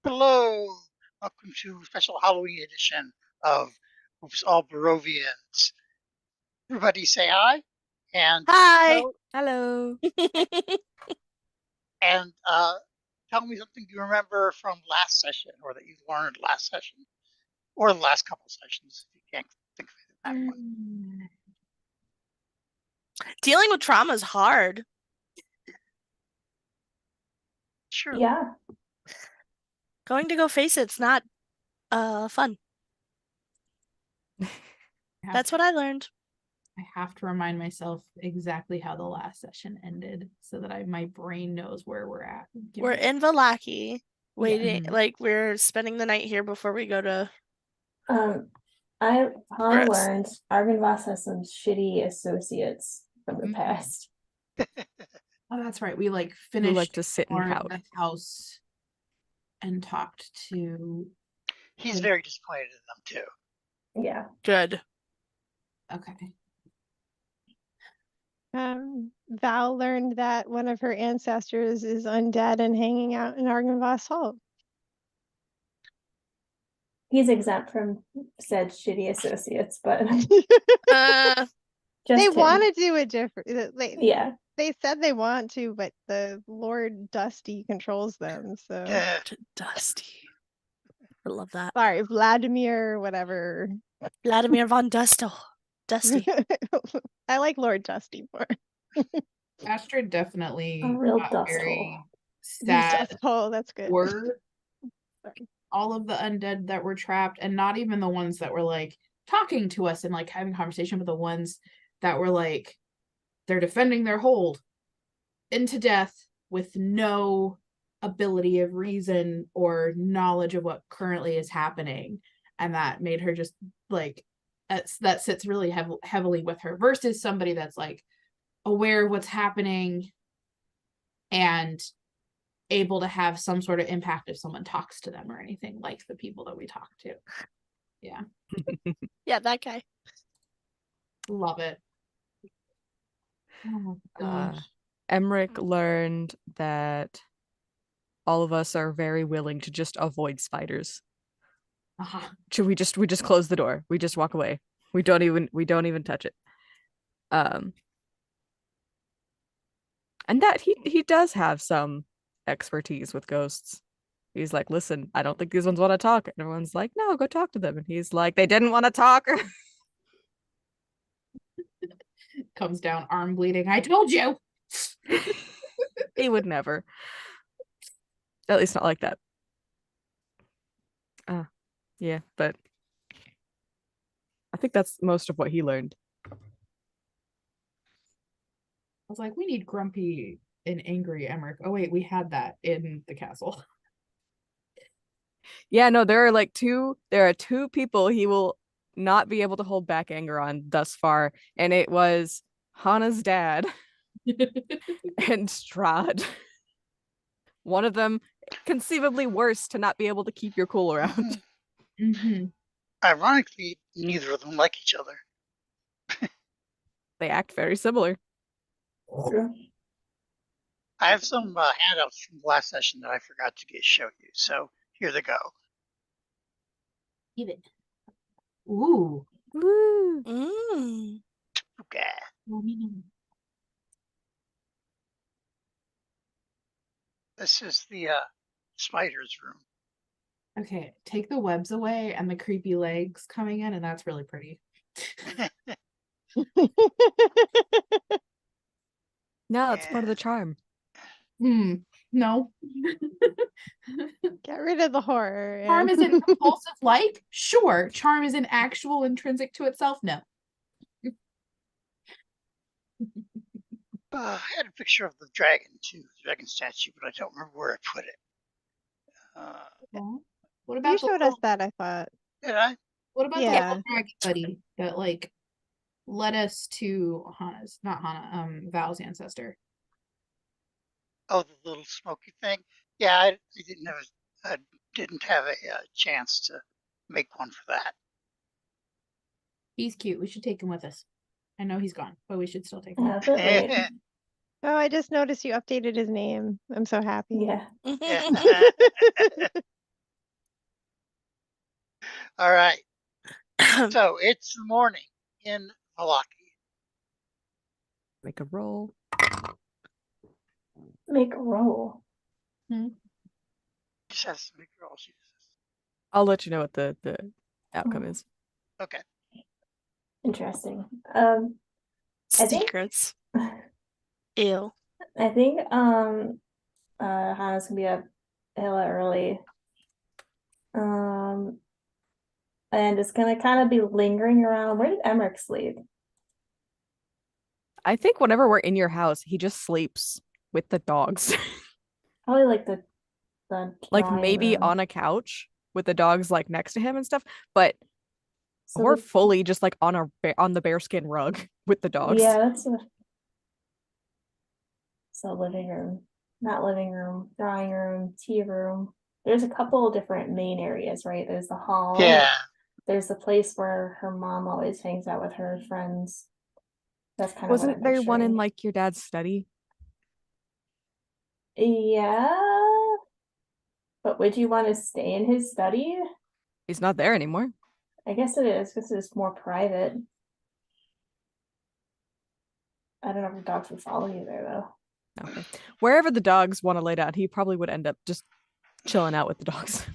Hello, welcome to a special Halloween edition of Oops All Barovians. Everybody say hi and Hi. hello, Hello. and tell me something you remember from last session or that you learned last session or the last couple sessions if you can't think of it that one. Dealing with trauma is hard. Sure. Yeah. Going to go face it's not fun. That's what I learned. I have to remind myself exactly how the last session ended so that my brain knows where we're at. We're in Valaki, waiting, like we're spending the night here before we go to. Hannah learned Argynvoss has some shitty associates from the past. Oh, that's right. We finished who like to sit and pout. the house and talked to. He's very disappointed in them too. Yeah. Good. Okay. Val learned that one of her ancestors is undead and hanging out in Argynvoss Hall. He's exempt from said shitty associates, but they want to do it different. They said they want to, but the Lord Dusty controls them. So Dusty. I love that. Sorry, Vladimir, whatever. Vladimir von Dusty. I like Lord Dusty more. Astrid definitely a real got very sad. Dust hole, that's good. Were all of the undead that were trapped, and not even the ones that were talking to us and having conversation, but the ones that were they're defending their hold into death with no ability of reason or knowledge of what currently is happening, and that made her just that sits really heavily with her versus somebody that's aware of what's happening and able to have some sort of impact if someone talks to them or anything, like the people that we talk to. Yeah. Yeah, that guy. Love it. Oh gosh. Emmerich learned that all of us are very willing to just avoid spiders. Should we just close the door? We just walk away. We don't even touch it. And that he does have some expertise with ghosts. He's like, listen, I don't think these ones want to talk. And everyone's like, no, go talk to them. And he's like, they didn't want to talk. Comes down, arm bleeding. I told you. He would never. At least not like that. Yeah, but I think that's most of what he learned. I was like, we need grumpy and angry Emmerich. Oh wait, we had that in the castle. Yeah, no, there are two people he will not be able to hold back anger on thus far, and it was Hannah's dad and Strahd. One of them conceivably worse to not be able to keep your cool around. Ironically, neither of them like each other. They act very similar. I have some handouts from the last session that I forgot to show you, so here they go. Eat it. Ooh. Woo. Okay. This is the spider's room. Okay, take the webs away and the creepy legs coming in, and that's really pretty. No, it's part of the charm. No. Get rid of the horror. Charm isn't compulsive Sure. Charm is an actual intrinsic to itself? No. I had a picture of the dragon too, the dragon statue, but I don't remember where I put it. What about you showed us that? I thought. Did I? What about the little dragon buddy that led us to Val's ancestor? Oh, the little smoky thing. Yeah, I didn't have a chance to make one for that. He's cute. We should take him with us. I know he's gone, but we should still take him. Oh, I just noticed you updated his name. I'm so happy. Yeah. the morning in Valaki. Make a roll. Make a roll. Just has to make a roll. I'll let you know what the outcome is. Okay. Interesting. I think Secrets. Ew. I think Hannah's gonna be up hella early. And it's gonna kind of be lingering around. Where did Emmerich sleep? I think whenever we're in your house, he just sleeps with the dogs. Probably like the Like drawing maybe room. on a couch with the dogs like next to him and stuff, but So we're the- fully just like on the bearskin rug with the dogs. Yeah, that's a so living room, not living room, drawing room, tea room. There's a couple of different main areas, right? There's the hall. Yeah. There's the place where her mom always hangs out with her friends. That's kind of what Wasn't I'm there one in picturing. like your dad's study? Yeah. But would you want to stay in his study? He's not there anymore. I guess it is because it's more private. I don't know if the dogs would follow you there though. Okay. Wherever the dogs want to lay down, he probably would end up just chilling out with the dogs.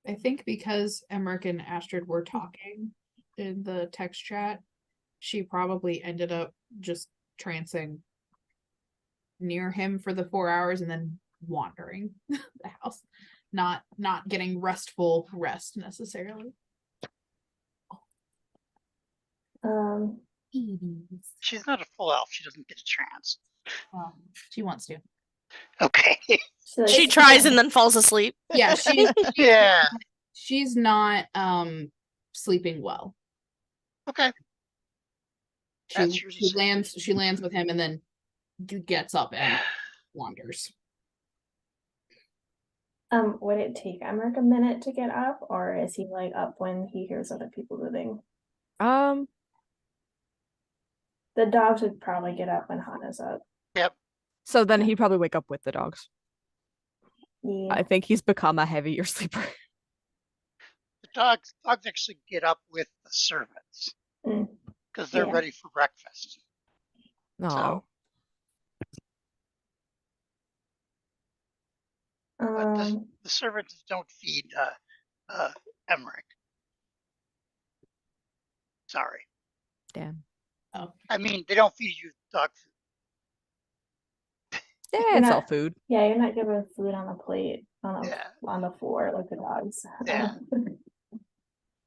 I think because Emmerich and Astrid were talking in the text chat, she probably ended up just trancing near him for the 4 hours and then wandering the house, not getting restful rest necessarily. She's not a full elf. She doesn't get a trance. She wants to. Okay. She tries and then falls asleep. Yeah, Yeah. she's not sleeping well. Okay. That's She usually she lands with him and then gets up and wanders. Would it take Emmerich a minute to get up, or is he like up when he hears other people moving? The dogs would probably get up when Hannah's up. Yep. So then he'd probably wake up with the dogs. Yeah. I think he's become a heavier sleeper. The dogs actually get up with the servants because they're Yeah. ready for breakfast. No. So, but the servants don't feed Emmerich. Sorry. Damn. Oh. I mean, they don't feed you dog food. Yeah, You're it's all not- food. Yeah, you're not giving food on a plate Yeah. on the floor like the dogs. Yeah.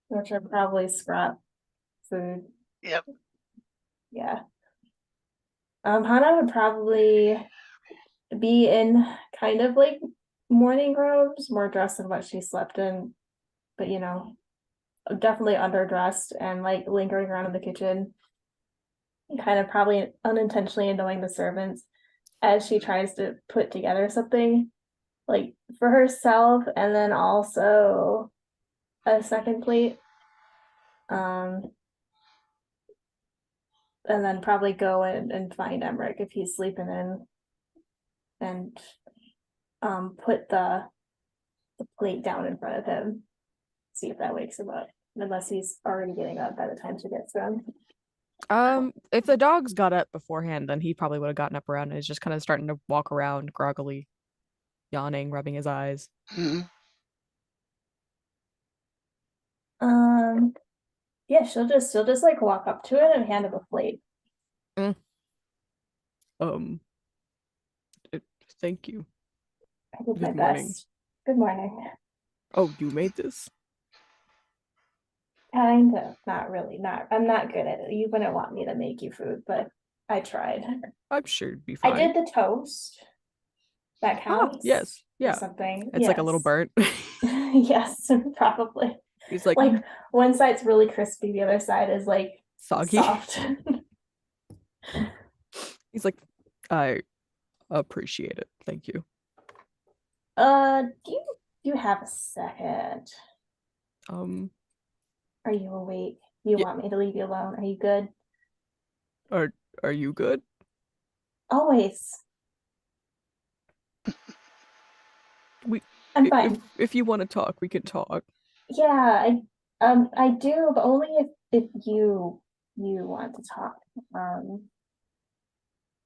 Which are probably scrap food. Yep. Yeah. Hannah would probably be in kind of like morning robes, more dressed than what she slept in, but you know, definitely underdressed and like lingering around in the kitchen, kind of probably unintentionally annoying the servants as she tries to put together something like for herself and then also a second plate. And then probably go and find Emmerich if he's sleeping in and put the plate down in front of him, see if that wakes him up, unless he's already getting up by the time she gets to him. If the dogs got up beforehand, then he probably would have gotten up around and is just kind of starting to walk around groggily, yawning, rubbing his eyes. Yeah, she'll just like walk up to it and hand him a plate. Thank you. I did my Good morning. best. Good morning. Oh, you made this? Kind of, not really. I'm not good at it. You wouldn't want me to make you food, but I tried. I'm sure it'd be fine. I did the toast. That counts. Yes. Yeah. Something. It's like a little burnt. Yes, probably. He's like one side's really crispy, the other side is like soggy. soft. He's like, I appreciate it. Thank you. Do you have a second? Are you awake? You Yeah. want me to leave you alone? Are you good? Are you good? Always. We I'm fine. If you want to talk, we can talk. Yeah, I do, but only if you want to talk.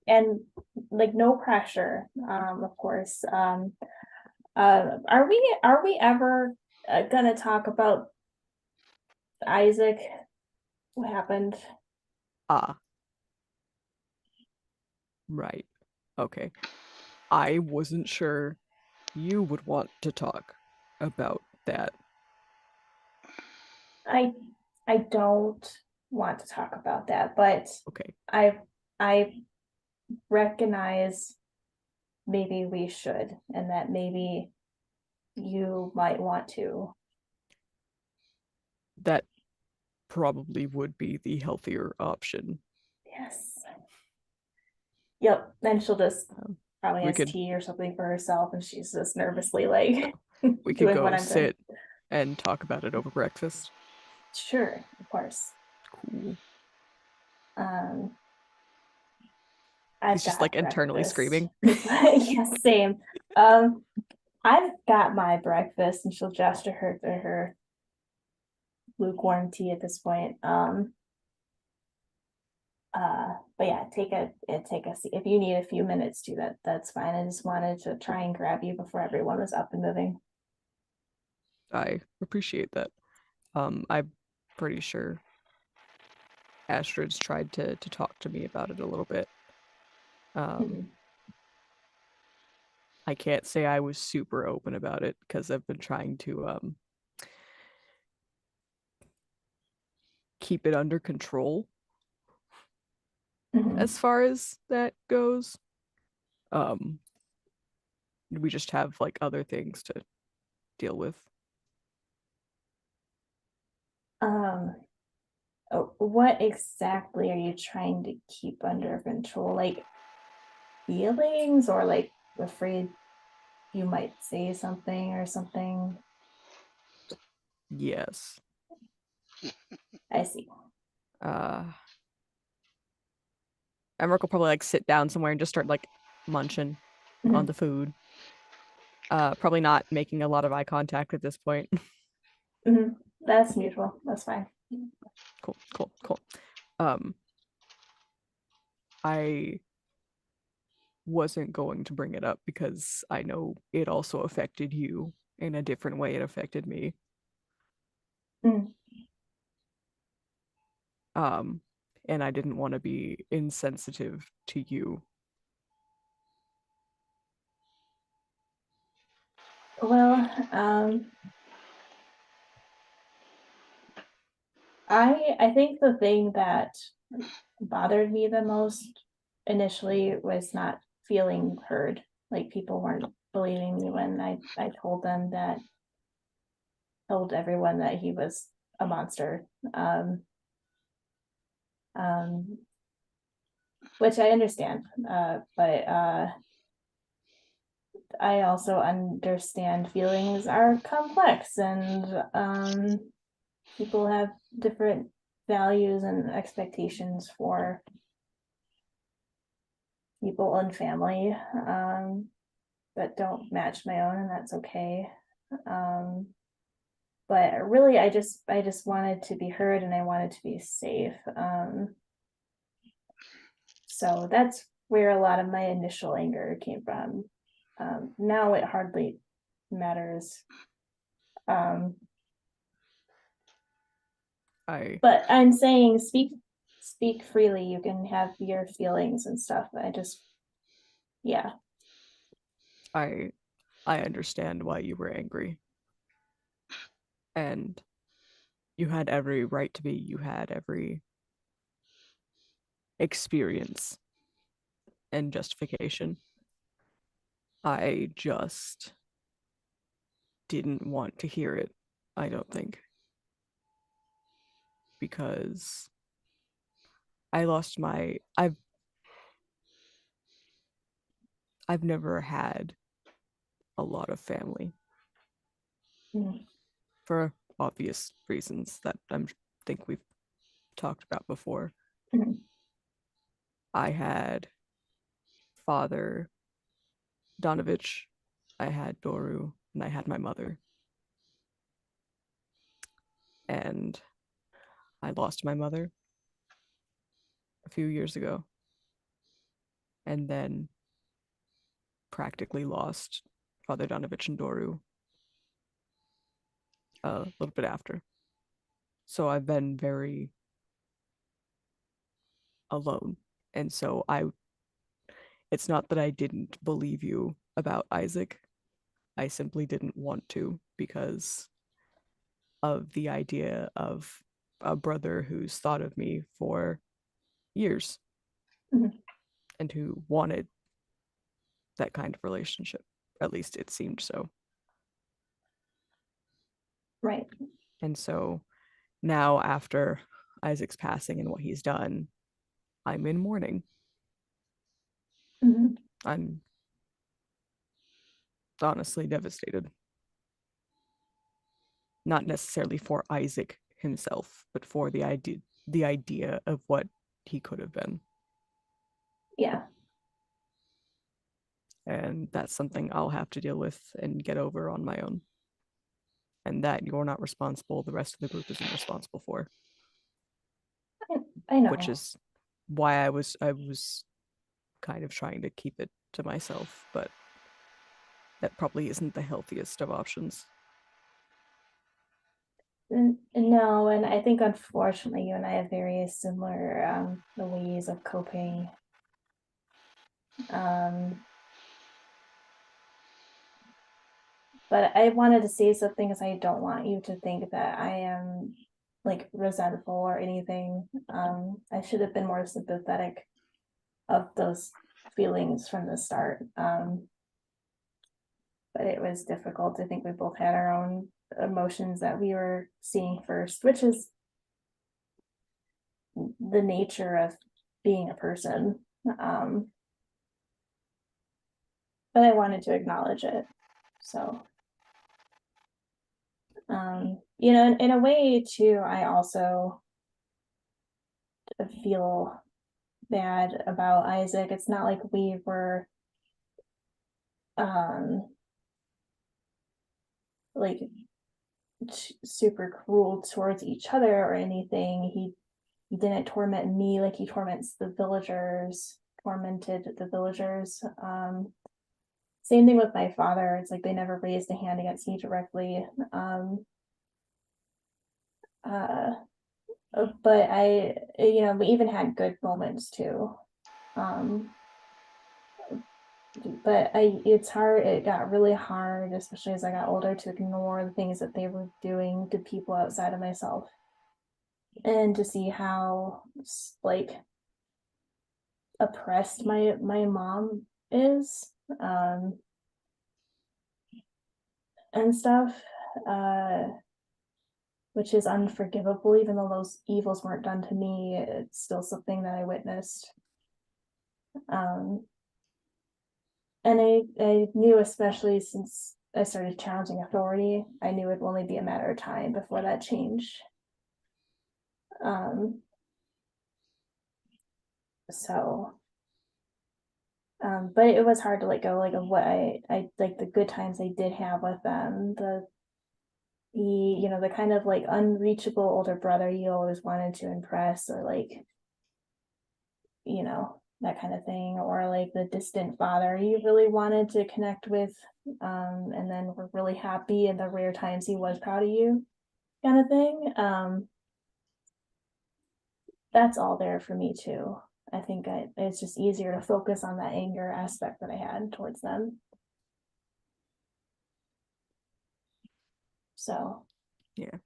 And like no pressure, of course. Are we ever gonna talk about Isaac? What happened? Ah, right. Okay. I wasn't sure you would want to talk about that. I don't want to talk about that, but Okay. I recognize maybe we should, and that maybe you might want to. That probably would be the healthier option. Yes. Yep. Then she'll just probably we has could- tea or something for herself, and she's just nervously like We could doing what go I'm doing. sit and talk about it over breakfast. Sure, of course. Cool. I've He's just got like internally breakfast. screaming. Yes, same. I've got my breakfast, and she'll gesture her to her lukewarm tea at this point. But yeah, take a seat. If you need a few minutes to that's fine. I just wanted to try and grab you before everyone was up and moving. I appreciate that. I'm pretty sure Astrid's tried to talk to me about it a little bit. I can't say I was super open about it because I've been trying to keep it under control as far as that goes. We just have like other things to deal with. What exactly are you trying to keep under control? Like feelings, or like afraid you might say something or something? Yes. I see. Emmerich will probably like sit down somewhere and just start like munching on the food. Probably not making a lot of eye contact at this point. That's mutual. That's fine. Cool. I wasn't going to bring it up because I know it also affected you in a different way it affected me. And I didn't want to be insensitive to you. Well, I think the thing that bothered me the most initially was not feeling heard. Like people weren't believing me when I told everyone that he was a monster. Which I understand, but I also understand feelings are complex, and people have different values and expectations for people and family that don't match my own, and that's okay. But really, I just wanted to be heard, and I wanted to be safe. So that's where a lot of my initial anger came from. Now it hardly matters. But I'm saying speak freely. You can have your feelings and stuff. Yeah. I understand why you were angry. And you had every right to be. You had every experience and justification. I just didn't want to hear it, I don't think. Because I've never had a lot of family. For obvious reasons that I think we've talked about before. I had Father Donovich, I had Doru, and I had my mother. And I lost my mother a few years ago, and then practically lost Father Donovich and Doru a little bit after. So I've been very alone. And so it's not that I didn't believe you about Isaac. I simply didn't want to because of the idea of a brother who's thought of me for years and who wanted that kind of relationship. At least it seemed so. Right. And so now, after Isaac's passing and what he's done, I'm in mourning. I'm honestly devastated. Not necessarily for Isaac himself, but for the idea of what he could have been. Yeah. And that's something I'll have to deal with and get over on my own. And that you're not responsible, the rest of the group isn't responsible for. I know. Which is why I was kind of trying to keep it to myself, but that probably isn't the healthiest of options. No, and I think unfortunately you and I have very similar the ways of coping. But I wanted to say something because I don't want you to think that I am like resentful or anything. I should have been more sympathetic of those feelings from the start. But it was difficult. I think we both had our own emotions that we were seeing first, which is the nature of being a person. But I wanted to acknowledge it. So, in a way too, I also feel bad about Isaac. It's not like we were like super cruel towards each other or anything. He didn't torment me like he tormented the villagers. Same thing with my father. It's like they never raised a hand against me directly. But we even had good moments too. But it's hard. It got really hard, especially as I got older, to ignore the things that they were doing to people outside of myself, and to see how like oppressed my mom is, and stuff, which is unforgivable. Even though those evils weren't done to me, it's still something that I witnessed. And I knew, especially since I started challenging authority, I knew it would only be a matter of time before that changed. But it was hard to let go, like, of what I like, the good times I did have with them, the kind of like unreachable older brother you always wanted to impress, or like, that kind of thing, or like the distant father you really wanted to connect with, and then were really happy in the rare times he was proud of you, kind of thing. That's all there for me too. I think it's just easier to focus on that anger aspect that I had towards them. So, yeah.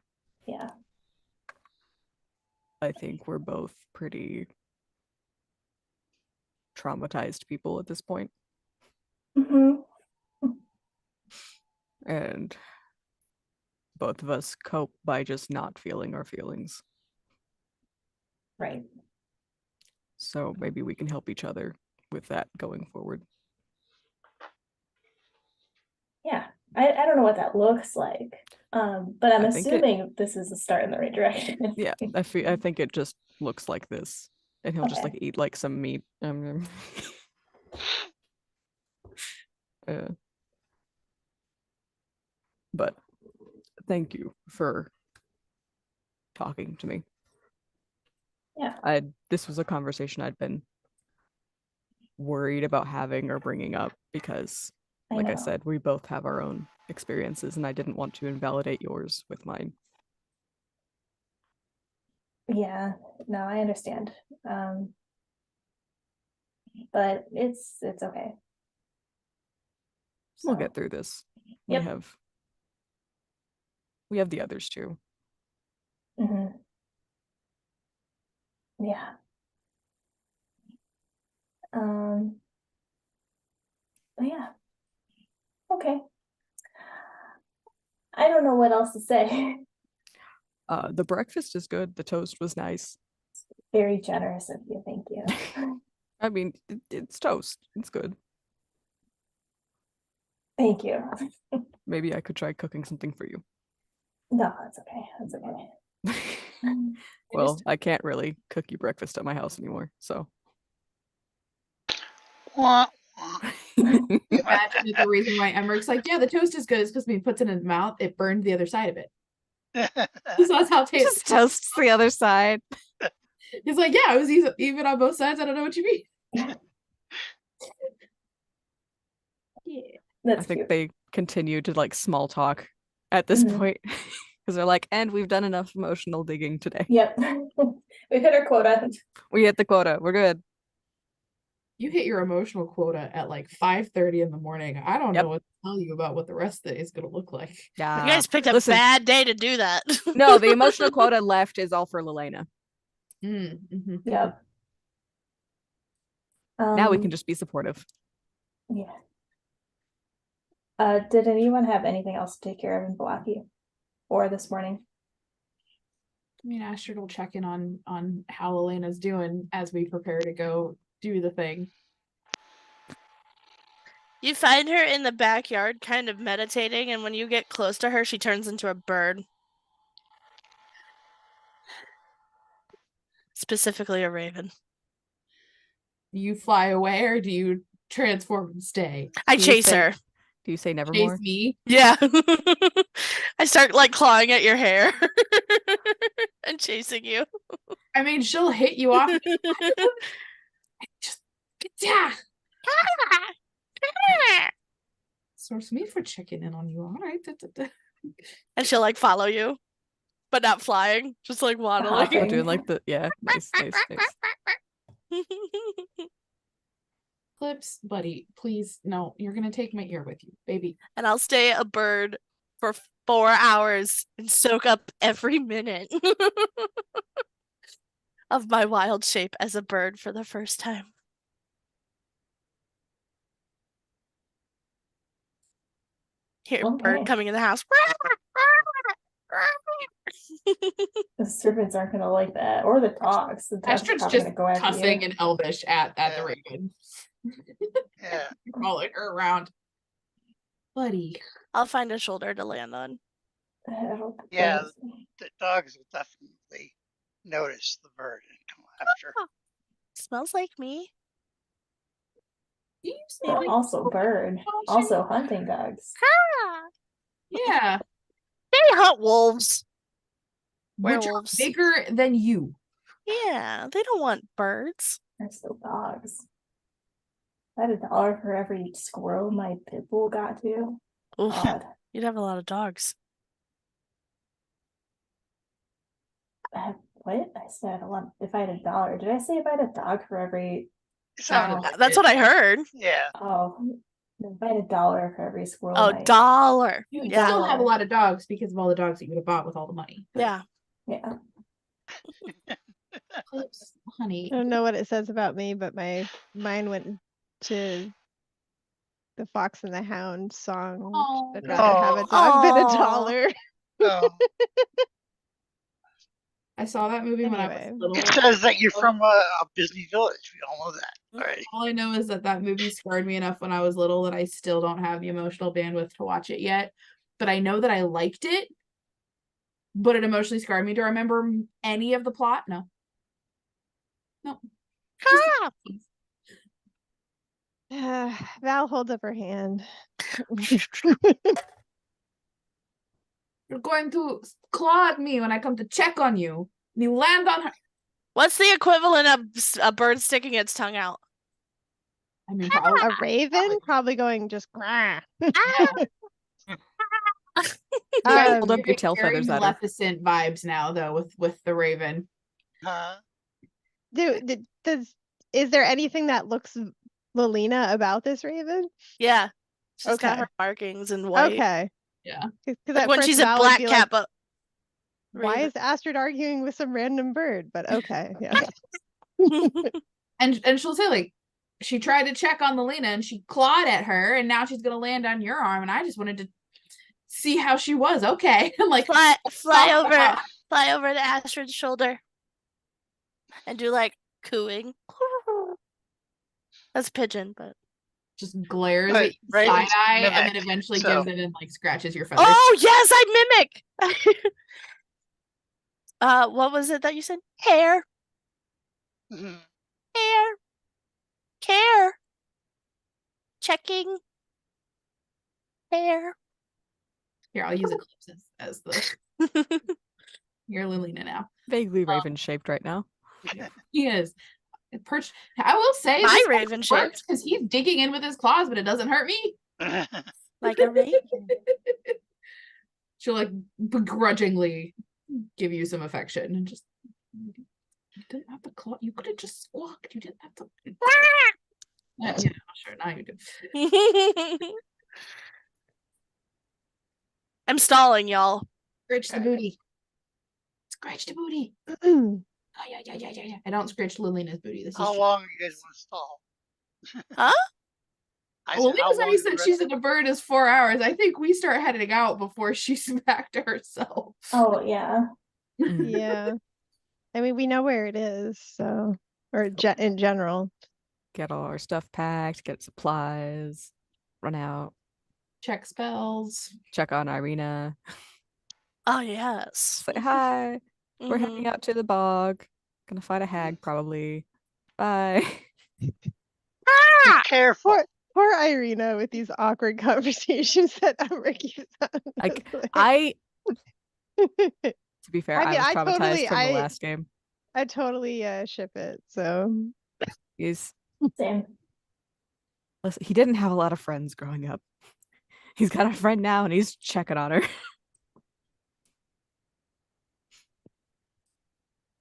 I think we're both pretty traumatized people at this point. And both of us cope by just not feeling our feelings. Right. So maybe we can help each other with that going forward. Yeah. I don't know what that looks like. But I'm assuming this is a start in the right direction. Yeah, I think it just looks like this. And he'll just like eat like some meat. But thank you for talking to me. Yeah. This was a conversation I'd been worried about having or bringing up because, like I said, we both have our own experiences, and I didn't want to invalidate yours with mine. Yeah, no, I understand. But it's okay. We'll get through this. Yep. We have the others too. Yeah. Yeah. Okay. I don't know what else to say. The breakfast is good. The toast was nice. Very generous of you. Thank you. I mean, it's toast. It's good. Thank you. Maybe I could try cooking something for you. No, that's okay. That's okay. Well, I can't really cook you breakfast at my house anymore, so. Imagine that the reason why Emmerich's like, yeah, the toast is good is because when he puts it in his mouth, it burned the other side of it. So that's how taste Just toasts the other side. He's like, yeah, it was even on both sides. I don't know what you mean. Yeah. I think they continue to like small talk at this point because they're like, and we've done enough emotional digging today. Yep. We hit our quota. We hit the quota. We're good. You hit your emotional quota at like 5:30 in the morning. I don't know what to tell you about what the rest of the day is going to look like. Yeah. You guys picked a bad day to do that. No, the emotional quota left is all for Lelena. Yep. Now we can just be supportive. Yeah. Did anyone have anything else to take care of in Milwaukee or this morning? I mean, Astrid will check in on how Elena's doing as we prepare to go do the thing. You find her in the backyard kind of meditating, and when you get close to her, she turns into a bird. Specifically a raven. Do you fly away or do you transform and stay? I chase her. Do you say nevermore? Chase me? Yeah. I start like clawing at your hair and chasing you. I mean, she'll hit you off. Just yeah. Source me for checking in on you. All right. And she'll like follow you, but not flying, just like waddling. Oh, doing like the nice. Clips, buddy, please, no, you're gonna take my ear with you, baby. And I'll stay a bird for 4 hours and soak up every minute of my wild shape as a bird for the first time. Hear a bird coming in the house. The servants aren't gonna like that, or the dogs. The dogs Astrid's are just gonna go after cussing you. in Elvish at the raven. Yeah. Following her around. Buddy. I'll find a shoulder to land on. Yeah, the dogs will definitely notice the bird and come after. Smells like me. Also bird. Also hunting dogs. Yeah. They hunt wolves. Werewolves. Which are bigger than you. Yeah, they don't want birds. They're still dogs. I had $1 for every squirrel my pit bull got to. God. You'd have a lot of dogs. What? I said a lot. If I had $1, did I say if I had a dog for every? That's what I heard. Yeah. Oh, if I had $1 for every squirrel. Oh, $1. You would still have a lot of dogs because of all the dogs that you would have bought with all the money. Yeah. Yeah. Clips, honey. I don't know what it says about me, but mine went to the Fox and the Hound song. I'd rather have a dog than $1. Oh. I saw that movie when I was little. It says that you're from a busy village. We all know that. Right. All I know is that movie scarred me enough when I was little that I still don't have the emotional bandwidth to watch it yet. But I know that I liked it. But it emotionally scarred me. Do I remember any of the plot? No. Val holds up her hand. You're going to claw at me when I come to check on you. And you land on her. What's the equivalent of a bird sticking its tongue out? I mean, probably. A raven probably going just grah. Hold up your tail Very feathers at her. Maleficent vibes now, though, with the raven. Is there anything that looks Lelina about this raven? Yeah. She's got Okay. her markings in white. Okay. Yeah. Like when she's a black cat, but why raven. is Astrid arguing with some random bird? But okay, yeah. And she'll say, like, she tried to check on Lelina and she clawed at her, and now she's gonna land on your arm, and I just wanted to see how she was. Okay. I'm like, fly over to Astrid's shoulder and do like cooing. That's pigeon, but just glares Right, at you right, side it's eye and then mimic, eventually so- gives it and like scratches your feathers. oh yes, I mimic. What was it that you said? Hair, Mhm. hair, care, checking, hair. Here, I'll use Eclipse as the you're Lilina now. Vaguely raven shaped right now. He is. Perch. I will say My this raven shaped because he's digging in with his claws, but it doesn't hurt me. like a raven. She'll like begrudgingly give you some affection and just you didn't have to claw. You could have just squawked. You didn't have to. Yeah, sure. Now you do. I'm stalling, y'all. Scratch the booty. Scratch the booty. Mm. Oh, yeah. I don't scratch Lilina's booty. This is How long you guys want to stall? Huh? I Well, said, how Lina's long already is the said rest she's of- in a bird is 4 hours. I think we start heading out before she's back to herself. Oh yeah. Yeah. I mean, we know where it is, so in general. Get all our stuff packed, get supplies, run out, Check spells. check on Irina, Oh yes. say hi. We're Mhm. heading out to the bog. Gonna fight a hag probably. Bye. Be Ah! careful. Poor Irina with these awkward conversations that Emma keeps having. To be fair, I mean, I was I traumatized totally- from the I- last game. I totally ship it. So He's Same. listen, he didn't have a lot of friends growing up. He's got a friend now and he's checking on her.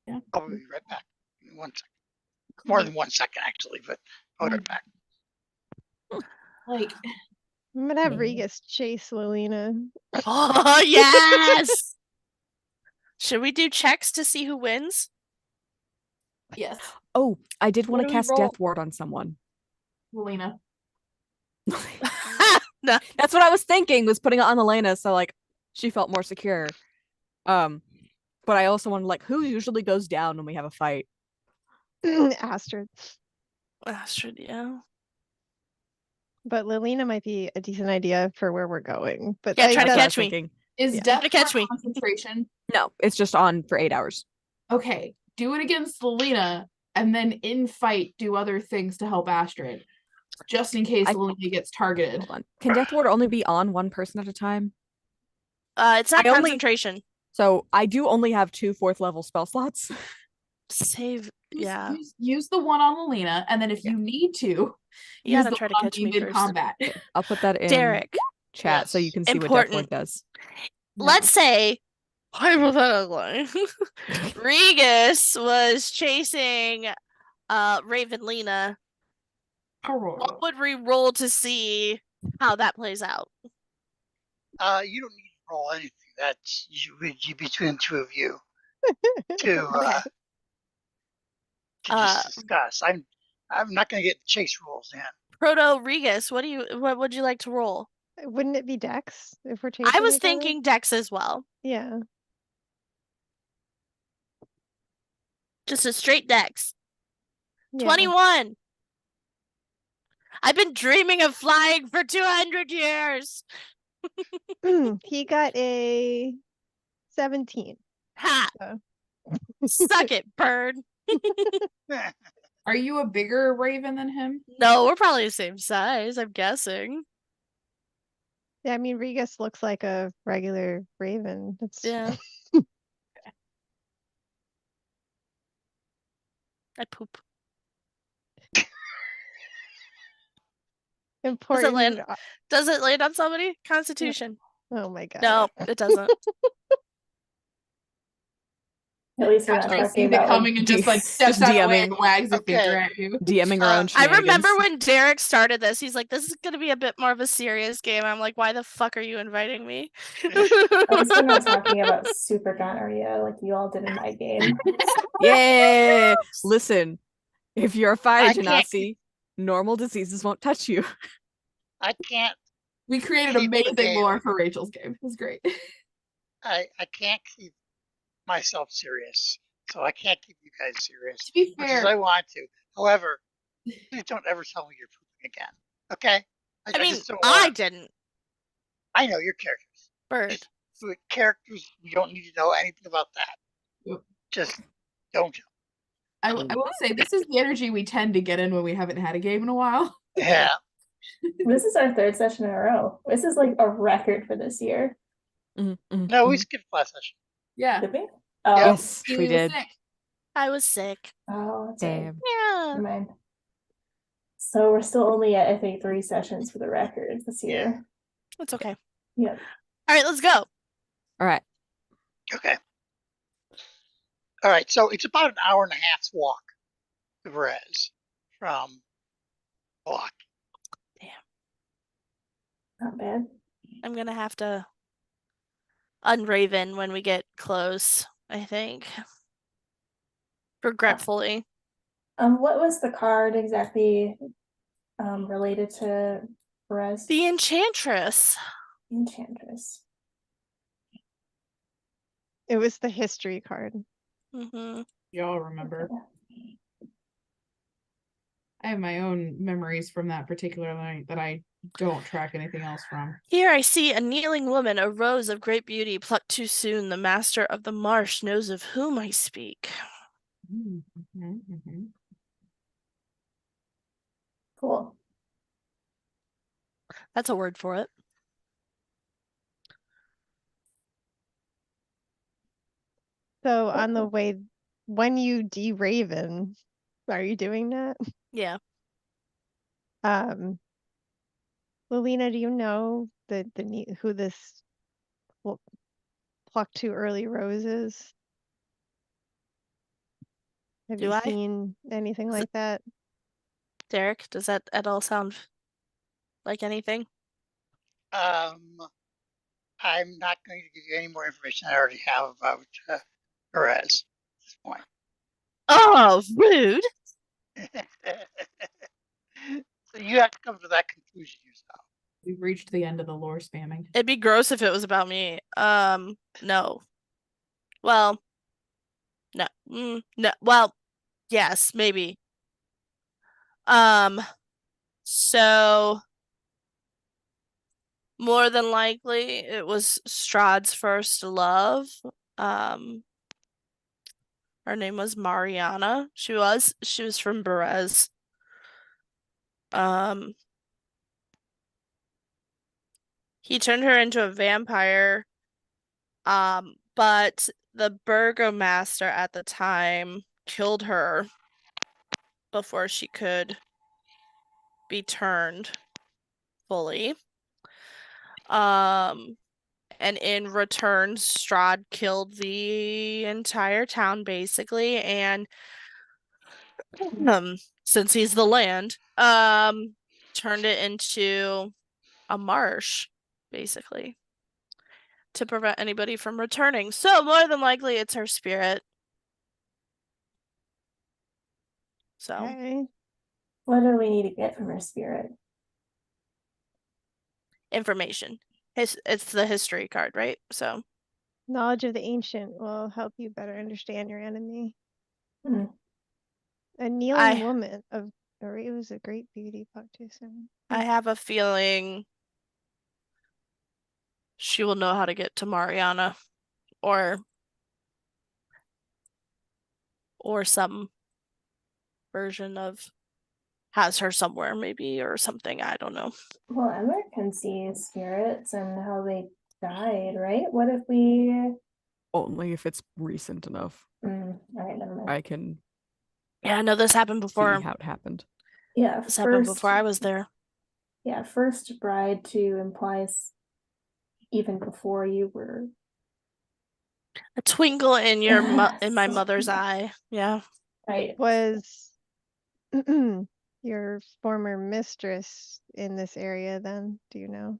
Yeah. I'll be right back. In 1 second. More than 1 second, actually, but I'll be right back. Like, I'm gonna have Yeah. Regis chase Lilina. Oh yes. Should we do checks to see who wins? yes, Oh, I did What want do to we cast roll? Death Ward on someone. Lilina. No. That's what I was thinking, was putting it on Elena so like she felt more secure. But I also wanted like who usually goes down when we have a fight. Astrid. Astrid, yeah. But Lilina might be a decent idea for where we're going. But Yeah, like, try to That's what I that's- was catch me. thinking. Is Yeah. death Try to catch for me. concentration? No, it's just on for 8 hours. Okay, do it against Lilina, and then in fight do other things to help Astrid, just in case I- Lilina gets targeted. Hold on. Can Death Ward only be on one person at a time? It's not I only- concentration. So I do only have 2 4th level spell slots. Save. Yeah. Use the one on Lilina, and then if you need to, You use gotta the try to one on catch me mid first. combat. I'll put that in Derek, chat so you Yes. can see what Death Ward Important. does. let's say hypothetically Regis was chasing Ravenlina. What would we roll to see how that plays out? You don't need to roll anything. That's between the two of you to Okay. to just discuss. I'm not going to get the chase rules in. Proto Regis, what would you like to roll? Wouldn't it be Dex if we're chasing I was each other? thinking Dex as well. Yeah. Just a straight Dex. Yeah. 21. I've been dreaming of flying for 200 years. He got a 17. Ha! So. Suck it, bird. Are you a bigger raven than him? No, we're probably the same size, I'm guessing. Yeah, I mean, Regus looks like a regular raven. It's Yeah. I poop. important. Does it land on somebody? Constitution. Oh my god. No, it doesn't. At least we're not Patrick talking sees it about like coming and just like steps Just out of the way DMing. and wags a finger Okay. at you. DMing our own I shenanigans. remember when Derek started this, he's like, this is going to be a bit more of a serious game. I'm like, why the fuck are you inviting me? at least we're not talking about super gonorrhea like you all did in my game. Yeah. Listen, if you're a fire I can't genasi, normal diseases won't touch you. I can't We created keep the amazing game. lore for Rachel's game. It was great. I can't keep myself serious, so I can't keep you guys serious To be much as fair, I want to. However, please don't ever tell me you're pooping again. Okay? I mean, just don't I want. didn't. I know your characters. Bird. For characters, you don't need to know anything about that. Yep. Just don't tell. I will say this is the energy we tend to get in when we haven't had a game in a while. Yeah. This is our third session in a row. This is like a record for this year. No, we skipped last session. Yeah. Did we? Oh, Yes, He we was did. sick. I was sick. oh, that's right. Damn. Yeah. Never mind. So we're still only at, I think, 3 sessions for the record this year. It's okay. Yep. All right, let's go. All right. Okay. All right. So it's about an hour and a half's walk to Perez from Block. Not bad. I'm going to have to unraven when we get close, I think. Regretfully. What was the card exactly related to Perez? The Enchantress. Enchantress. It was the history card. Mm-hmm. Y'all remember. I have my own memories from that particular night that I don't track anything else from. Here I see a kneeling woman, a rose of great beauty, plucked too soon. The master of the marsh knows of whom I speak. Cool. That's a word for it. So on the way, when you de-raven, are you doing that? Yeah. Lilina, do you know who this pluck too early rose is? Have Do you I? seen anything like that? Derek, does that at all sound like anything? I'm not going to give you any more information I already have about Perez at this point. Oh, rude. So you have to come to that conclusion yourself. We've reached the end of the lore spamming. It'd be gross if it was about me. No. Well, no. No. Well, yes, maybe. So more than likely it was Strahd's first love. Her name was Mariana. She was from Berez. He turned her into a vampire. But the burgomaster at the time killed her before she could be turned fully. And in return, Strahd killed the entire town basically, and since he's the land, turned it into a marsh, basically, to prevent anybody from returning. So more than likely, it's her spirit. So Okay. What do we need to get from her spirit? information. It's the history card, right? So Knowledge of the ancient will help you better understand your enemy. Hmm. A kneeling woman of it was a great beauty, plucked too soon. I have a feeling she will know how to get to Mariana, or some version of has her somewhere, maybe, or something. I don't know. Well, Emmer can see spirits and how they died, right? What if we? Only if it's recent enough. All right, never mind. I can Yeah, no, this happened see before. how it happened. Yeah, This happened before I was there. Yeah, first bride to implies even before you were. A twinkle in in my mother's eye. Yeah. Right. Was your former mistress in this area then? Do you know?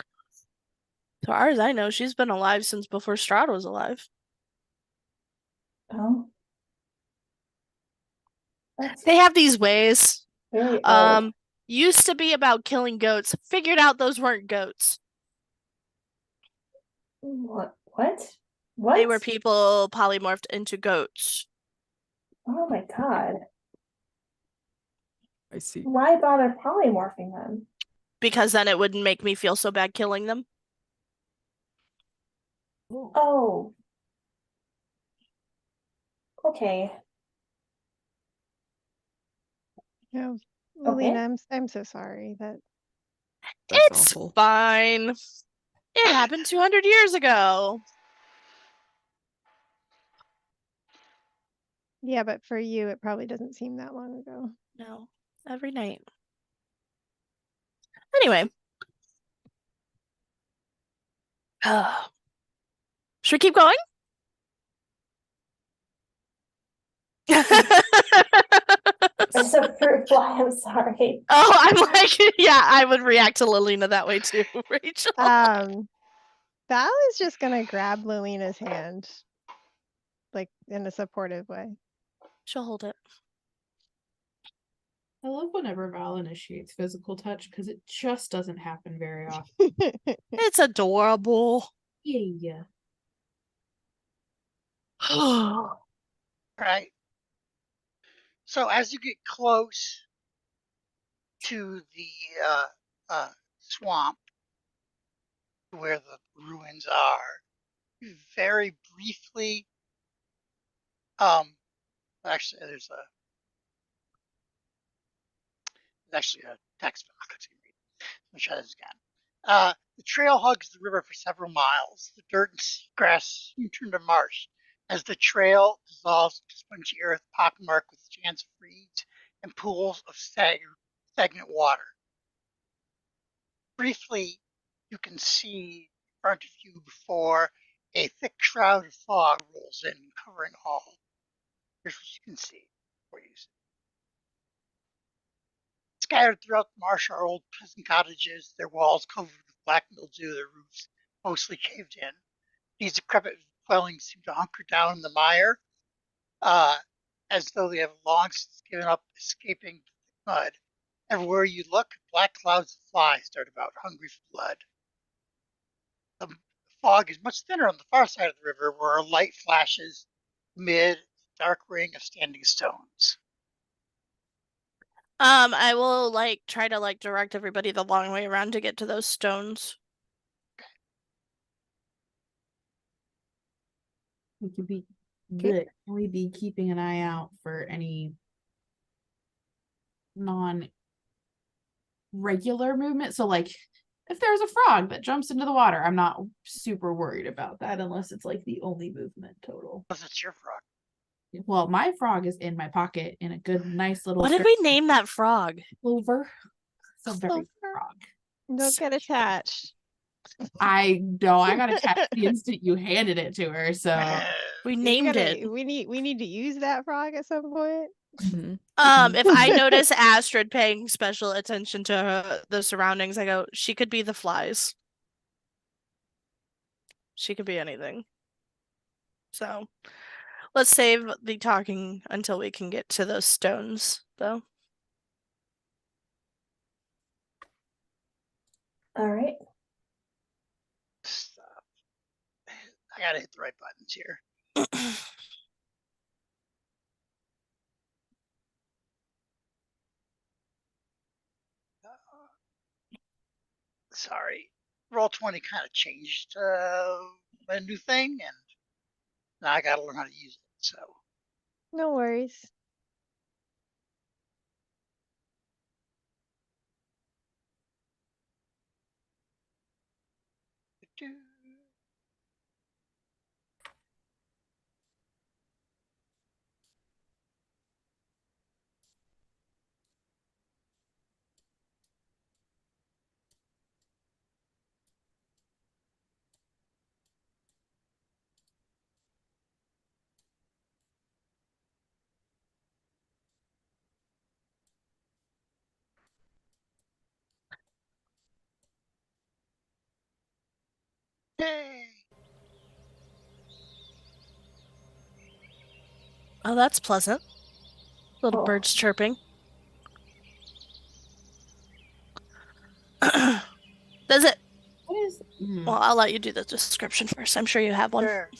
As far as I know, she's been alive since before Strahd was alive. Oh. That's They have these ways. very odd. Used to be about killing goats. Figured out those weren't goats. What? What? They were people polymorphed into goats. Oh my god. I see. Why bother polymorphing them? Because then it wouldn't make me feel so bad killing them. Oh. Okay. No, Okay. Lilina, I'm so sorry that That's It's awful. fine. It happened 200 years ago. yeah, but for you it probably doesn't seem that long ago. No, every night. Anyway. Should we keep going? It's a fruit fly, I'm sorry. Oh, I'm like, yeah, I would react to Lilina that way too, Rachel. Val is just gonna grab Lilina's hand, like in a supportive way. She'll hold it. I love whenever Val initiates physical touch because it just doesn't happen very often. It's adorable. Yeah. Right. So as you get close to the swamp where the ruins are, you very briefly, actually, there's actually a text box. Let me try this again. The trail hugs the river for several miles. The dirt and grass soon turn to marsh as the trail dissolves into spongy earth pockmarked with chance of reeds and pools of stagnant water. Briefly, you can see in front of you before a thick shroud of fog rolls in, covering all. Here's what you can see. Scattered throughout the marsh are old peasant cottages, their walls covered with black mildew, their roofs mostly caved in. These decrepit dwellings seem to hunker down in the mire, as though they have long since given up escaping mud. Everywhere you look, black clouds of flies dart about, hungry for blood. The fog is much thinner on the far side of the river, where a light flashes amid a dark ring of standing stones. I will try to direct everybody the long way around to get to those stones. We could be good. Can we be keeping an eye out for any non-regular movement? So like if there's a frog that jumps into the water, I'm not super worried about that unless it's like the only movement total. Unless it's your frog. Well, my frog is in my pocket in a good, nice little. What did we name that frog? Clover. It's a very Clover. frog. Don't get attached. I know. I got attached the instant you handed it to her. So We named it. We need to use that frog at some point. If I notice Astrid paying special attention to the surroundings, I go, she could be the flies. She could be anything. So let's save the talking until we can get to those stones, though. All right. Stop. I gotta hit the right buttons here. Sorry. Roll20 kind of changed a new thing, and now I gotta learn how to use it. So No worries. do. Yay! Oh, that's pleasant. Little Oh. birds chirping. Does it? What is? Well, I'll let you do the description first. I'm sure you have one. Sure,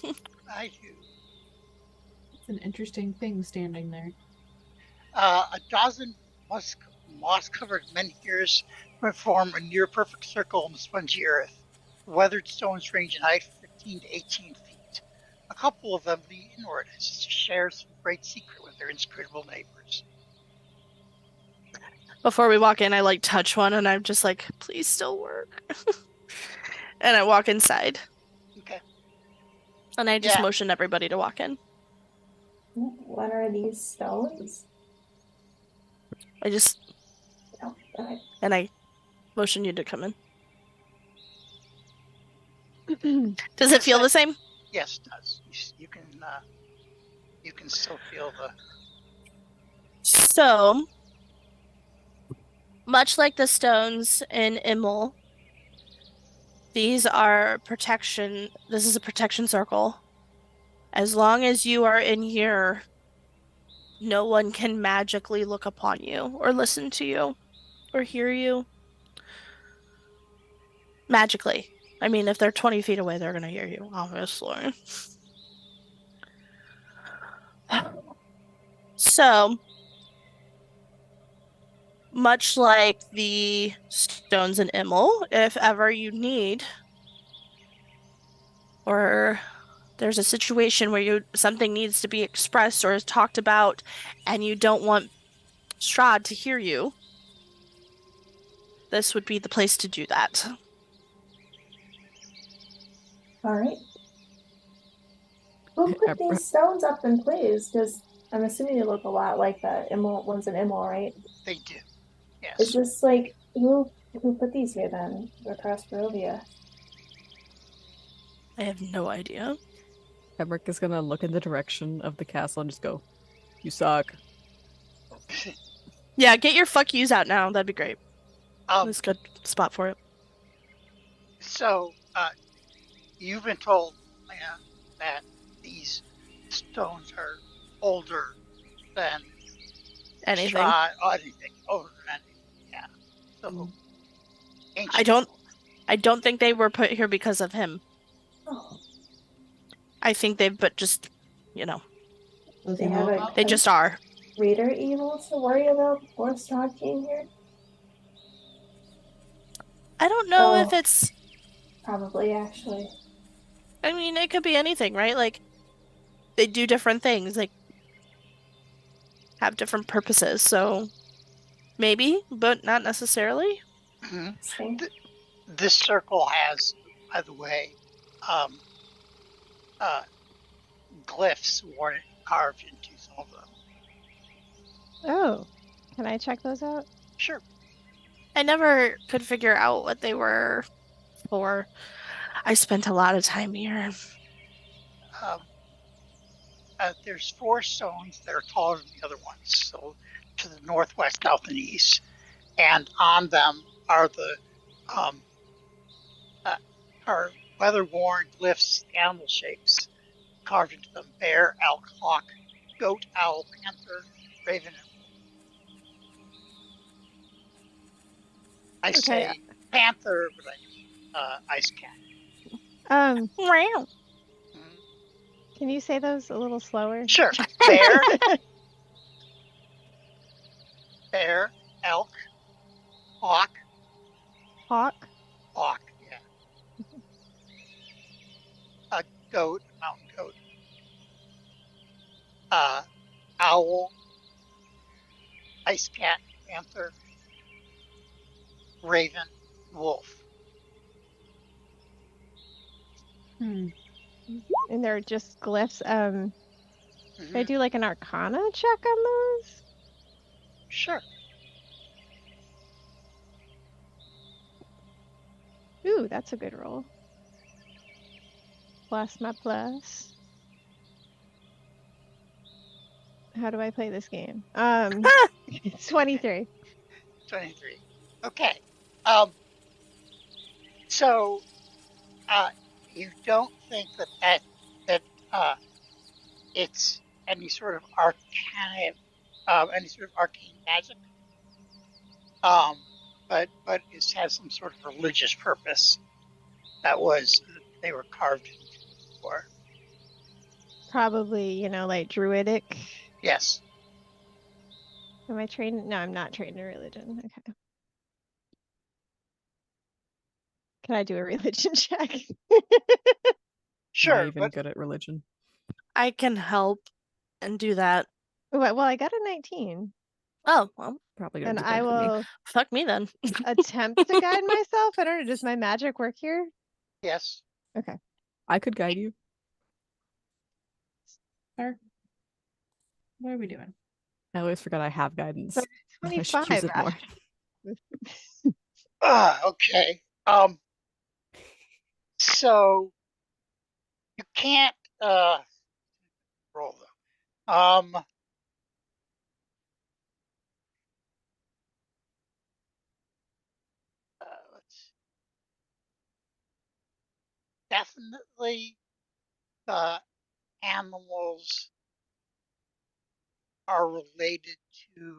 I do. It's an interesting thing standing there. A dozen moss-covered menhirs form a near-perfect circle on the spongy earth. The weathered stones range in height from 15 to 18 feet. A couple of them lead inward as if to share some great secret with their inscrutable neighbors. Before we walk in, I like touch one and I'm just like, please still work. And I walk inside. Okay. And I just Yeah. motion everybody to walk in. What are these stones? I just Oh, okay. and I motion you to come in. Does it feel the same? Yes, it does. You can still feel the. So, much like the stones in Immel, these are protection. This is a protection circle. As long as you are in here, no one can magically look upon you or listen to you or hear you. Magically. I mean, if they're 20 feet away, they're going to hear you, obviously. So, much like the stones in Immel, if ever you need, or there's a situation where something needs to be expressed or is talked about, and you don't want Strahd to hear you, this would be the place to do that. All right. Who put these stones up in place? Because I'm assuming they look a lot like the emerald ones in Emerald, right? They do. Yes. Is this like who put these here then across Barovia? I have no idea. Hemrick is gonna look in the direction of the castle and just go, "You suck." Yeah, get your fuck yous out now. That'd be great. That's a good spot for it. So, you've been told that these stones are older than Anything. anything. Older than anything. Yeah. So, ancient. I don't think they were put here because of him. Oh, I think but just, you know, Does they he have know a about they just are. greater evil to worry about before Strahd came here? I don't know if Oh. it's, Probably, actually. I mean, it could be anything, right? Like, they do different things, like, have different purposes, so maybe, but not necessarily. Mm-hmm. This circle has, by the way, glyphs carved into some of them. Oh, can I check those out? Sure. I never could figure out what they were for. I spent a lot of time here. There's 4 stones that are taller than the other ones, so to the northwest, south, and east. And on them are the weather-worn glyphs, animal shapes carved into them: bear, elk, hawk, goat, owl, panther, raven, and I say panther, but I mean ice cat. Wow. Can you say those a little slower? Sure. Bear, elk, hawk, yeah. A goat, mountain goat. Owl, ice cat, panther, raven, wolf. And they're just glyphs. Can I Mhm. do like an Arcana check on those? Sure. Ooh, that's a good roll. Plus my plus. How do I play this game? It's 23. 23. Okay. So you don't think that it's any sort of any sort of arcane magic, but it has some sort of religious purpose they were carved into before. Probably, like druidic. Yes. Am I trained? No, I'm not trained in religion. Okay. Can I do a religion check? Not Sure, even good at religion. I can help and do that. Well, I got a 19. Oh, well, Probably gonna And be I good for me. will fuck me then. attempt to guide myself. I don't know. Does my magic work here? yes. Okay. I could guide you. Sir, what are we doing? I always forget I have guidance. So And I should use 25. it more. Okay. So you can't roll though. Let's definitely the animals are related to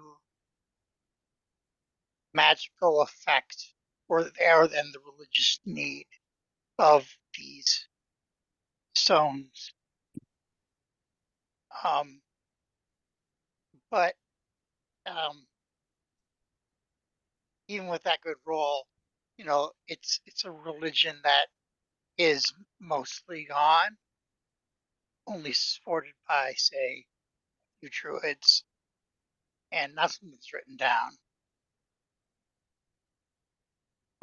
magical effect or there than the religious need of these stones. But even with that good roll, it's a religion that is mostly gone, only supported by, say, few druids, and nothing that's written down.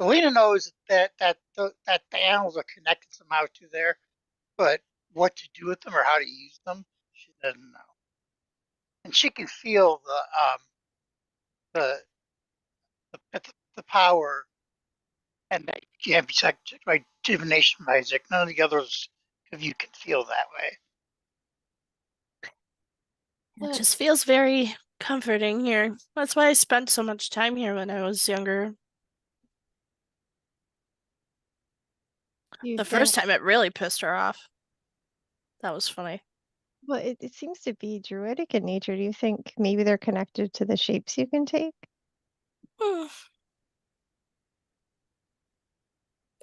Belina knows that the animals are connected somehow to there, but what to do with them or how to use them, she doesn't know. And she can feel the the power, and that can't be subject by divination magic. None of the others of you can feel that way. It just feels very comforting here. That's why I spent so much time here when I was younger. The first time it really pissed her off. That was funny. Well, it seems to be druidic in nature. Do you think maybe they're connected to the shapes you can take?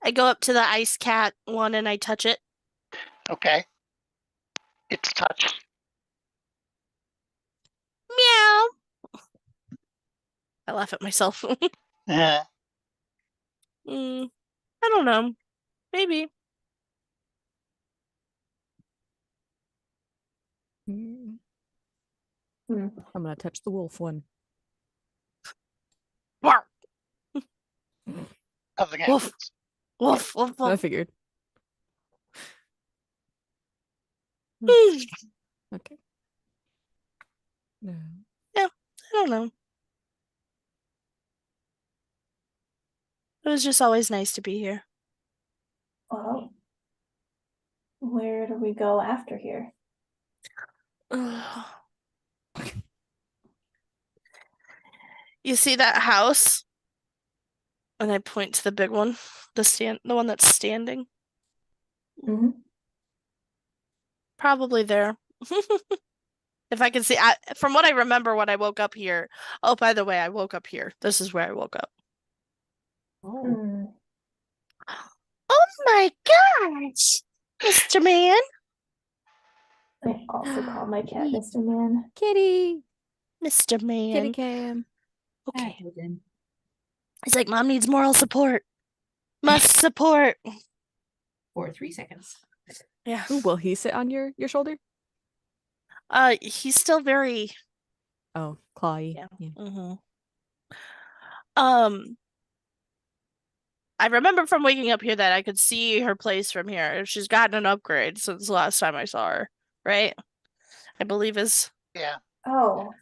I go up to the ice cat one and I touch it. Okay. It's touched. Meow. I laugh at myself. Uh, I don't know. Maybe. I'm Hmm. gonna touch the wolf one. Bark. nothing Wolf. happens. Wolf. Wolf. I Wolf. figured. Hmm. Okay. No. Yeah, I don't know. It was just always nice to be here. Well, where do we go after here? You see that house? And I point to the big one, the one that's standing. Mhm. Probably there. If I can see, from what I remember when I woke up here. Oh, by the way, I woke up here. This is where I woke up. Oh, Hmm. Oh my gosh, Mr. Man. I also call my cat Mr. Man. Kitty. Mr. Kitty Man. cam. Okay. Hogan. He's like, Mom needs moral support. Must support. For 3 seconds. Yeah. Ooh, will he sit on your shoulder? He's still very Oh, clawy. Yeah. Yeah. Mm-hmm. I remember from waking up here that I could see her place from here. She's gotten an upgrade since the last time I saw her, right? I believe is Yeah. Oh.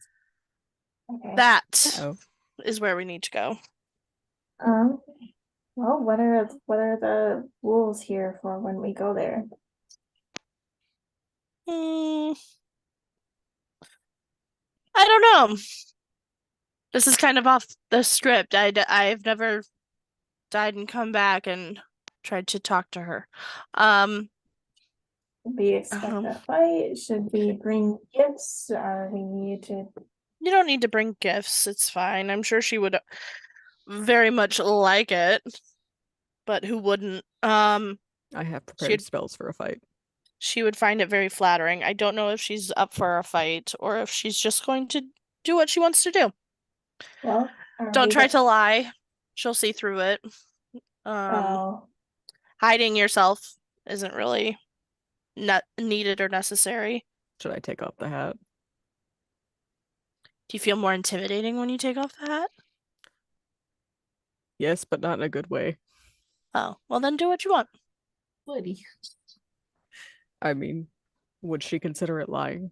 Okay. that Oh, is where we need to go. Um, well, what are the rules here for when we go there? Hmm, I don't know. This is kind of off the script. I've never died and come back and tried to talk to her. We expect Um, a fight? Should we bring gifts? Are we to You don't need to bring gifts. It's fine. I'm sure she would very much like it, but who wouldn't? I have prepared She'd spells for a fight. she would find it very flattering. I don't know if she's up for a fight or if she's just going to do what she wants to do. well, are Don't we try go- to lie. She'll see through it. Oh, Hiding yourself isn't really not needed or necessary. Should I take off the hat? Do you feel more intimidating when you take off the hat? Yes, but not in a good way. Oh, well then do what you want. Bloody. I mean, would she consider it lying?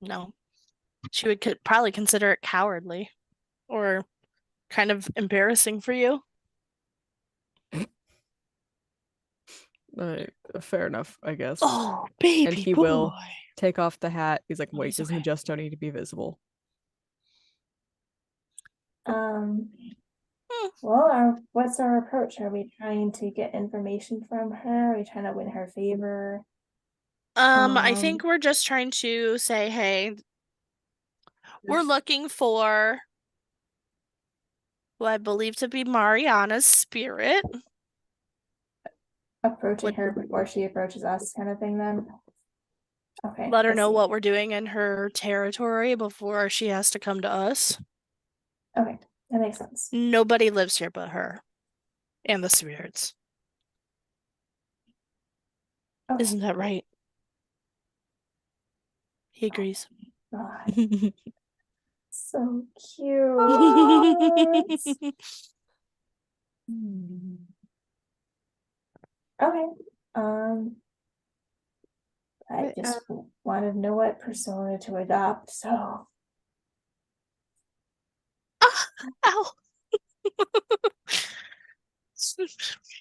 No. She would probably consider it cowardly or kind of embarrassing for you. Fair enough, I guess. Oh, baby And he boy. will take off the hat. He's like, Oh, wait, he's does okay. Modesto need to be visible? well, what's our approach? Are we trying to get information from her? Are we trying to win her favor? I think Um, we're just trying to say, hey, we're looking for who I believe to be Mariana's spirit. approaching Would her before she approaches us, kind of thing. Then, okay. let her I know see. what we're doing in her territory before she has to come to us. Okay, that makes sense. Nobody lives here but her and the spirits. Okay. Isn't that right? He agrees. God, so cute. Okay. I But, just wanted to know what persona to adopt, so Ow.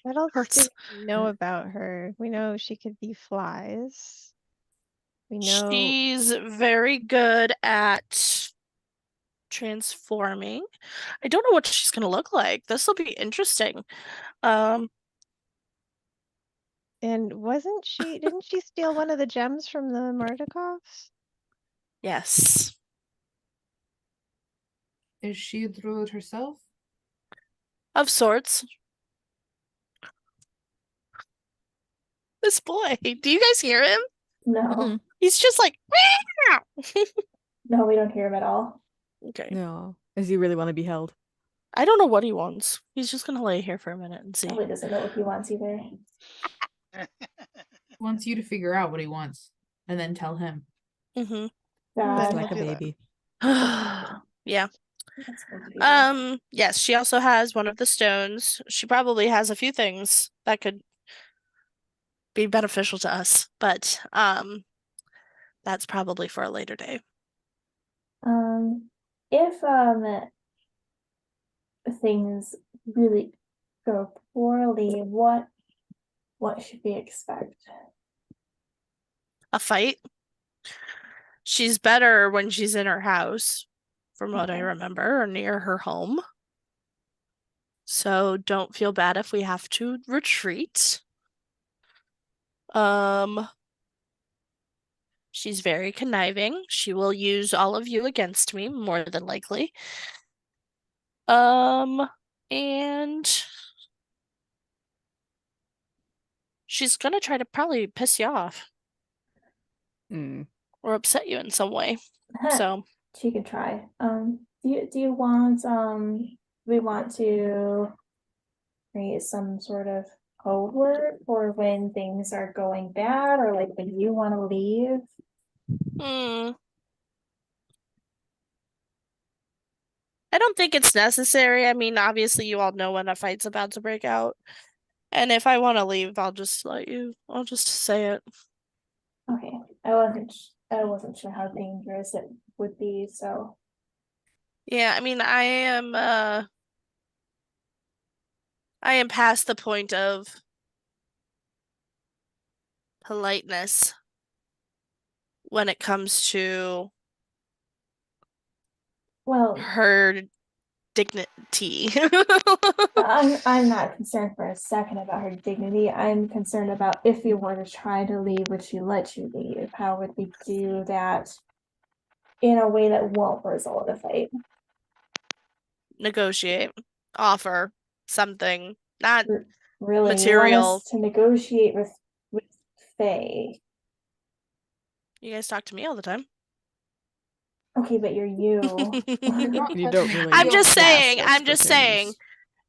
what else do Hurts. we know about her? We know she could be flies. We know She's very good at transforming. I don't know what she's gonna look like. This will be interesting. Um, and didn't she steal one of the gems from the Mardikovs? yes. Is she the druid herself? Of sorts. This boy. Do you guys hear him? no, He's just like no, we don't hear him at all. Okay. No. Does he really want to be held? I don't know what he wants. He's just gonna lay here for a minute and see. Probably doesn't know what he wants either. Wants you to figure out what he wants and then tell him. Mm-hmm. God, Just like a do that. baby. Yeah. that's going to be Yes, she also has one of the stones. She probably has a few things that could be beneficial to us, but that's probably for a later day. if things really go poorly, what should we expect? A fight. She's better when she's in her house, from what I Okay. remember, or near her home. So don't feel bad if we have to retreat. She's very conniving. She will use all of you against me, more than likely. And she's gonna try to probably piss you off Mm. or upset you in some way. So She can try. Do you want we want to create some sort of code word for when things are going bad or like when you want to leave? hmm. I don't think it's necessary. I mean, obviously, you all know when a fight's about to break out. And if I want to leave, I'll just say it. Okay, I wasn't sure how dangerous it would be, so Yeah, I mean, I am past the point of politeness when it comes to well, her dignity. I'm not concerned for a second about her dignity. I'm concerned about if you were to try to leave, would she let you leave? How would we do that in a way that won't result in a fight? Negotiate, offer something, not Really, you want material. us to negotiate with Faye? You guys talk to me all the time. Okay, but you're you. You don't really I'm just ask saying. I'm just saying. expertise.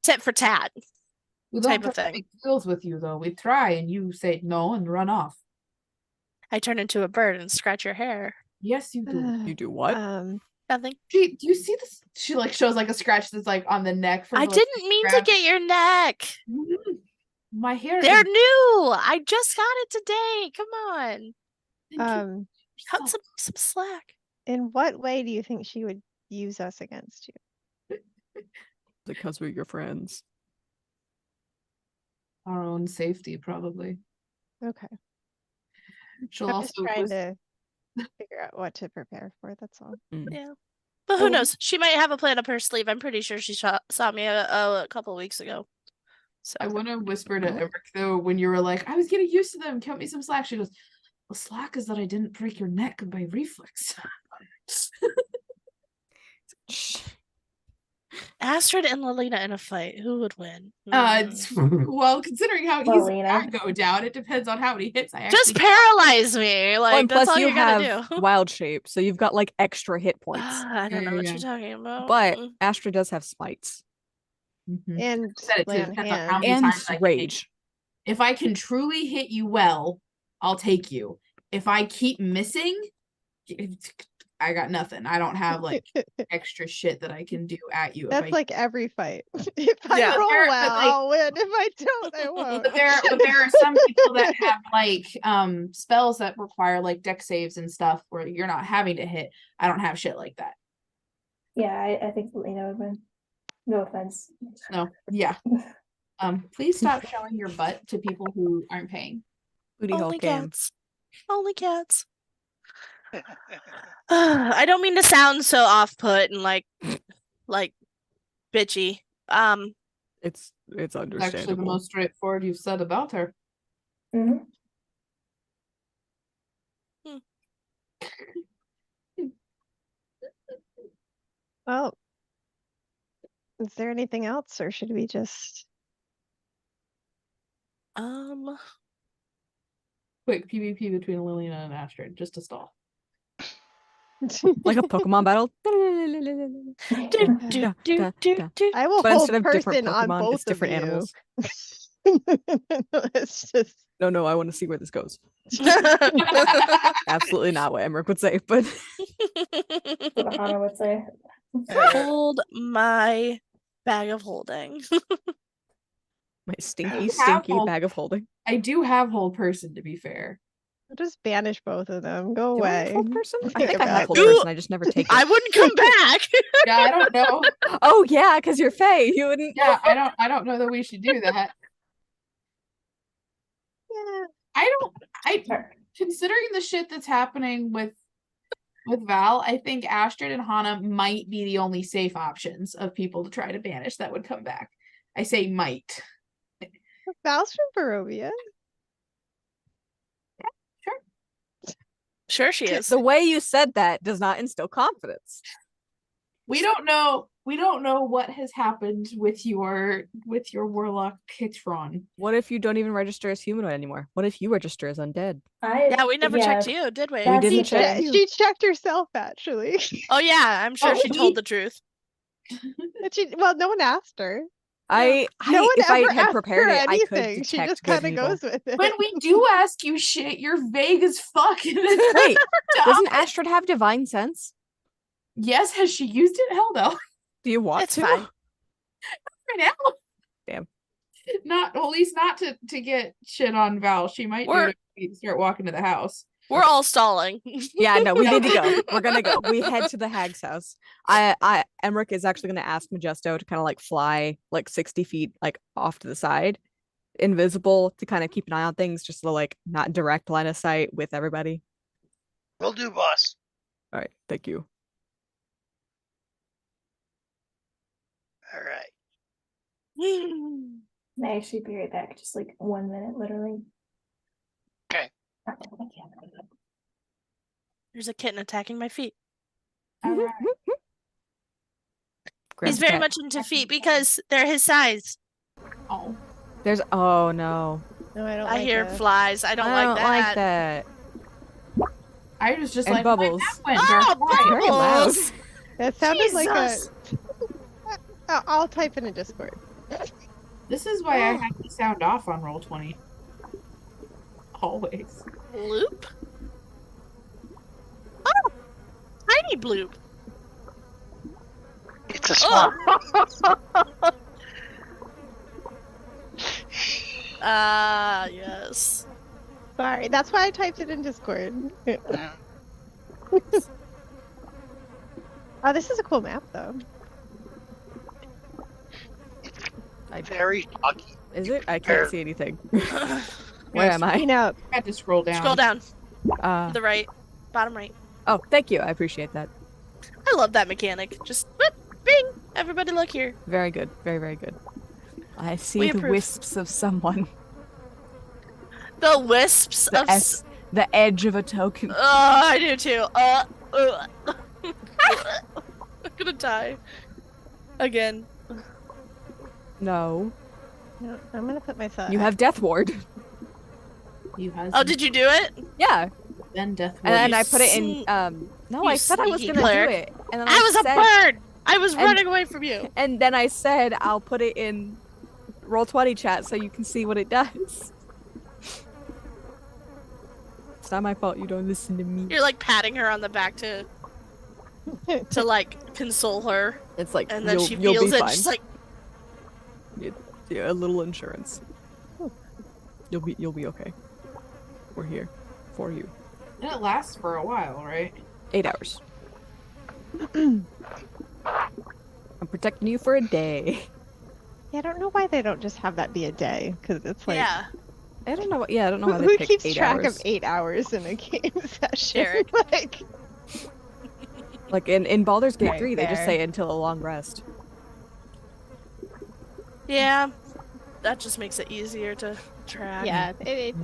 Tit for tat. We Type don't of try to thing. make deals with you though. We try and you say no and run off. I turn into a bird and scratch your hair. Yes, you do. You do what? Nothing. Do you see this? She like shows like a scratch that's like on the neck from I the didn't mean to scratch. get your neck. Mhm. My hair They're is new. I just got it today. Come on. Um, Cut some slack. in what way do you think she would use us against you? Because we're your friends. our own safety, probably. Okay. She'll I'm also just trying to figure out what to prepare for. That's all. Yeah. But who knows? She might have a plan up her sleeve. I'm pretty sure she saw me a couple weeks ago. So I want to whisper to Eric though when you were like, I was getting used to them. Cut me some slack. She goes, "The slack is that I didn't break your neck by reflex." Astrid and Lelena in a fight. Who would win? Well, considering how easy Lelena. that go down, it depends on how many hits I Just actually paralyze me. Like, and that's plus all you you gotta have do. wild shape, so you've got like extra hit points. I don't know what Yeah. you're talking about. But Astra does have smites. And said it too. lay on Depends on how hands. many And times I can hit you. rage. If I can truly hit you well, I'll take you. If I keep missing, I got nothing. I don't have like extra shit that I can do at you. That's if I, like every fight. If I Yeah. roll But well, like- I'll win. If I don't, I won't. but there are some people that have like spells that require like deck saves and stuff where you're not having to hit. I don't have shit like that. Yeah, I think Lena would win. No offense. No, yeah. Please stop showing your butt to people who aren't paying. Booty hole Only cam. cats. Only cats. I don't mean to sound so off-put and like bitchy. It's It's actually the understandable. most straightforward you've said about her. Mhm. Well, is there anything else, or should we just? Quick PvP between Liliana and Astrid, just to stall. Like a Pokemon battle. I will But hold instead of different person on Pokemon, both it's different of you. animals. It's just No, I want to see where this goes. Absolutely not what Emmerich would say, but What Hana would say. Hold my bag of holding. my stinky, have stinky hold- bag of holding. I do have hold person, to be fair. just banish both of them. Go Do I have away. hold person? I Think think I have about hold it. person. I just never take it. I wouldn't come back. Yeah, I don't know. Oh yeah, because you're Faye. You wouldn't. Yeah, I don't know that we should do that. Yeah. Considering the shit that's happening with Val, I think Astrid and Hana might be the only safe options of people to try to banish that would come back. I say might. Val's from Barovia. Sure she is. The way you said that does not instill confidence. We don't know what has happened with your warlock Kitron. What if you don't even register as humanoid anymore? What if you register as undead? Yeah, we never checked you, did we? We That's didn't the check thing. you. She checked herself actually. Oh yeah, I'm sure Oh, she told the truth. But well, no one asked her. No one If I ever had asked prepared her it, I could anything. She detect just good kind of and evil. goes with it. When we do ask you shit, you're vague as fuck. And it's Wait, dumb. doesn't Astrid have divine sense? Yes, has she used it? Hell no. Do you want It's to? fine. Right now. Damn. Not, well, at least not to get shit on Val. She might do We're- it if we start walking to the house. We're all stalling. Yeah, no, we need to go. We're gonna go. We head to the hag's house. Emmerich is actually gonna ask Majesto to kind of like fly like 60 feet like off to the side, invisible, to kind of keep an eye on things, just to like not direct line of sight with everybody. Will do, boss. All right, thank you. All right. Can I actually be right back? Just like 1 minute, literally. Okay. There's a kitten attacking my feet. All right. He's very much into feet because they're his size. Oh. Oh no. No, I don't I like hear that. flies. I don't like that. like that. I was just And like, bubbles. Went Oh, dark. Very loud. bubbles! That sounded like a. Jesus. I'll type in a Discord. This is why I have to sound off on Roll20. Always. Bloop. Oh, tiny bloop. It's a swamp. Yes. Sorry, that's why I typed it in Discord. Yeah. Oh, this is a cool map, though. Very talky. Is it? I can't see anything. Where Yes. am I? You know, I had to scroll down. Scroll down Uh, to the right, bottom right. oh, thank you. I appreciate that. I love that mechanic. Just whoop, bing. Everybody look here. Very good. Very, very good. I see We the approve. wisps of someone. The wisps The of. the edge of a token. Oh, I do too. I'm gonna die. Again. No. no, I'm gonna put myself. You have Death Ward. You has Oh, did you do it? Yeah. then death And then you I put it in sneak- no, you I said I was sneaky gonna cleric. do it. And then I was a said, bird. I was and- running away from you. And then I said I'll put it in Roll20 chat so you can see what it does. It's not my fault you don't listen to me. You're like patting her on the back to like console her, It's like and then she you'll feels be it. fine. She's like, Yeah, a little insurance. You'll be okay. We're here for you. And it lasts for a while, right? 8 hours. I'm protecting you for a day. Yeah, I don't know why they don't just have that be a day, because it's like. yeah, I don't know. Yeah, I don't know why they Who picked keeps 8 track hours. of 8 hours in a game session? Derek. Like, in Baldur's Gate Right 3, they just there. say until a long rest. yeah. That just makes it easier to track. yeah, it's.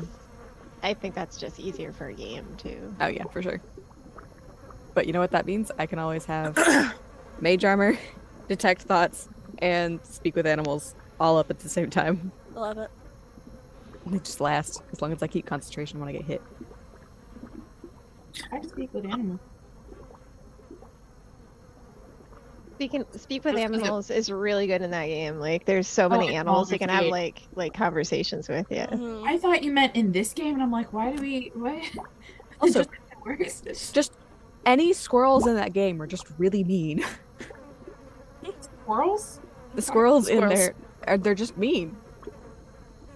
I think that's just easier for a game too. Oh yeah, for sure. But you know what that means? I can always have mage armor, detect thoughts, and speak with animals all up at the same time. Love it. They just last as long as I keep concentration when I get hit. I speak with animals. Speak with Just 'cause it- animals is really good in that game. Like, there's so many in animals you Baldur's can have Gate. like conversations with. Yeah. Mhm. I thought you meant in this game, and I'm like, why do we? What? Also, It works. just any squirrels in that game are just really mean. Squirrels? The squirrels in Squirrels. there, they're just mean.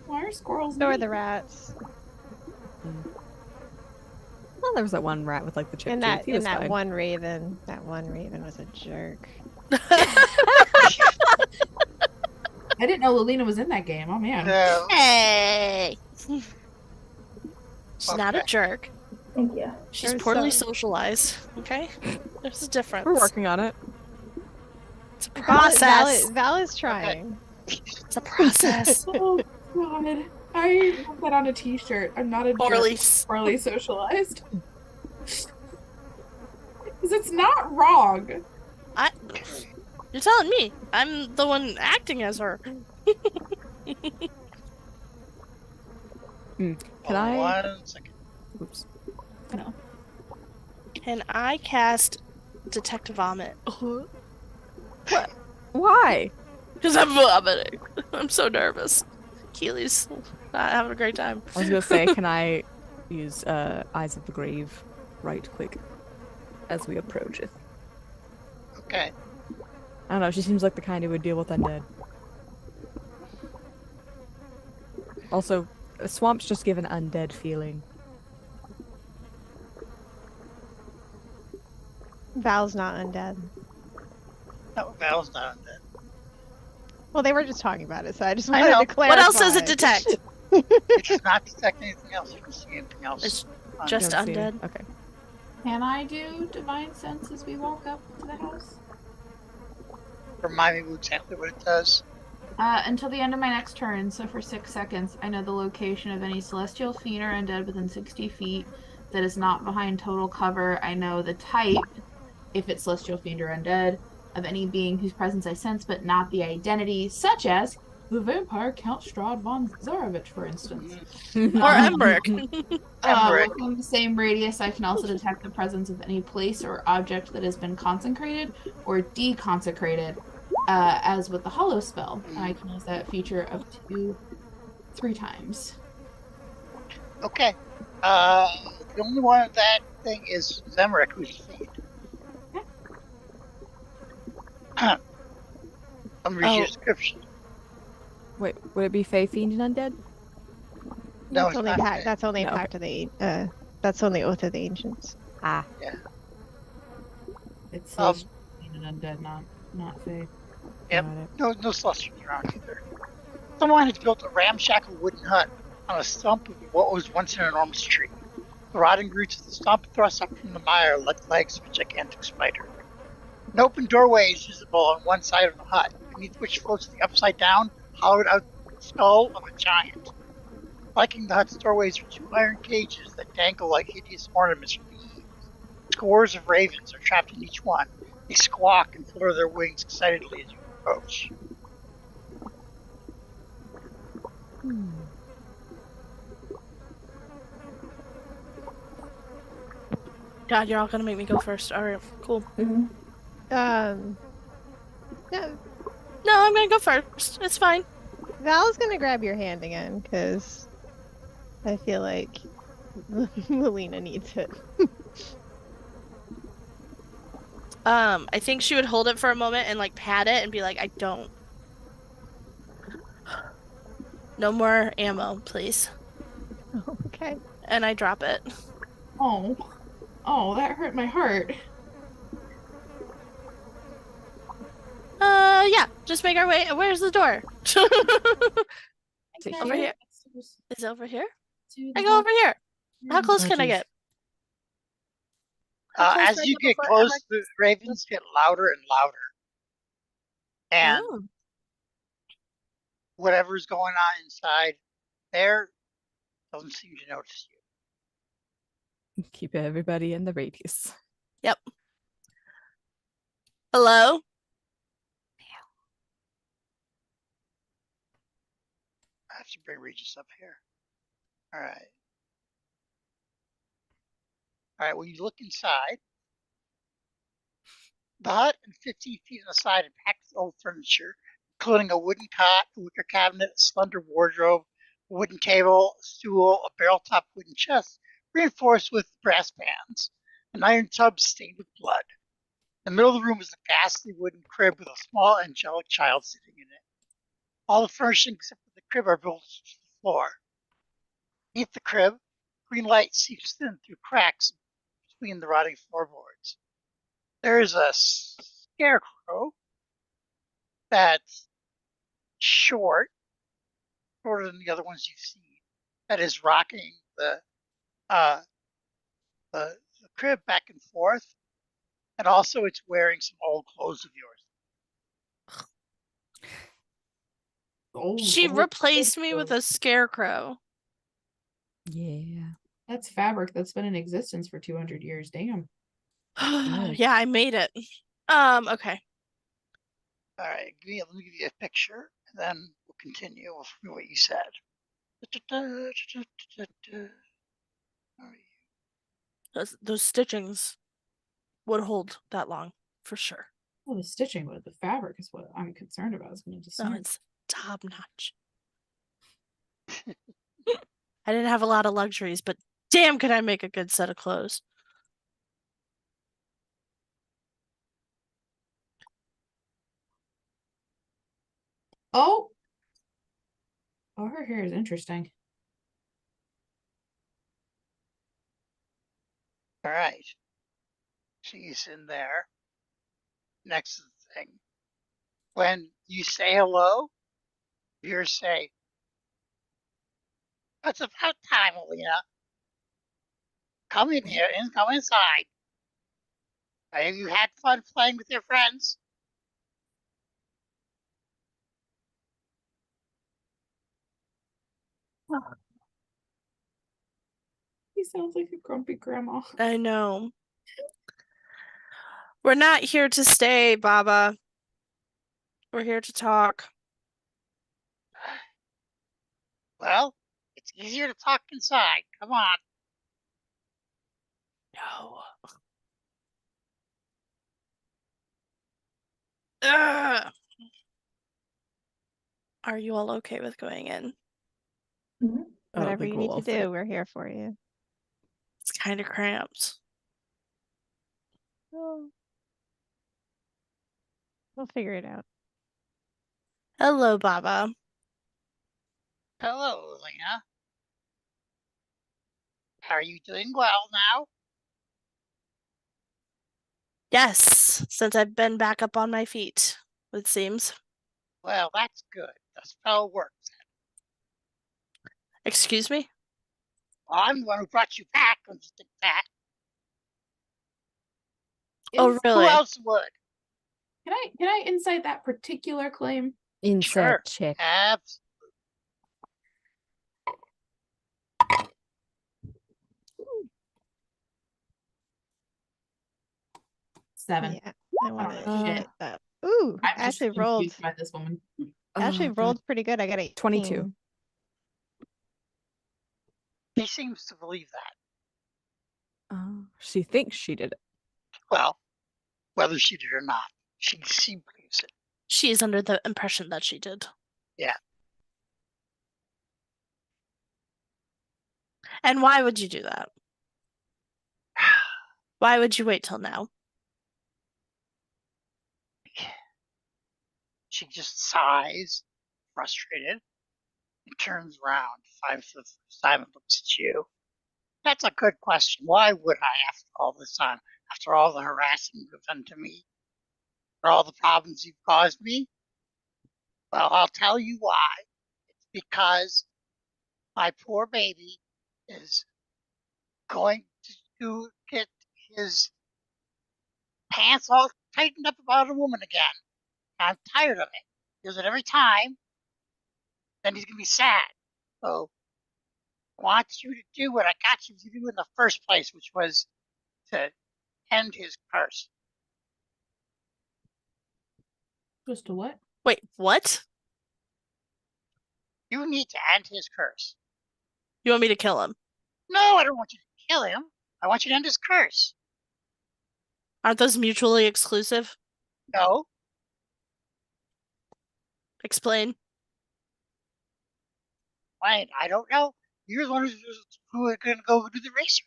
Why are squirrels? So are mean? the rats. Well, there was that one rat with like the chip And teeth. that He and was that fine. one raven. That one raven was a jerk. I didn't know Lilina was in that game. Oh man. No. Hey. She's not a Okay. jerk. Thank you. She's There's poorly some- socialized. Okay, there's a difference. We're working on it. It's a Val, process. Val is trying. It's a process. Oh god. I put that on a t-shirt. I'm not a Poorly. jerk. Poorly socialized. Because it's not wrong. You're telling me. I'm the one acting as her. Can I? 1 second. Oops. No. Can I cast Detect Vomit? Why? Because I'm vomiting. I'm so nervous. Keely's not having a great time. I was gonna say, can I use Eyes of the Grave right click as we approach it? Okay. I don't know. She seems like the kind who would deal with undead. Also, swamps just give an undead feeling. Val's not undead. No, Val's not undead. Well, they were just talking about it, so I just I wanted know. to clarify. What else does it detect? It does not detect anything else. You don't see anything else. It's on just it. Don't see undead. it. Okay. Can I do divine sense as we walk up to the house? Remind me exactly what it does. Until the end of my next turn, so for 6 seconds, I know the location of any celestial fiend or undead within 60 feet that is not behind total cover. I know the type, if it's celestial fiend or undead, of any being whose presence I sense, but not the identity, such as the vampire Count Strahd von Zarovich, for instance. Or Emmerich. Emmerich. Within the same radius, I can also detect the presence of any place or object that has been consecrated or deconsecrated, as with the Hollow spell. And I can use that feature up to 3 times. Okay. The only one of that thing is Emmerich, who's a fiend. I'm gonna read you a description. Wait, would it be Fey Fiend and undead? No, That's it's only not pact. Fey. That's only No. pact of the. That's only oath of the ancients. Ah. It's Um, celestial fiend and undead, not fey. Yep. Got it. No celestials around either. Someone has built a ramshackle wooden hut on a stump of what was once an enormous tree. The rotting roots of the stump thrust up from the mire like legs of a gigantic spider. An open doorway is visible on one side of the hut, beneath which floats the upside-down, hollowed-out skull of a giant. Flanking the hut's doorways are 2 iron cages that dangle like hideous ornaments from the eaves. Scores of ravens are trapped in each one. They squawk and flutter their wings excitedly as you approach. God, you're all gonna make me go first. All right, cool. Mhm. No, No, I'm gonna go first. It's fine. Val's gonna grab your hand again because I feel like Melina needs it. I think she would hold it for a moment and like pat it and be like, I don't. No more ammo, please. Okay. And I drop it. Oh, that hurt my heart. Yeah, just make our way. Where's the door? Take Over care. here. Is it over here? To I the go over here. How back. close can I jeez. get? How close As do I you go get before close, Emmerich- the ravens get louder and louder. And Oh. whatever's going on inside there doesn't seem to notice you. Keep everybody in the radius. Yep. Hello? I have to bring Regis up here. Alright. Alright, when you look inside, the hut and 15 feet on the side is packed with old furniture, including a wooden cot, a wicker cabinet, a slender wardrobe, a wooden table, a stool, a barrel-top wooden chest, reinforced with brass bands, an iron tub stained with blood. In the middle of the room is a ghastly wooden crib with a small angelic child sitting in it. All the furnishings except for the crib are built to the floor. Beneath the crib, green light seeps in through cracks between the rotting floorboards. There is a scarecrow that's shorter than the other ones you've seen, that is rocking the crib back and forth, and also it's wearing some old clothes of yours. She replaced me with a scarecrow. Yeah. That's fabric that's been in existence for 200 years. Damn. Good. Yeah, I made it. Okay. All right, let me give you a picture, and then we'll continue with what you said. Those stitchings would hold that long, for sure. Well, the stitching, but the fabric is what I'm concerned about. It's going to No, discern. it's top notch. I didn't have a lot of luxuries, but damn, could I make a good set of clothes. Oh. Oh, her hair is interesting. All right. She's in there next to the thing. When you say hello, you say, "It's about time, Alina. Come in here and come inside. Have you had fun playing with your friends?" He sounds like a grumpy grandma. I know. We're not here to stay, Baba. We're here to talk. Well, it's easier to talk inside. Come on. No. Ugh. Are you all okay with going in? Mhm. Whatever you think need we'll to fit. do, we're here for you. It's kind of cramped. We'll figure it out. Hello, Baba. Hello, Alina. Are you doing well now? Yes, since I've been back up on my feet, it seems. Well, that's good. The spell works. Excuse me? Well, I'm the one who brought you back. Don't you think that? Oh, Is- Who really? else would? Can I incite that particular claim? Inside Sure. check. Absolutely. 7. Yeah, I want know to shit. hit that. Ooh, I'm just Ashley rolled. confused by this woman. Ashley Oh, God. rolled pretty good. I got 18. 22. He seems to believe that. She thinks she did it. Well, whether she did or not, she believes it. She is under the impression that she did. Yeah. And why would you do that? Why would you wait till now? She just sighs, frustrated, and turns around, finds for the first time and looks at you. That's a good question. Why would I, after all this time, after all the harassment you've done to me, for all the problems you've caused me? Well, I'll tell you why. It's because my poor baby is going to get his pants all tightened up about a woman again. I'm tired of it. He does it every time. Then he's going to be sad. So I want you to do what I got you to do in the first place, which was to end his curse. Just to what? Wait, what? You need to end his curse. You want me to kill him? No, I don't want you to kill him. I want you to end his curse. Aren't those mutually exclusive? No, Explain. Wayne, I don't know. You're the one who are going to go do the research.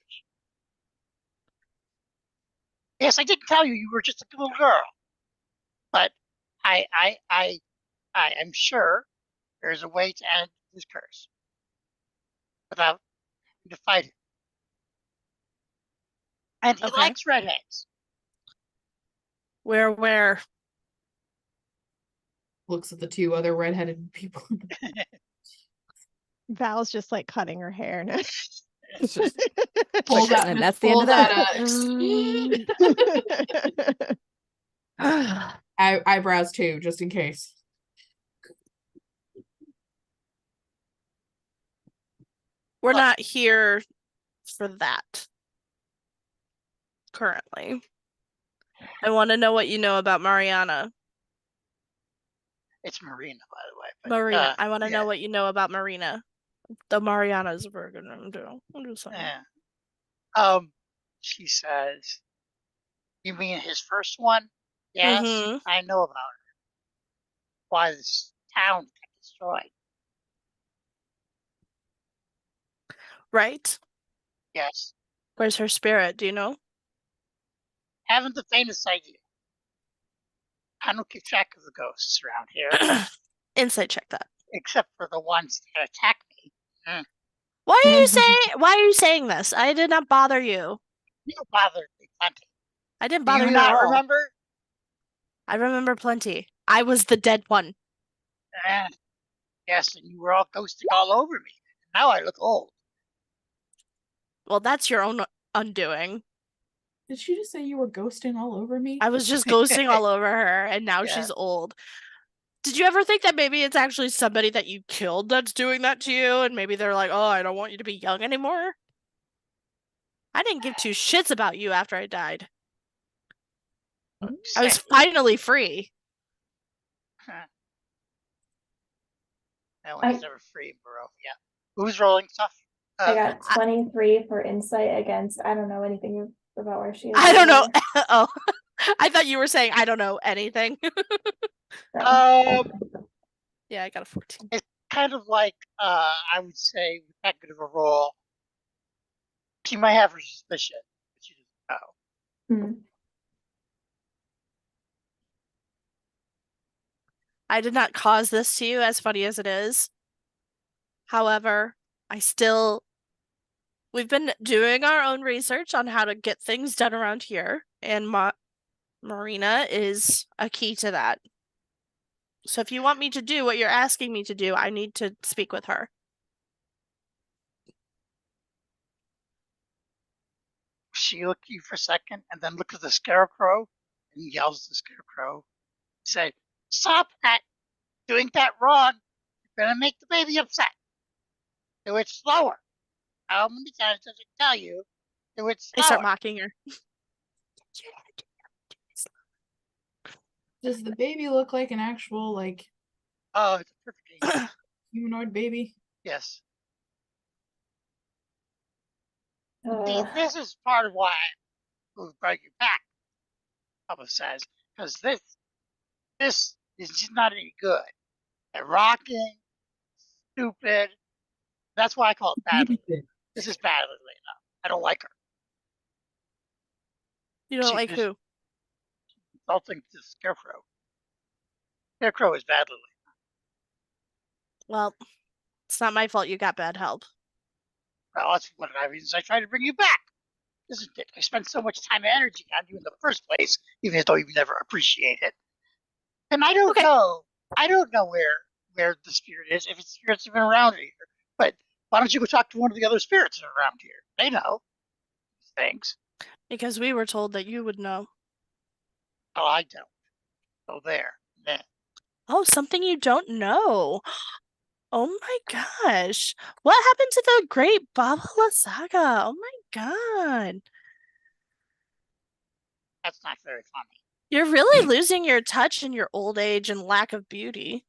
Yes, I didn't tell you you were just a little girl, but I am sure there's a way to end this curse without having to fight it. And he Okay. likes redheads. Where? Looks at the 2 other redheaded people. Val's just like cutting her hair now. It's just Pull that, and just that's the end pull of that. Eyebrows too, just in case. We're not here for that. Currently. I want to know what you know about Mariana. It's Marina, by the way. But, Marina. I want to yeah. know what you know about Marina. The Mariana's a very good name too. I'm just saying. Yeah. She says, "You mean his first one?" Yes, Mhm. I know about her. Why this town got destroyed? Right? Yes, Where's her spirit? Do you know? haven't the faintest idea. I don't keep track of the ghosts around here. Insight check that. except for the ones that attack me. Why are you saying this? I did not bother you. You bothered me plenty. I didn't Do bother you you at not all. remember? I remember plenty. I was the dead one. Yes, and you were all ghosting all over me. Now I look old. Well, that's your own undoing. Did she just say you were ghosting all over me? I was just ghosting all over her, and now Yeah. she's old. Did you ever think that maybe it's actually somebody that you killed that's doing that to you, and maybe they're like, oh, I don't want you to be young anymore? I didn't give two shits about you after I died. I was finally free. No one's ever free in Barovia. Who's rolling stuff? I got 23 for insight against. I don't know anything about where she is. I don't know. Oh, I thought you were saying I don't know anything. Yeah, I got a 14. It's kind of like I would say with that good of a roll, she might have her suspicion, but she doesn't know. I did not cause this to you, as funny as it is. However, we've been doing our own research on how to get things done around here, and Marina is a key to that. So if you want me to do what you're asking me to do, I need to speak with her. She looked at you for a second and then looked at the scarecrow and yells at the scarecrow. Say, stop that! Doing that wrong! You're gonna make the baby upset. Do it slower. How many times does it tell you? Do it slower. I start mocking her. Does the baby look like an actual, like... Oh, it's a perfect humanoid baby? Yes. See, this is part of why we'll bring you back, Papa says, because this is just not any good. They're rocking, stupid. That's why I call it badly. This is badly enough. I don't like her. You don't like who? Insulting the scarecrow. Scarecrow is badly. Well, it's not my fault you got bad help. Well, that's one of the reasons I try to bring you back. Isn't it? I spent so much time and energy on you in the first place, even though you never appreciate it. And I don't know. I don't know where the spirit is, if it's spirits even around here. But why don't you go talk to one of the other spirits that are around here? They know things. Because we were told that you would know. Oh, I don't. So there. Then. Oh, something you don't know. Oh my gosh. What happened to the great Babala saga? Oh my god. That's not very funny. You're really losing your touch in your old age and lack of beauty.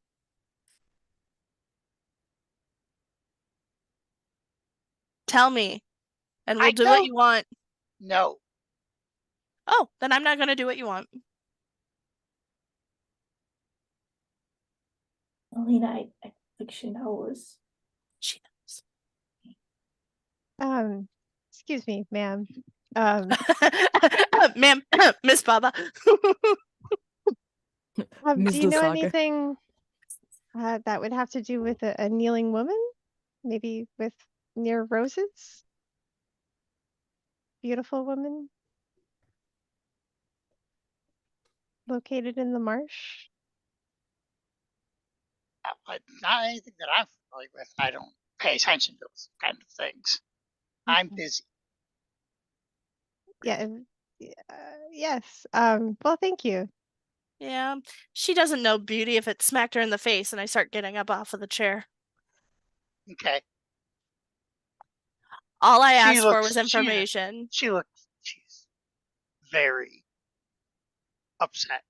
Tell me, and we'll do what you want. No. Oh, then I'm not going to do what you want. Alina, I think she knows. She knows. Excuse me, ma'am. Ma'am, Miss Baba. Do you know anything that would have to do with a kneeling woman? Maybe with near roses? Beautiful woman? Located in the marsh? But not anything that I'm familiar with. I don't pay attention to those kind of things. I'm busy. Yeah. Yes. Well, thank you. Yeah, she doesn't know beauty if it smacked her in the face and I start getting up off of the chair. Okay. All I asked for was information. She's very upset.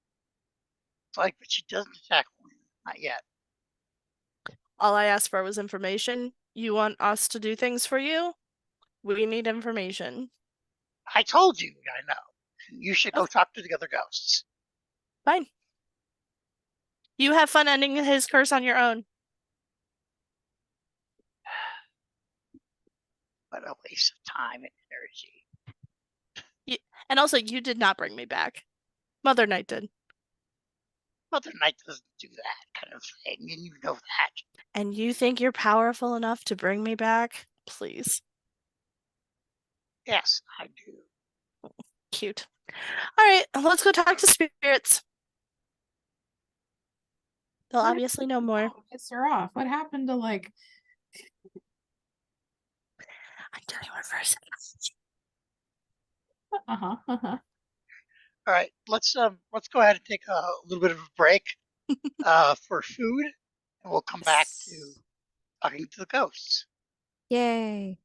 It's like, but she doesn't attack me. Not yet. All I asked for was information. You want us to do things for you? We need information. I told you, I know. You should go talk to the other ghosts. Fine. You have fun ending his curse on your own. What a waste of time and energy. And also, you did not bring me back. Mother Night did. Mother Night doesn't do that kind of thing, and you know that. And you think you're powerful enough to bring me back? Please. Yes, I do. Cute. All right, let's go talk to spirits. They'll What obviously know more. Pissed her off. What happened to like? I'm doing reverse. Uh-huh. Uh-huh. All right, let's go ahead and take a little bit of a break for food, and we'll come back to talking to the ghosts. Yay.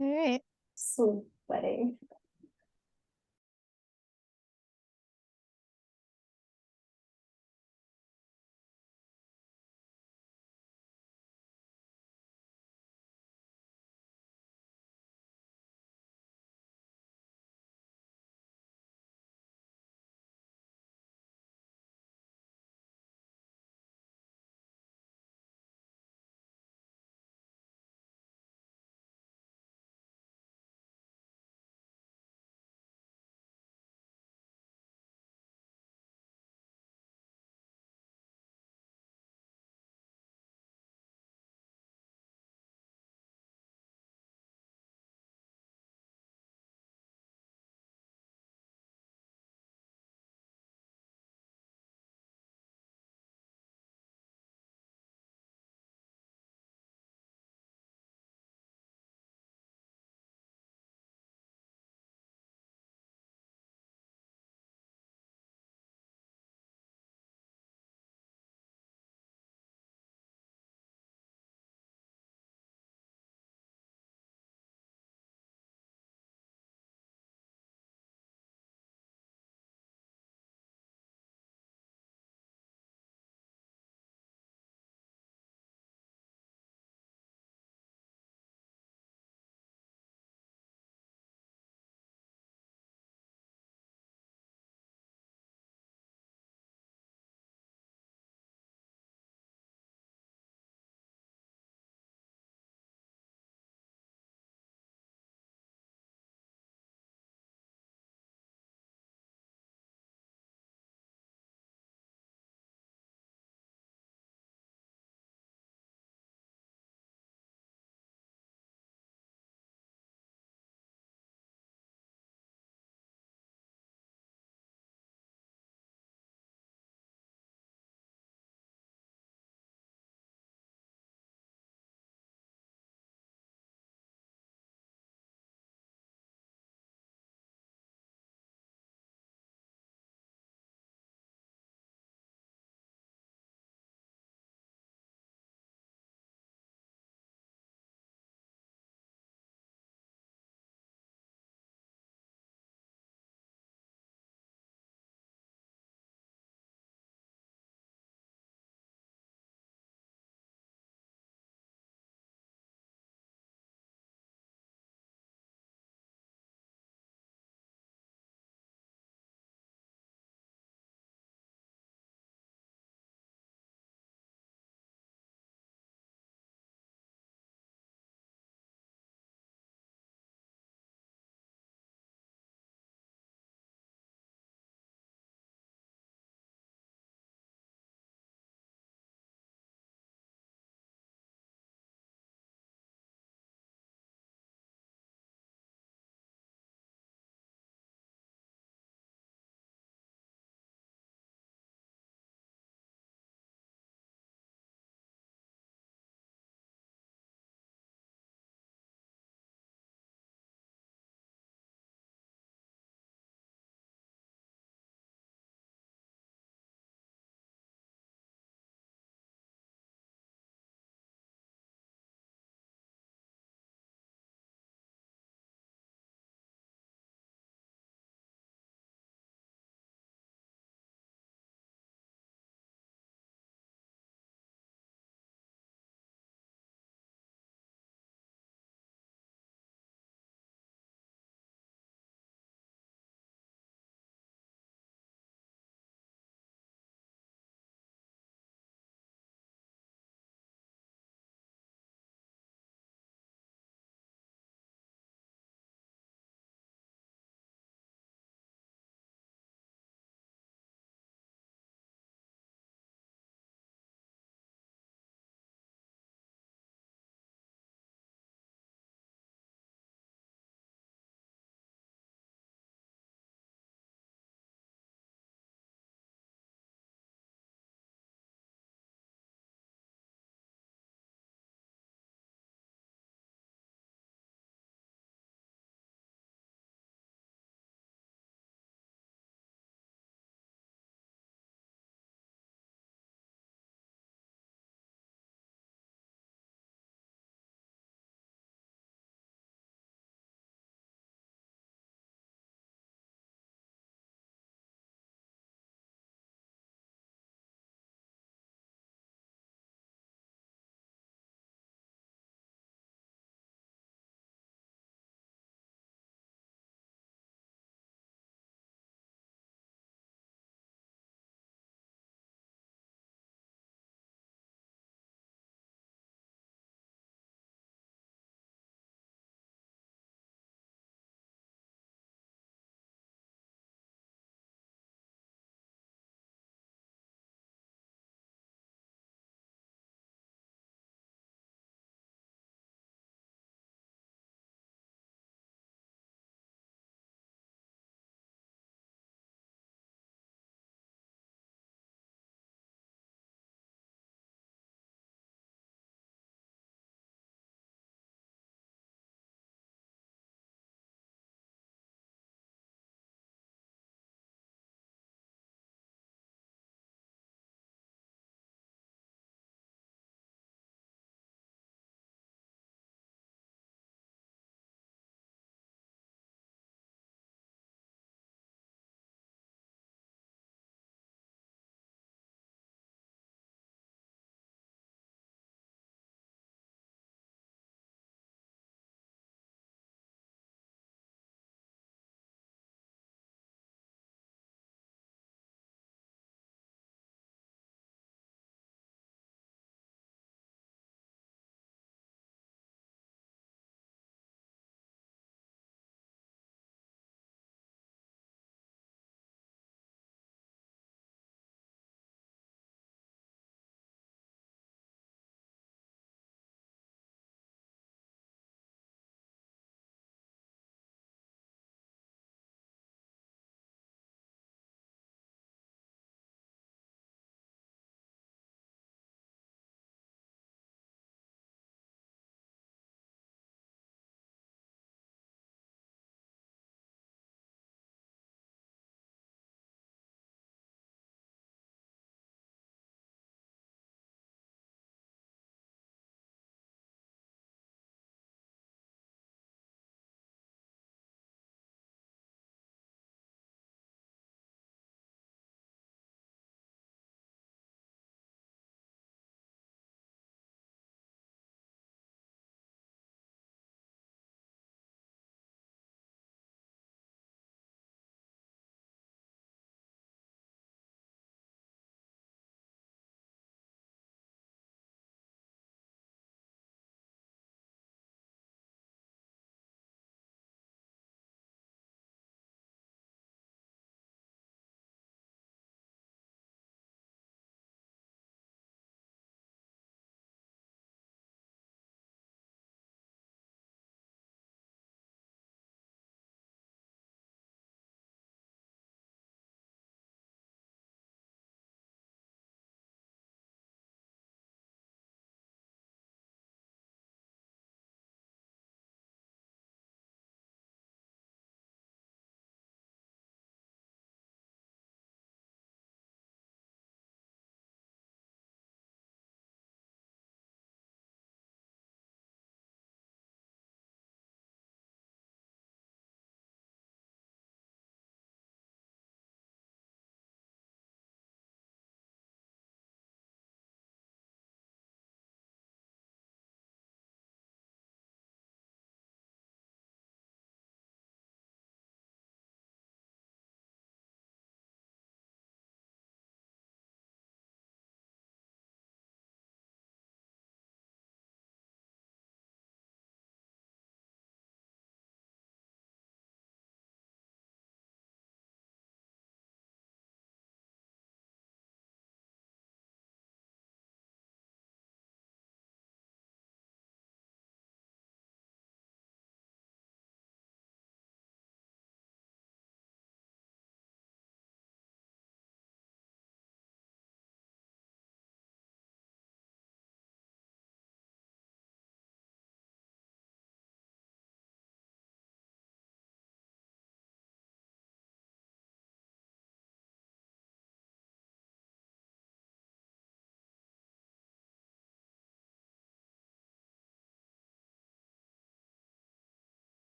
All right. Sweating.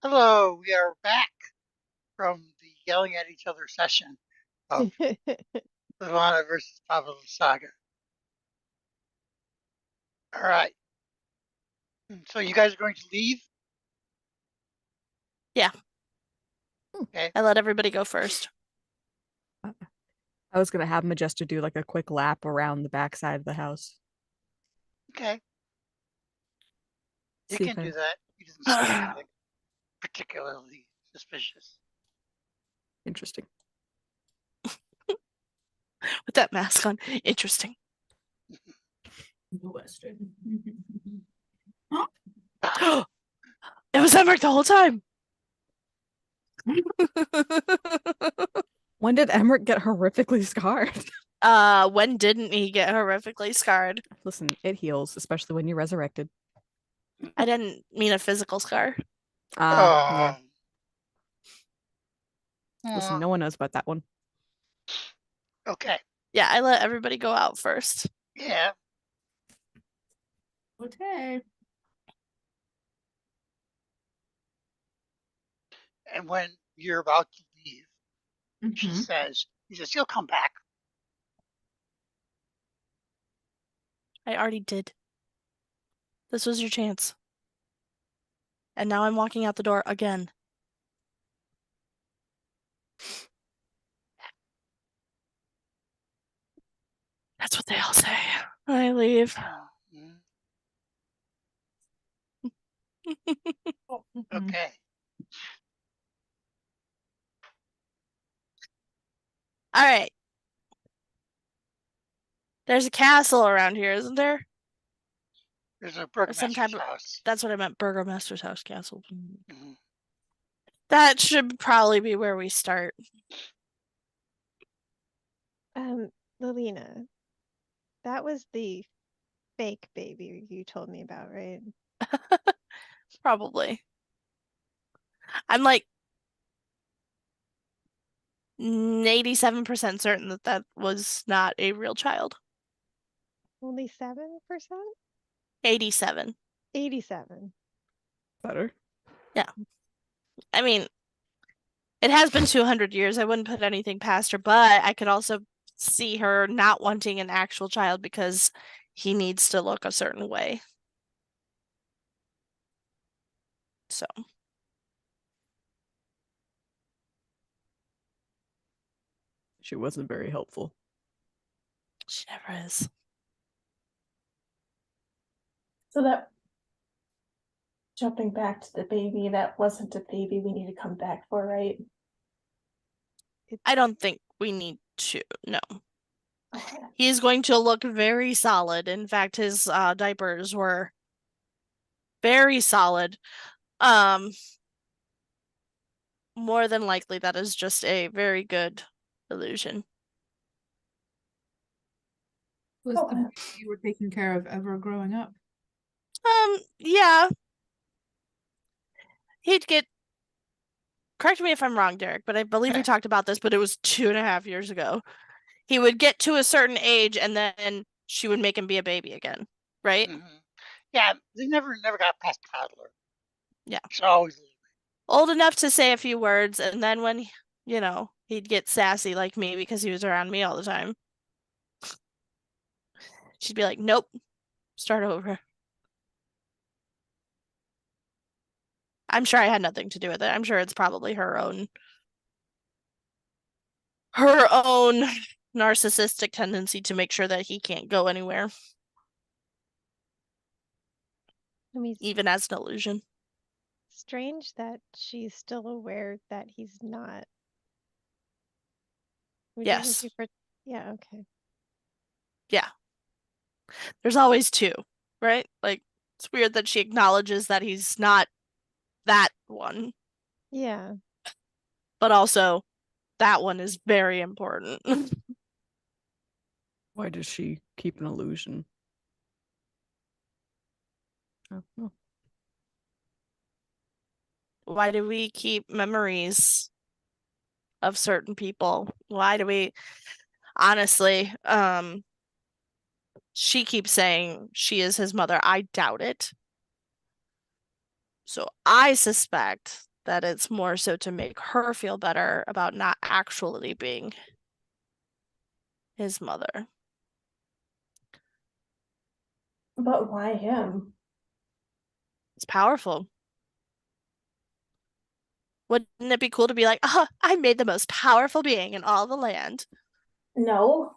Hello, we are back from the yelling at each other session of Lana versus Pablo Saga. All right. So you guys are going to leave? Yeah. Okay. I let everybody go first. I was gonna have Majesta do like a quick lap around the backside of the house. Okay. You See can if do I- that. He doesn't seem anything particularly suspicious. Interesting. With that mask on. Interesting. The Western. It was Emmerich the whole time. When did Emmerich get horrifically scarred? When didn't he get horrifically scarred? Listen, it heals, especially when you're resurrected. I didn't mean a physical scar. Yeah. Oh. Listen, no one knows about that one. Okay. Yeah, I let everybody go out first. Yeah. Okay. And when you're about to leave, she Mhm. says, he says, you'll come back. I already did. This was your chance. And now I'm walking out the door again. That's what they all say. I leave. Okay. All right. There's a castle around here, isn't there? There's a Or burgomaster's some type of. house. That's what I meant. Burgomaster's house castle. Mhm. That should probably be where we start. Lilina, that was the fake baby you told me about, right? Probably. I'm like 87% certain that that was not a real child. Only 7%? 87. 87. Better. Yeah. I mean, it has been 200 years. I wouldn't put anything past her, but I could also see her not wanting an actual child because he needs to look a certain way. So, She wasn't very helpful. she never is. So that jumping back to the baby, that wasn't a baby we need to come back for, right? I don't think we need to. No. Okay. He's going to look very solid. In fact, his diapers were very solid. More than likely, that is just a very good illusion. Was Okay. the baby you were taking care of ever growing up? Yeah. He'd get. Correct me if I'm wrong, Derek, but I believe we talked about this, but it was 2.5 years ago. He would get to a certain age, and then she would make him be a baby again, right? Mhm. Yeah, they never got past toddler. Yeah. It's always Old enough to say a few words, and then when, he'd get sassy like me because he was around me all the time. She'd be like, nope, start over. I'm sure I had nothing to do with it. I'm sure it's probably her own narcissistic tendency to make sure that he can't go anywhere, I mean, even as an illusion. strange that she's still aware that he's not. Yes. Yeah, okay. Yeah. There's always two, right? Like, it's weird that she acknowledges that he's not that one, Yeah. but also that one is very important. Why does she keep an illusion? Oh. Why do we keep memories of certain people? Why do we honestly, she keeps saying she is his mother. I doubt it. So I suspect that it's more so to make her feel better about not actually being his mother. But why him? It's powerful. Wouldn't it be cool to be like, oh, I made the most powerful being in all the land? No,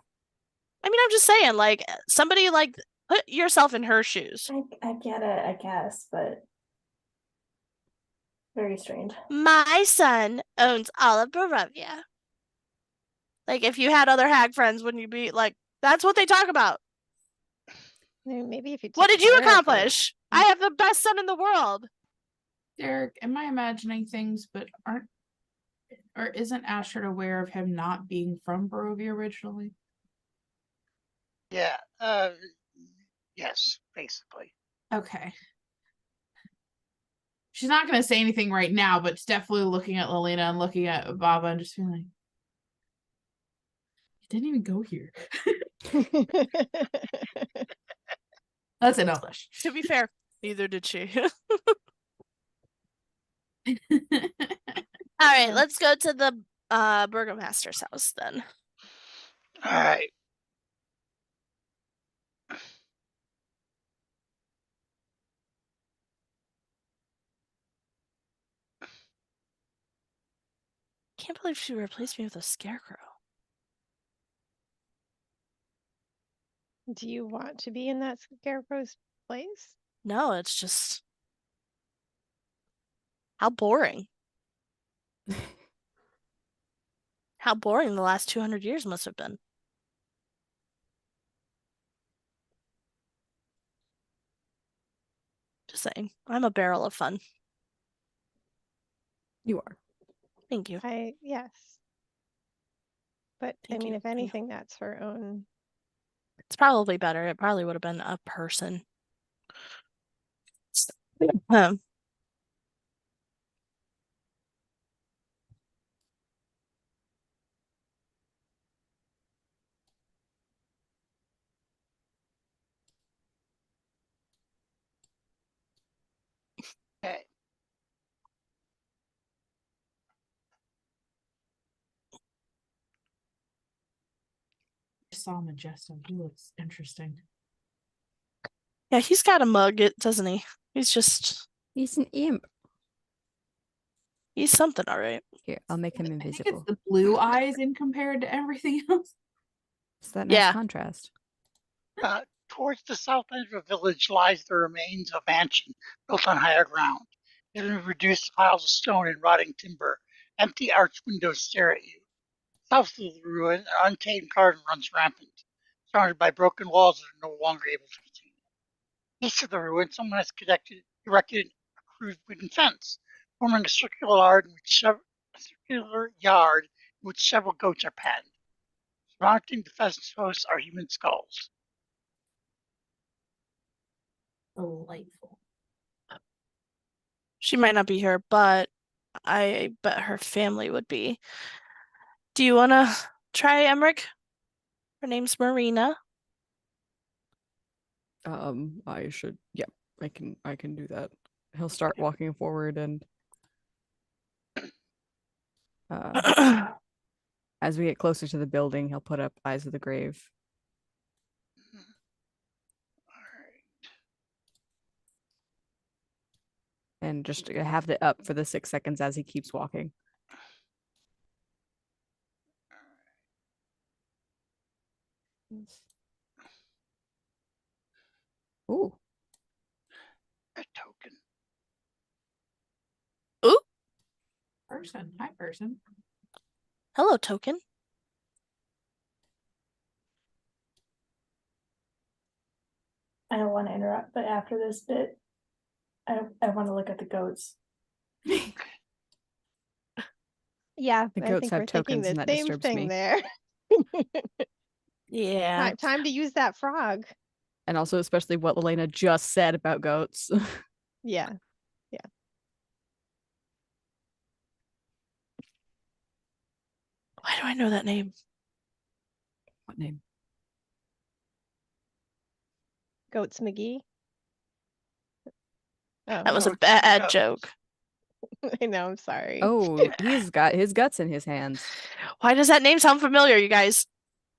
I mean, I'm just saying, like, somebody like put yourself in her shoes. I get it, I guess, but very strange. My son owns all of Barovia. Like, if you had other hag friends, wouldn't you be like, that's what they talk about? Maybe if you What took did you care of her. accomplish? I have the best son in the world. Derek, am I imagining things, but isn't Astrid aware of him not being from Barovia originally? Yeah. Yes, basically. Okay. She's not going to say anything right now, but it's definitely looking at Lelena and looking at Baba and just being like, you didn't even go here. That's in Elvish. To be fair, neither did she. All right, let's go to the burgomaster's house then. All right. Can't believe she replaced me with a scarecrow. Do you want to be in that scarecrow's place? No, it's just how boring. How boring the last 200 years must have been. Just saying. I'm a barrel of fun. You are. Thank you. Yes. But Thank I mean, you. if anything, that's her own. It's probably better. It probably would have been a person. Um, Okay. I saw Majesto. He looks interesting. yeah, he's got a mug, doesn't he? He's He's an imp. he's something, all right. Here, I'll make him I think invisible. it's the blue eyes in compared to everything else. It's that nice Yeah. contrast. Towards the south end of the village lies the remains of a mansion built on higher ground. It has been reduced to piles of stone and rotting timber. Empty arched windows stare at you. South of the ruin, an untamed garden runs rampant, surrounded by broken walls that are no longer able to contain it. East of the ruin, someone has erected a crude wooden fence, forming a circular yard in which several goats are penned. Surrounding the fence posts are human skulls. Delightful. She might not be here, but I bet her family would be. Do you want to try Emmerich? Her name's Marina. I should. Yep, I can do that. He'll start walking forward, and as we get closer to the building, he'll put up Eyes of the Grave. And just have it up for the 6 seconds as he keeps walking. Ooh. A token. Ooh. Person. Hi, person. Hello, token. I don't want to interrupt, but after this bit, I want to look at the goats. Yeah, The I goats think have we're thinking tokens, the and that same disturbs thing me. there. Yeah. Time to use that frog. And also, especially what Elena just said about goats. Yeah. Why do I know that name? What name? Goats McGee. Oh, That was a Goats, bad goats. joke. I know, I'm sorry. Oh, he's got his guts in his hands. Why does that name sound familiar, you guys?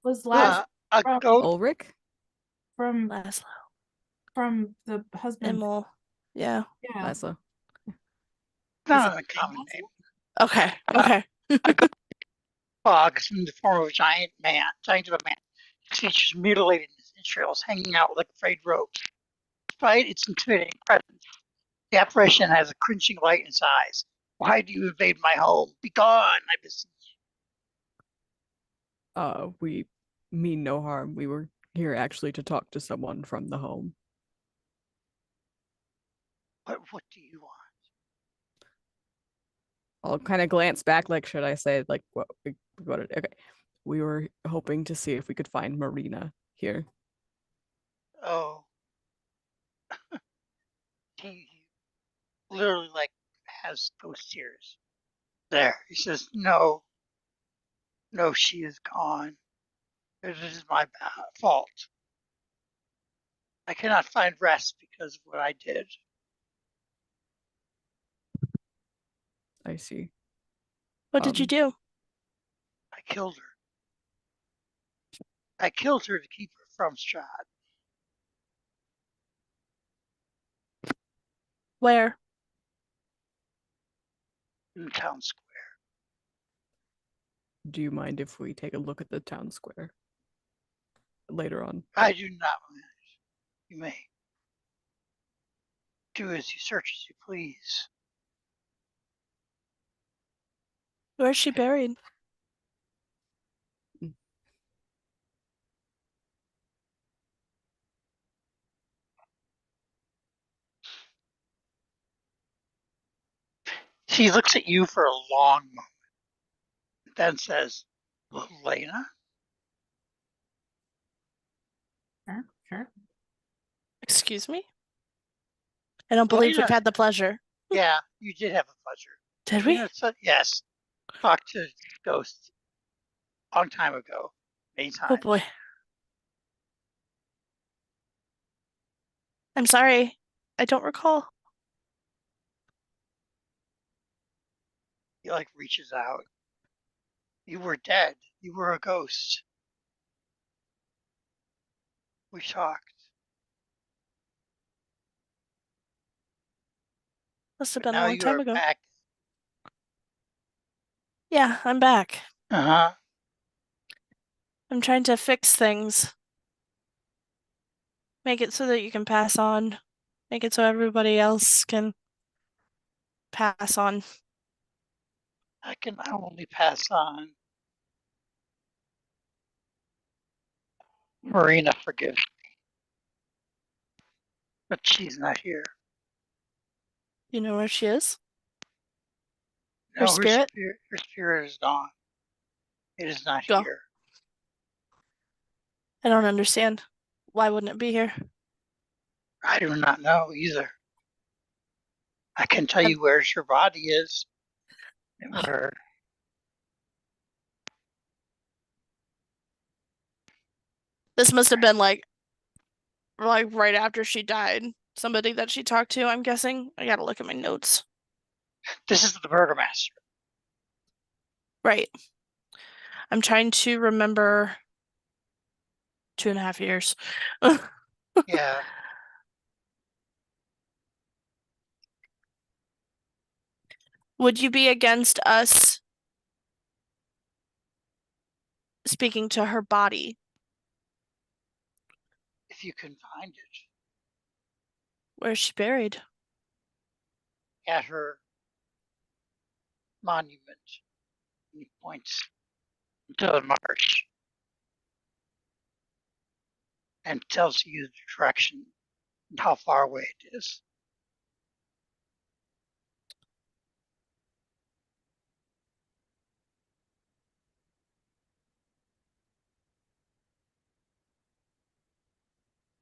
Was last A from, goat. Ulrich? from Laszlo. from the husband. Emil. Yeah. Yeah. Laszlo. Not an uncommon name. Okay. Okay. A goat fog is in the form of a giant of a man. His features mutilated entrails hanging out like frayed ropes. Despite its intimidating presence, the apparition has a cringing light in its eyes. Why do you invade my home? Be gone, I beseech. We mean no harm. We were here actually to talk to someone from the home. What do you want? I'll kind of glance back, like, should I say, like, okay. We were hoping to see if we could find Marina here. Oh. He literally has ghost tears. There. He says, no, she is gone. It is my fault. I cannot find rest because of what I did. I see. What did you do? I killed her. I killed her to keep her from Strahd. Where? In the town square. Do you mind if we take a look at the town square later on? I do not mind. You may. Do as you search as you please. Where's she buried? She looks at you for a long moment, then says, Lena? Sure. Excuse me? I don't believe we've had the pleasure. Yeah, you did have a pleasure. Did we? Yes. Talked to ghosts a long time ago. Many times. Oh boy. I'm sorry. I don't recall. He reaches out. You were dead. You were a ghost. We talked. Must have But been a now long you time are ago. back. Yeah, I'm back. Uh-huh. I'm trying to fix things. Make it so that you can pass on. Make it so everybody else can pass on. I can only pass on. Marina forgives me. But she's not here. You know where she is? No, Her spirit? Her spirit is gone. It is not Go. here. I don't understand. Why wouldn't it be here? I do not know either. I can tell you where her body is. And where This must have been like right after she died. Somebody that she talked to, I'm guessing. I gotta look at my notes. this is the burgomaster. Right. I'm trying to remember 2.5 years. Yeah. Would you be against us speaking to her body? If you can find it. Where's she buried? At her monument. He points to the marsh and tells you the direction and how far away it is.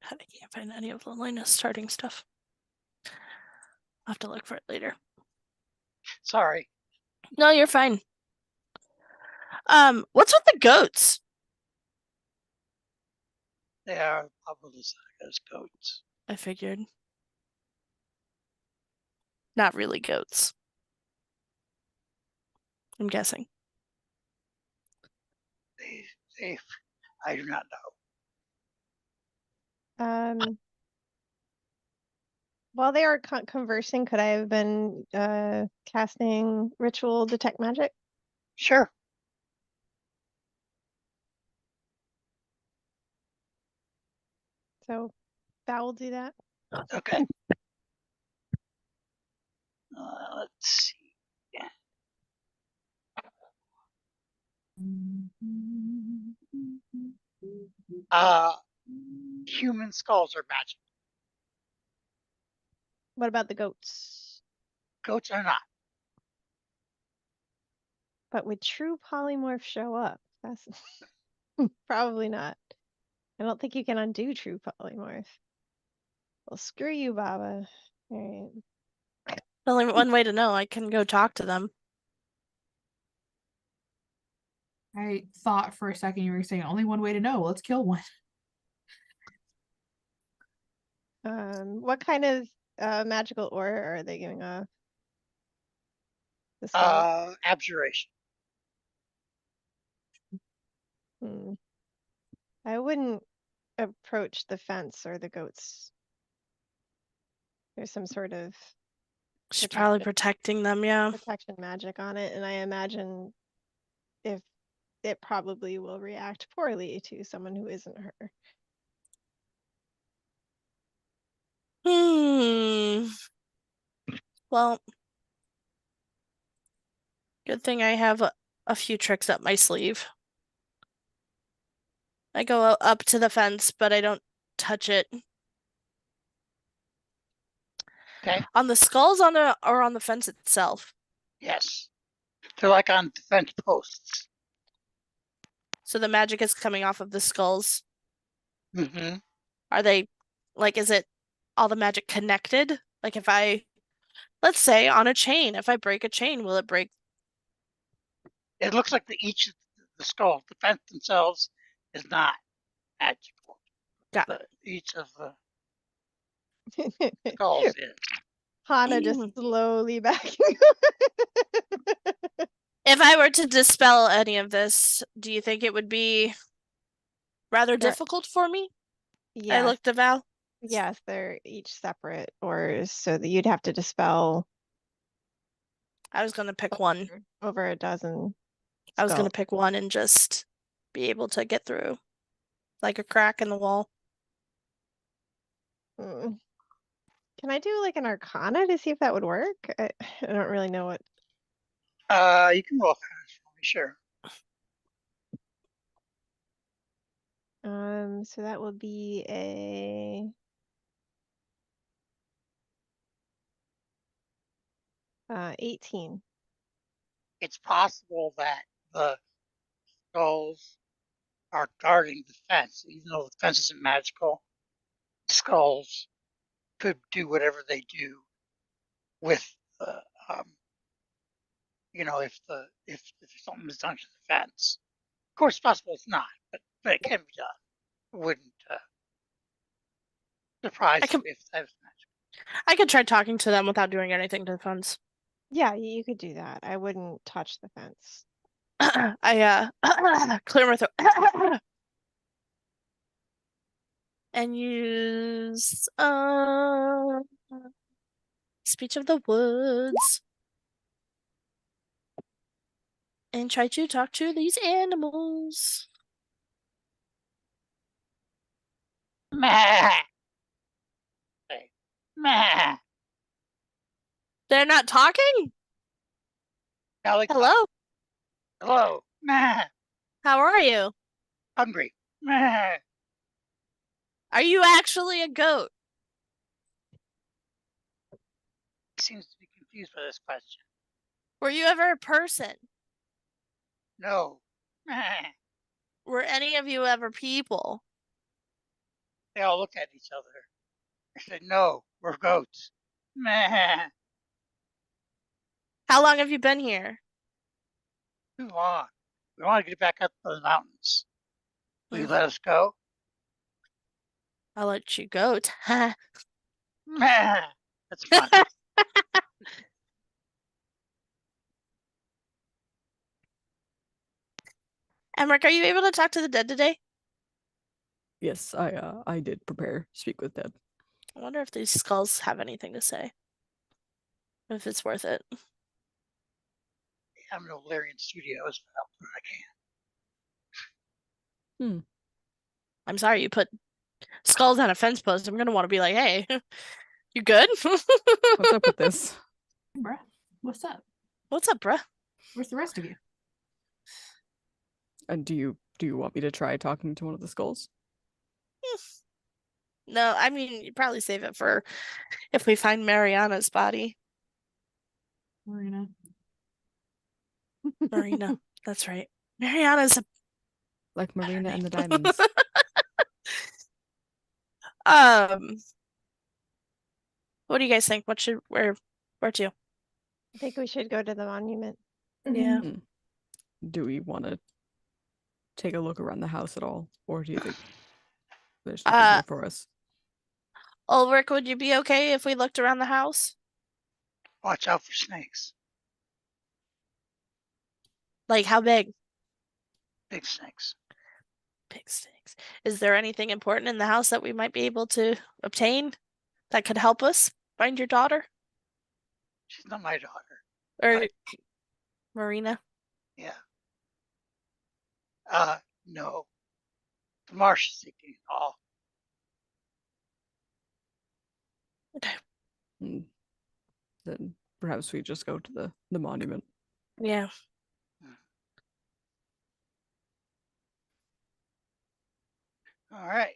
I can't find any of the Lena starting stuff. I'll have to look for it later. Sorry. No, you're fine. What's with the goats? They are publicized as goats. I figured. Not really goats. I'm guessing. They, I do not know. While they are conversing, could I have been casting ritual detect magic? Sure. So that will do that. Okay. Let's see. Human skulls are magic. What about the goats? Goats are not. But would true polymorph show up? That's probably not. I don't think you can undo true polymorph. Well, screw you, Baba. All right. Only one way to know. I can go talk to them. I thought for a second you were saying only one way to know. Let's kill one. What kind of magical aura are they giving off? The skull? Abjuration. I wouldn't approach the fence or the goats. There's some sort of She's probably protecting them, yeah. protection magic on it, and I imagine if it probably will react poorly to someone who isn't her. Well, good thing I have a few tricks up my sleeve. I go up to the fence, but I don't touch it. Okay. On the skulls or on the fence itself? Yes. They're like on fence posts. So the magic is coming off of the skulls. Mm-hmm. Are they, like, is it all the magic connected? Like if let's say on a chain, if I break a chain, will it break? It looks like each of the skulls, the fence themselves, is not magical. Got it. Each of the skulls is. Hana just slowly backing. If I were to dispel any of this, do you think it would be rather difficult for me? Yes. I looked at Val. Yes, they're each separate auras, so that you'd have to dispel. I was gonna pick one. Over a dozen. I was gonna pick one and just be able to get through, like a crack in the wall. Can I do like an Arcana to see if that would work? I don't really know what. You can roll for me, sure. So that will be a 18. It's possible that the skulls are guarding the fence, even though the fence isn't magical. Skulls could do whatever they do with the, if something is done to the fence. Of course, it's possible it's not, but it can be done. It wouldn't surprise me if that was magical. I could try talking to them without doing anything to the fence. Yeah, you could do that. I wouldn't touch the fence. I clear my throat and use speech of the woods and try to talk to these animals. Meh. Hey. Meh. They're not talking? Hello? Hello. Meh. How are you? Hungry. Meh. Are you actually a goat? He seems to be confused by this question. Were you ever a person? No. Meh. Were any of you ever people? They all look at each other. I said, no, we're goats. Meh. How long have you been here? Too long. We want to get back up to the mountains. Will you let us go? I'll let you go. Meh. That's fun. Emric, are you able to talk to the dead today? Yes, I did prepare speak with dead. I wonder if these skulls have anything to say. If it's worth it. I'm no Larian Studios, but I'll put what I can. I'm sorry you put skulls on a fence post. I'm gonna want to be like, hey, you good? What's up with this? Bruh, what's up? What's up, bruh? Where's the rest of you? And do you want me to try talking to one of the skulls? No, I mean, you probably save it for if we find Mariana's body. Marina. Marina, that's right. Mariana's a Like Marina and the name. Diamonds. What do you guys think? Where to? I think we should go to the monument. Yeah. Hmm. Do we want to take a look around the house at all, or do you think there's nothing here for us? Ulrich, would you be okay if we looked around the house? Watch out for snakes. Like how big? Big snakes. Big snakes. Is there anything important in the house that we might be able to obtain that could help us find your daughter? She's not my daughter. Or But- Marina? Yeah. No. The marsh is taking it all. Hmm. Then perhaps we just go to the monument. Yeah. All right.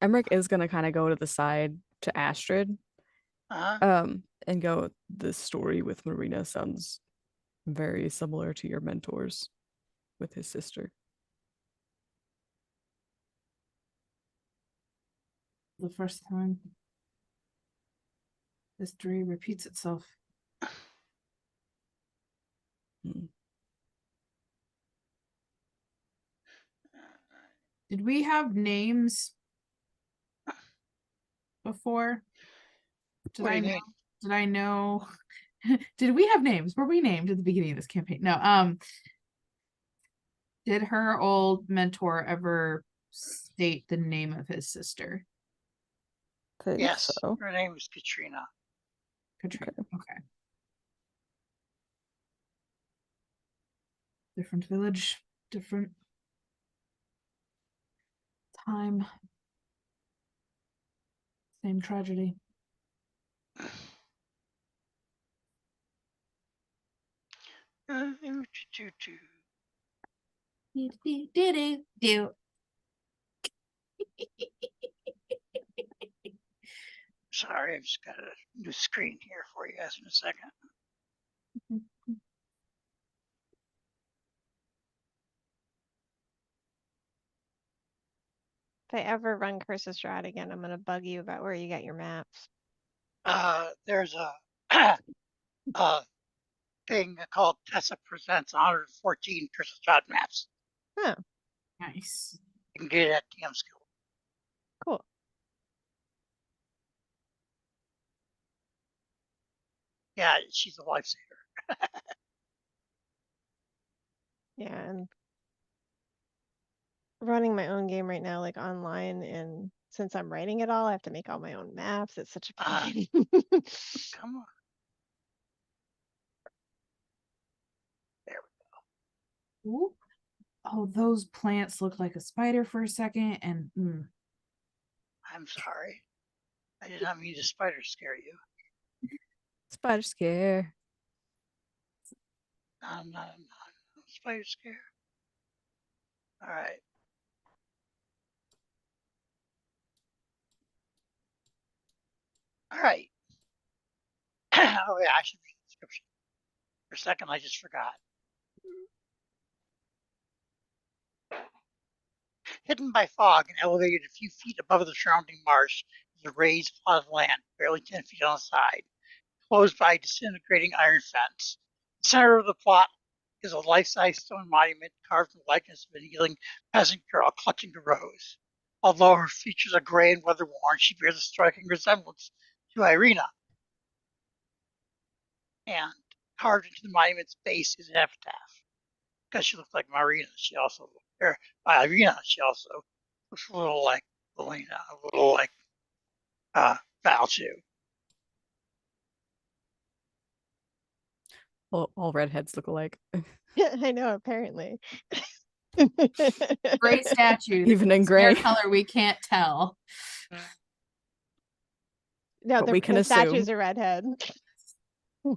Emmerich is gonna kind of go to the side to Astrid, and go, this story with Marina sounds very similar to your mentor's with his sister. The first time history repeats itself. Hmm. Did we have names before? What do you mean? Did I know? Did we have names? Were we named at the beginning of this campaign? No. Did her old mentor ever state the name of his sister? Think Yes. so. Her name is Katrina. Katrina. Okay. Different village, different time. Same tragedy. Do. Sorry, I've just got a new screen here for you guys in a second. If I ever run Curse's Strahd again, I'm gonna bug you about where you got your maps. There's a thing called Tessa Presents 114 Crystal Shot Maps. Huh, Nice. You can get it at DM Skill. cool. Yeah, she's a lifesaver. Yeah, and running my own game right now, like online, and since I'm writing it all, I have to make all my own maps. It's such a pain. Come on. There we Ooh. Oh, those plants look like a spider for a second, and go. I'm sorry. I did not mean to spider scare you. Spider scare. I'm not spider scare. All right. All right. Oh yeah, I should read the description. For a second, I just forgot. Hidden by fog and elevated a few feet above the surrounding marsh is a raised plot of land, barely 10 feet on the side, closed by a disintegrating iron fence. The center of the plot is a life-size stone monument carved in the likeness of a kneeling peasant girl clutching a rose. Although her features are gray and weather-worn, she bears a striking resemblance to Irina. And carved into the monument's base is an epitaph. because she looked like Marina. She also, or Irina, she also looks a little like Elena, a little like Val too. All redheads look alike. I know, apparently. Gray statue. Even in Hair gray. color we can't tell. No, But we can the statue's assume. a redhead.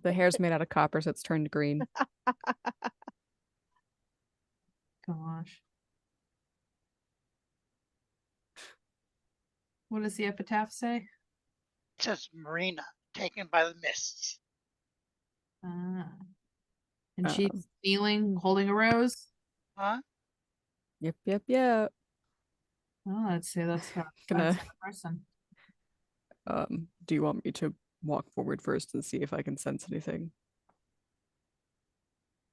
The hair's made out of copper, so it's turned green. Gosh. What does the epitaph say? It says Marina, taken by the mists. Ah. And she's Um, kneeling, holding a rose. Huh? Yep. Oh, I'd say that's her. Gonna- That's her person. Do you want me to walk forward first and see if I can sense anything?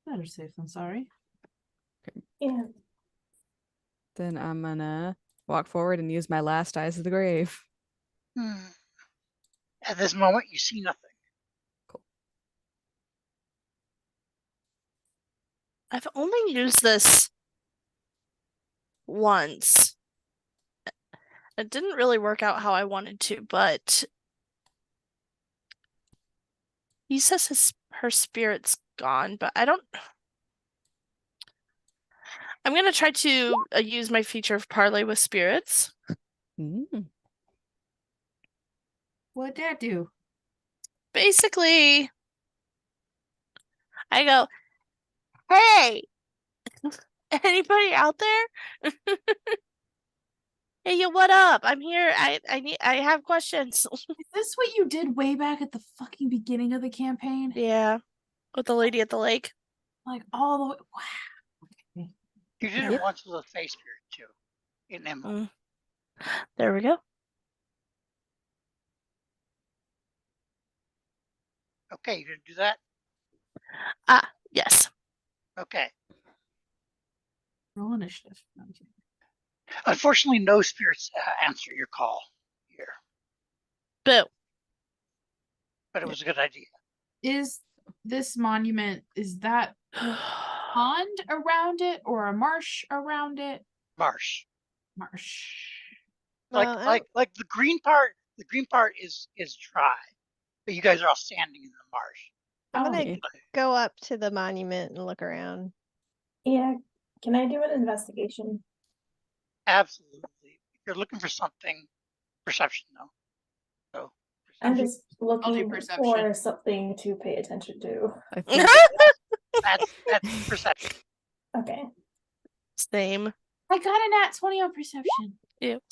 Better safe than sorry. Yeah. Then I'm gonna walk forward and use my last eyes of the grave. At this moment, you see nothing. I've only used this once. It didn't really work out how I wanted to, but he says her spirit's gone, but I don't. I'm gonna try to use my feature of parlay with spirits. What'd that do? Basically, I go, "Hey, anybody out there? Hey, yo, what up? I'm here. I have questions." Is this what you did way back at the fucking beginning of the campaign? Yeah, with the lady at the lake. Like all the way. Wow. Okay. You did Yep. it once with a face spirit too, in Emerald. There we go. Okay, you didn't do that? Yes. Okay. Roll initiative. Okay. Unfortunately, no spirits answer your call here, Boo. but it was a good idea. Is this monument, is that pond around it or a marsh around it? Marsh. Marsh. Well, Like the green part. The green part is dry, but you guys are all standing in the marsh. I'm gonna Okay. go up to the monument and look around. Yeah. Can I do an investigation? Absolutely. If you're looking for something, perception though. So I'm perception. just looking perception. for something to pay attention to. I think That's perception. Okay. Same. I got a nat 20 on perception.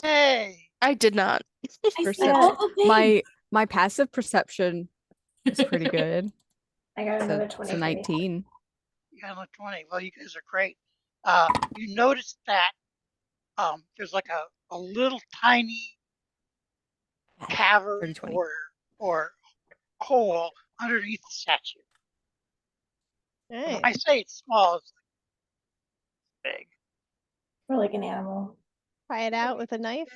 Hey. I did not. I see Perception. all the things. my passive perception is pretty good. I got another It's 20. a for me. 19. You got a 20. Well, you guys are great. You notice that there's like a little tiny cavern 30-20. or hole underneath the statue. Hey, When I say it's small, it's like big. Or like an animal. try it out with a knife.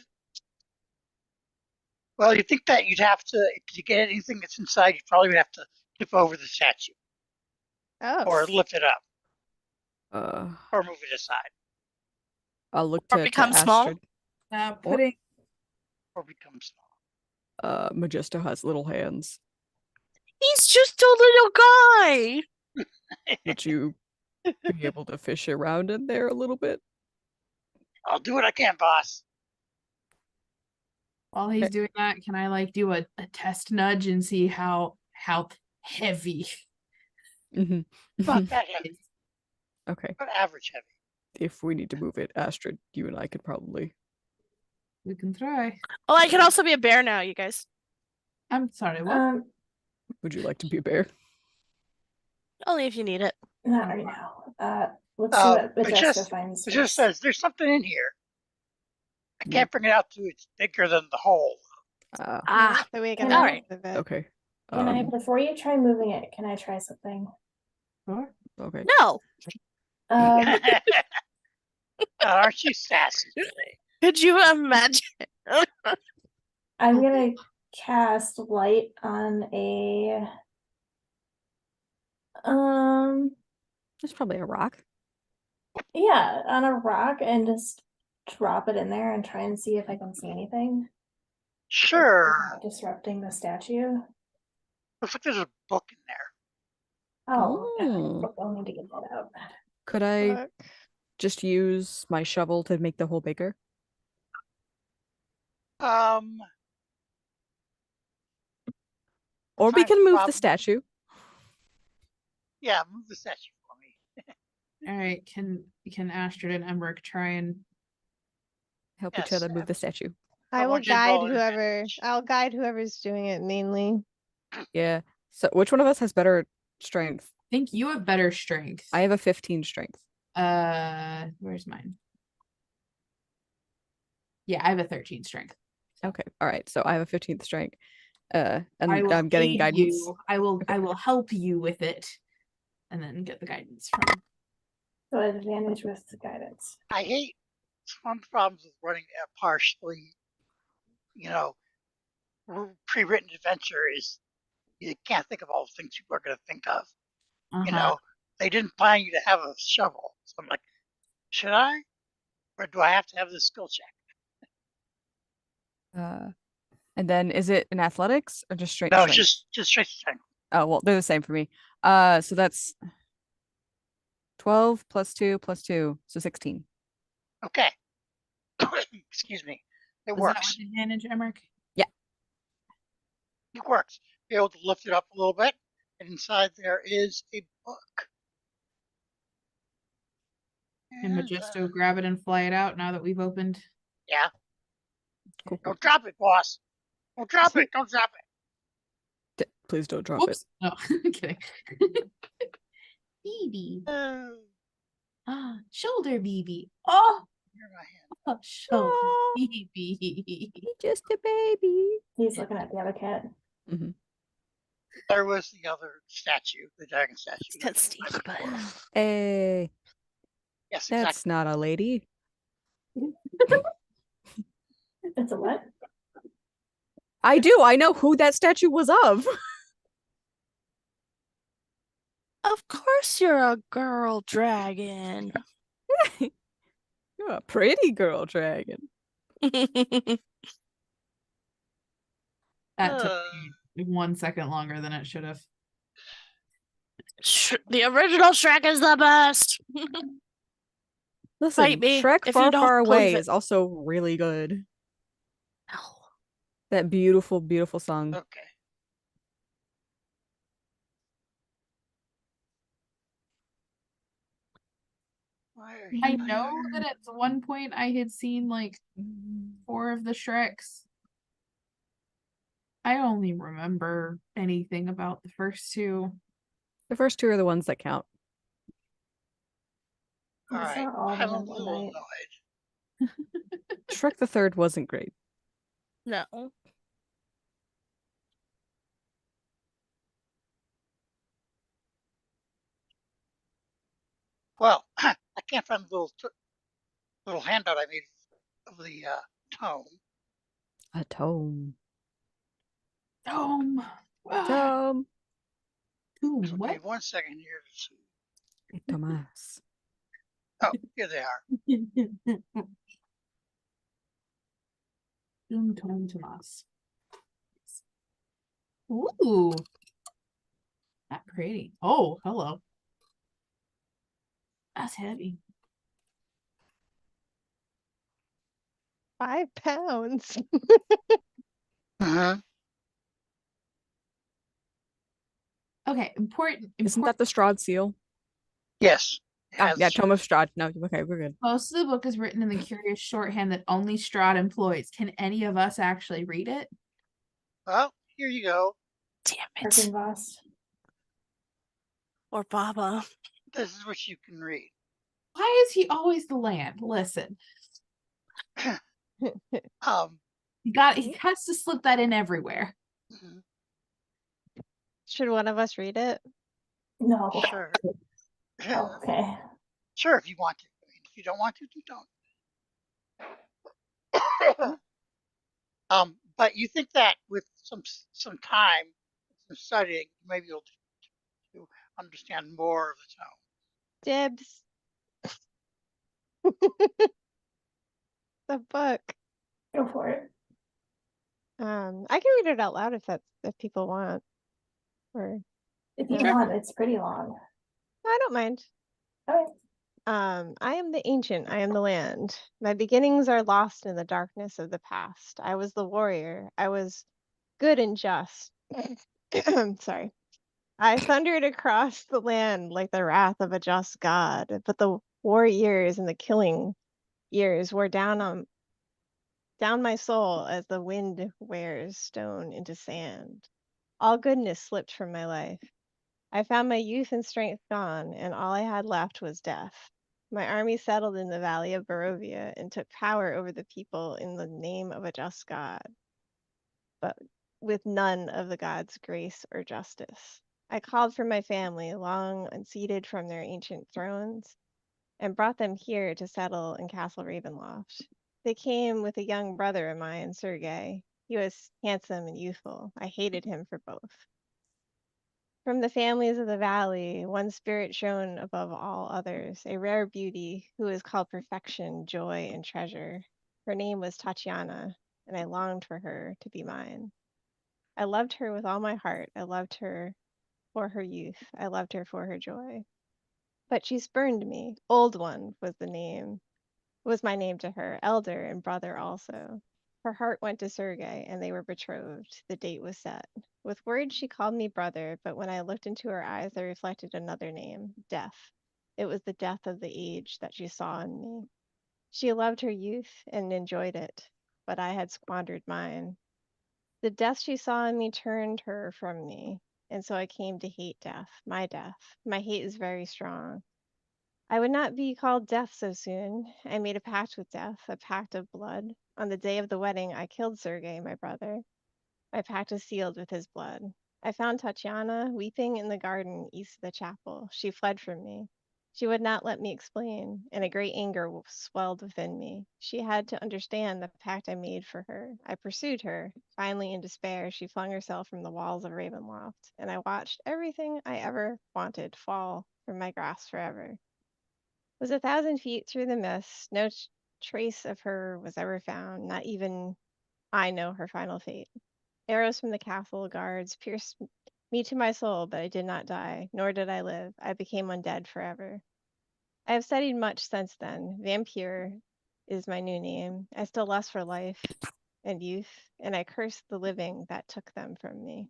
Well, you think that you'd have to, to get anything that's inside, you probably would have to tip over the statue Oh, or lift it up Uh, or move it aside I'll look Or to become small? Astrid. Putting or become small. Majesto has little hands. He's just a little guy. Would you be able to fish around in there a little bit? I'll do what I can, boss. while he's doing that, can I like do a test nudge and see how heavy Not that heavy, Okay. but average heavy. If we need to move it, Astrid, you and I could probably. we can try? Oh, I can also be a bear now, you guys. I'm sorry, what? Would you like to be a bear? Only if you need it. Not right now. Let's see what It Majesto finds. It just first. says there's something in here. I can't bring it out to it's bigger than the hole. Ah, so we Can can I- alright. Okay. Can I, before you try moving it, can I try something? Sure. Okay. no. Aren't you sassy today? Could you imagine? I'm gonna cast light on a There's probably a rock. Yeah, on a rock and just drop it in there and try and see if I can see anything Sure. without disrupting the statue. Looks like there's a book in there. Oh, Mm. I'll need to get that out. Could I Book. just use my shovel to make the hole bigger? Um, Or we Fine can move the problem. statue. Yeah, move the statue for me. All right, can Astrid and Emmerich try and Help each Yes, other move the statue. I will want you to guide roll whoever. advantage. I'll guide whoever's doing it mainly. Yeah. So which one of us has better strength? I think you have better strength. I have a 15 strength. Where's mine? Yeah, I have a 13 strength. Okay. All right. So I have a 15th strength. And I will I'm getting aid guidance. you. I will help you with it, and then get the guidance from. So advantage with the guidance. I hate some problems with running a partially, pre-written adventure is you can't think of all the things people are going to think of. They didn't plan you to have a shovel. So I'm like, should I? Or do I have to have this skill check? And then is it in athletics or just straight No, strength? just straight strength. Oh, well, they're the same for me. So that's 12 plus 2 plus 2, so 16. Okay. Excuse me. It Is that works. with advantage, Emmerich? It works. Be able to lift it up a little bit, and inside there is a book. Can Majesto grab it and fly it out now that we've opened? Yeah. Cool. Don't drop it, boss. Don't drop it. Don't drop it. Please don't drop Whoops. No, I'm kidding. BB. Shoulder BB. Oh, Here in my hand. shoulder Oh. BB. Just a baby. He's looking at the other cat. Mm-hmm. There was the other statue, the dragon statue. It's got Steve, but Hey, Yes, that's exactly. not a lady. It's a what? I do. I know who that statue was of. of course you're a girl dragon. You're a pretty girl dragon. That took me 1 second longer than it should have. The original Shrek is the best. Listen, Fight me Shrek if you Far don't Far Away believe it. is also really good. No. That beautiful, beautiful song. Okay. I know that at one point I had seen like 4 of the Shreks. I only remember anything about the first 2. The first 2 are the ones that count. All I right. saw all of I'm them a in one little night. annoyed. Shrek the Third wasn't great. No. Well, I can't find the little handout I made of the tome. A tome. Tome. Tome. Ooh, So what? give me 1 second here to see. Tomas. Oh, here they are. Tome Tomas. Ooh. Not pretty. Oh, hello. That's heavy. 5 pounds. Uh-huh. Okay, important. Isn't that the Strahd seal? Yes. Yeah, Tome of Strahd. No, okay, we're good. Most of the book is written in the curious shorthand that only Strahd employs. Can any of us actually read it? Well, here you go. Damn it. Freaking boss. Or Baba. This is what you can read. Why is he always the land? Listen, he has to slip that in everywhere. Mhm. Should one of us read it? No. Sure. Oh, okay. Sure, if you want to. I mean, if you don't want to, you don't. But you think that with some time, some studying, you may be able to understand more of the tone. Dibs. The book. Go for it. I can read it out loud if people want. Or If you Sure. want, it's pretty long. I don't mind. Okay. I am the ancient, I am the land. My beginnings are lost in the darkness of the past. I was the warrior. I was good and just. Sorry. I thundered across the land like the wrath of a just God, but the war years and the killing years wore down my soul as the wind wears stone into sand. All goodness slipped from my life. I found my youth and strength gone, and all I had left was death. My army settled in the valley of Barovia and took power over the people in the name of a just God, but with none of the God's grace or justice. I called for my family, long unseated from their ancient thrones, and brought them here to settle in Castle Ravenloft. They came with a young brother of mine, Sergei. He was handsome and youthful. I hated him for both. From the families of the valley, one spirit shone above all others, a rare beauty who is called perfection, joy, and treasure. Her name was Tatiana, and I longed for her to be mine. I loved her with all my heart. I loved her for her youth. I loved her for her joy. But she spurned me. Old One was my name to her, elder and brother also. Her heart went to Sergei, and they were betrothed. The date was set. With words she called me brother, but when I looked into her eyes, I reflected another name, death. It was the death of the age that she saw in me. She loved her youth and enjoyed it, but I had squandered mine. The death she saw in me turned her from me, and so I came to hate death, my death. My hate is very strong. I would not be called death so soon. I made a pact with death, a pact of blood. On the day of the wedding, I killed Sergei, my brother. My pact was sealed with his blood. I found Tatiana weeping in the garden east of the chapel. She fled from me. She would not let me explain, and a great anger swelled within me. She had to understand the pact I made for her. I pursued her. Finally, in despair, she flung herself from the walls of Ravenloft, and I watched everything I ever wanted fall from my grasp forever. Was 1,000 feet through the mist. No trace of her was ever found. Not even I know her final fate. Arrows from the castle guards pierced me to my soul, but I did not die, nor did I live. I became undead forever. I have studied much since then. Vampire is my new name. I still lust for life and youth, and I curse the living that took them from me.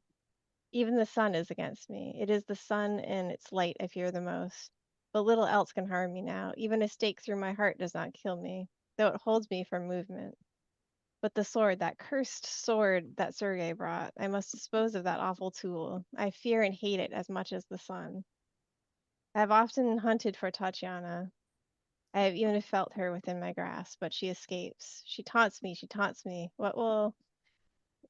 Even the sun is against me. It is the sun and its light I fear the most. But little else can harm me now. Even a stake through my heart does not kill me, though it holds me from movement. But the sword, that cursed sword that Sergei brought, I must dispose of that awful tool. I fear and hate it as much as the sun. I have often hunted for Tatiana. I have even felt her within my grasp, but she escapes. She taunts me, she taunts me. What will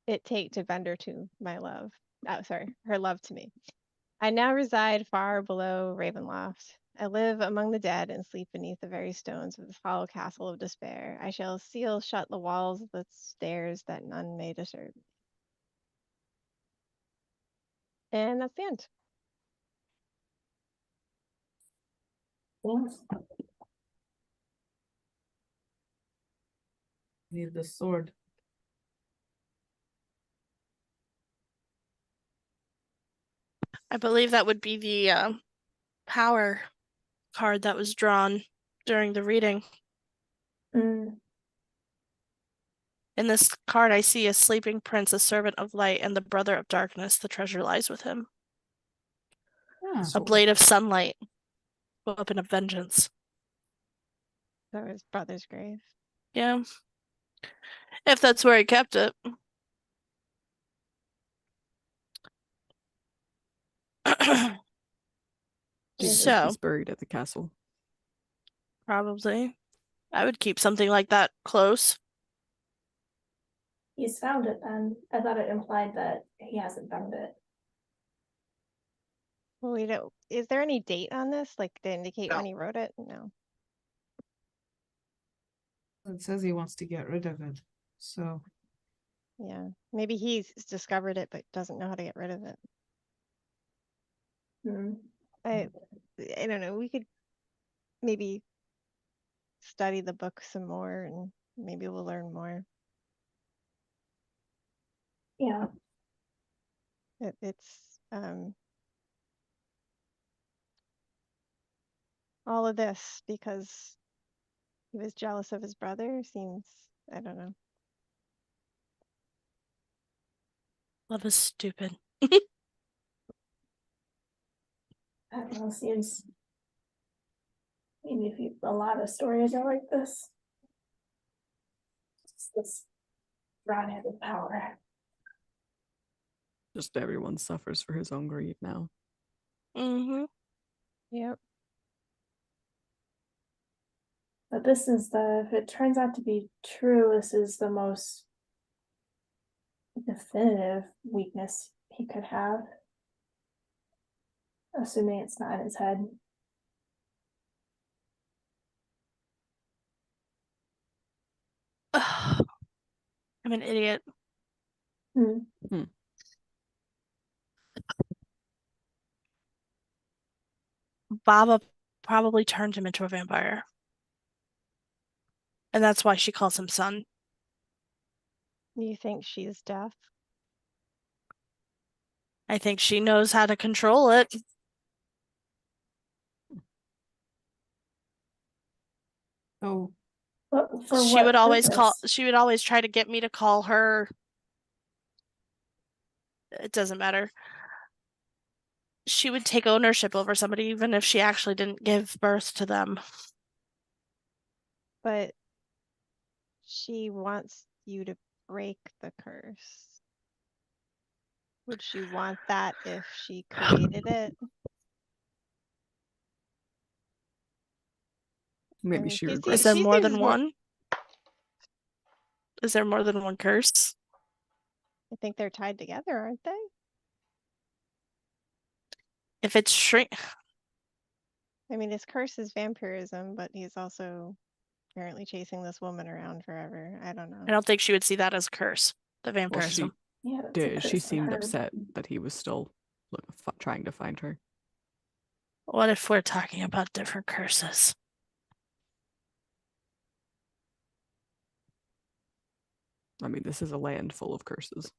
it take to bend her to my love? Oh, sorry, her love to me. I now reside far below Ravenloft. I live among the dead and sleep beneath the very stones of this hollow castle of despair. I shall seal shut the walls of the stairs that none may disturb. And that's the end. Thanks. Need the sword. I believe that would be the power card that was drawn during the reading. Mm, In this card, I see a sleeping prince, a servant of light, and the brother of darkness. The treasure lies with him. Yeah. A blade of sunlight, weapon of vengeance. That was brother's grave. Yeah. If that's where he kept it. So, He's buried at the castle. probably. I would keep something like that close. he's found it then. I thought it implied that he hasn't found it. Well, we don't. Is there any date on this, like to indicate No. when he wrote it? No. It says he wants to get rid of it. So Yeah. Maybe he's discovered it but doesn't know how to get rid of it. Hmm. I don't know. We could maybe study the book some more and maybe we'll learn more. Yeah. It's all of this because he was jealous of his brother seems, I don't know. Love is stupid. I don't know, seems. I mean, if you, a lot of stories are like this. It's this broad-headed power. Just everyone suffers for his own greed now. Mm-hmm. Yep. But this is if it turns out to be true, this is the most definitive weakness he could have. Assuming it's not in his head. I'm an idiot. Baba probably turned him into a vampire. And that's why she calls him son. You think she's deaf? I think she knows how to control it. Oh, But for She what would always purpose? she would always try to get me to call her. It doesn't matter. She would take ownership over somebody even if she actually didn't give birth to them. But she wants you to break the curse. Would she want that if she created it? Maybe she regrets. Is there she more seems than one? Is there more than one curse? I think they're tied together, aren't they? If it's shrink, I mean, his curse is vampirism, but he's also apparently chasing this woman around forever. I don't know. I don't think she would see that as a curse. The Well, vampirism. she Yeah, that's a did. She curse on seemed her. upset that he was still trying to find her. What if we're talking about different curses? I mean, this is a land full of curses.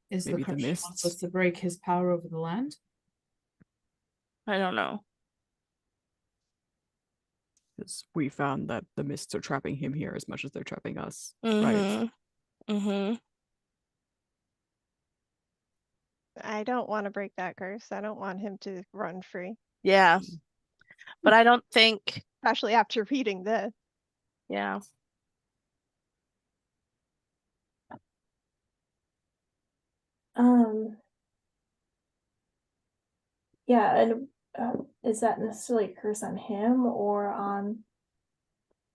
is Maybe the the curse she wants mists. us to break his power over the land? I don't know. Because we found that the mists are trapping him here as much as they're trapping us, right? Mm-hmm. Mm-hmm. I don't want to break that curse. I don't want him to run free, Yeah. But I don't think, especially after reading this. yeah. Yeah, and is that necessarily a curse on him or on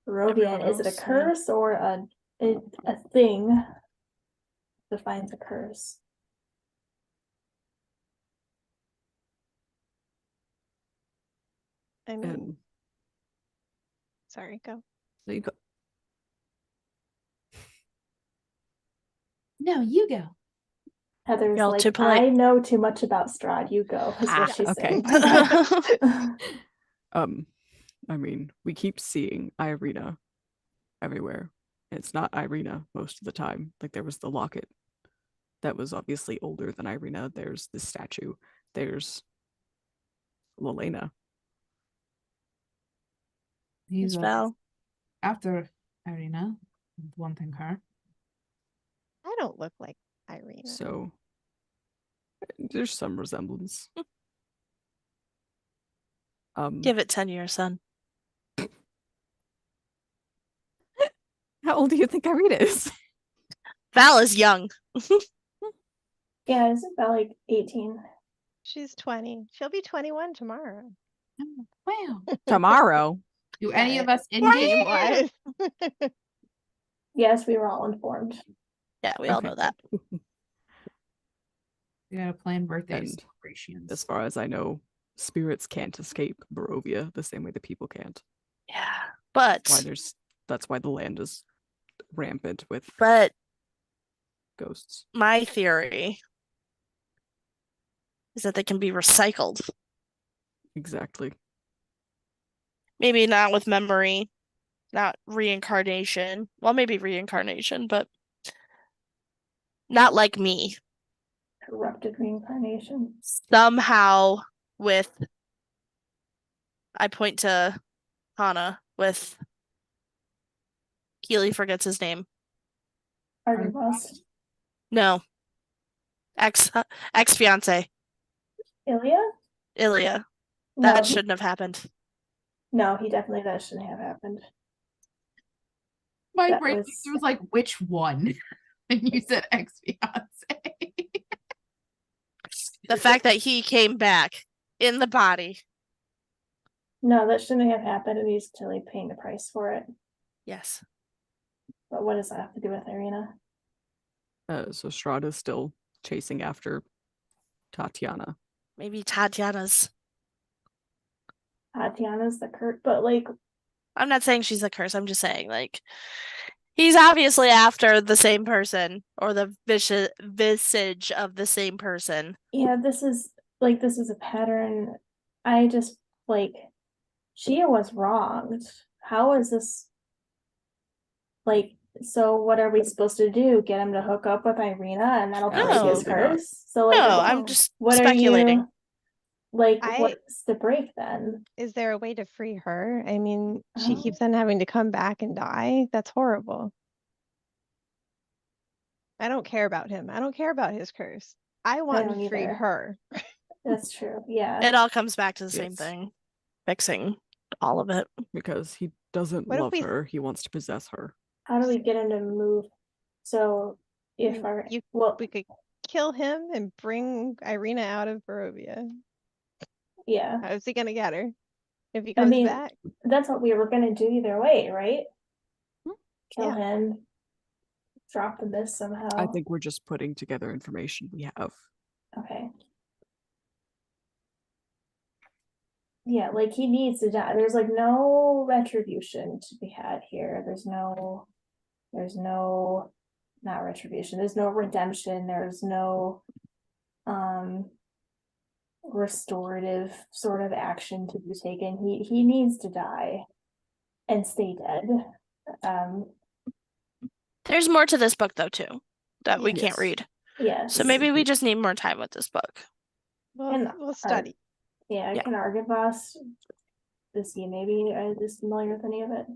Everyone Barovian? Is it a else, yeah. curse or a thing defines a curse? I mean, And sorry, go. so you go. No, you go. Heather's Y'all like, too polite. I know too much about Strahd. You go, is what she's okay. saying. I mean, we keep seeing Irina everywhere. It's not Irina most of the time. Like there was the locket that was obviously older than Irina. There's the statue. There's Lelena. He's It's Val. after Irina, wanting her. I don't look like Irina. So there's some resemblance. Give it 10 years, son. How old do you think Irina is? Val is young. Yeah, isn't that like 18? She's 20. She'll be 21 tomorrow. Oh, wow. Tomorrow. Do any of us in Game game? wise. Yes, we were all informed. Yeah, we all Okay. know that. We gotta plan birthday And celebrations. As far as I know, spirits can't escape Barovia the same way that people can't. Yeah. But That's why the land is rampant with ghosts. my theory is that they can be recycled. Exactly. Maybe not with memory, not reincarnation. Well, maybe reincarnation, but not like me. Corrupted reincarnation. Somehow with, I point to Hana with, Keely forgets his name. Argybus. No, ex fiance Ilya? Ilya. No, That shouldn't have happened. no, he definitely that shouldn't have happened. My That brain was- was like, which one? And you said ex-fiance. The fact that he came back in the body. No, that shouldn't have happened, and he's totally paying the price for it. Yes. But what does that have to do with Irina? So Strahd still chasing after Tatiana. Maybe Tatiana's. Tatiana's the Kurt, but like, I'm not saying she's a curse. I'm just saying, like, he's obviously after the same person or the visage of the same person. yeah, this is a pattern. I just like, Shia was wronged. How is this like? So what are we supposed to do? Get him to hook up with Irina, and that'll break his Absolutely not. curse. So like, No, I'm just what speculating. are you? Like, I- what's the break then? Is there a way to free her? I mean, she Oh. keeps on having to come back and die. That's horrible. I don't care about him. I don't care about his curse. I want don't to free either. her. That's true. Yeah. It all comes back to the same Yes. thing. Fixing all of it. Because he doesn't What if love we- her. He wants to possess her. How do we get him to move? So if our You- well, We could kill him and bring Irina out of Barovia. yeah, How's he gonna get her if he I comes mean, back? that's what we were gonna do either way, right? Kill Yeah. him, drop the miss somehow. I think we're just putting together information we have. Okay. Yeah, like he needs to die. There's like no retribution to be had here. There's no, not retribution. There's no redemption. There's no, restorative sort of action to be taken. He needs to die and stay dead. There's more to this book, though, too, that we Yes. can't read. Yes. So maybe we just need more time with this book. And We'll study. Yeah, Yeah. can Argybus, is he maybe is familiar with any of it?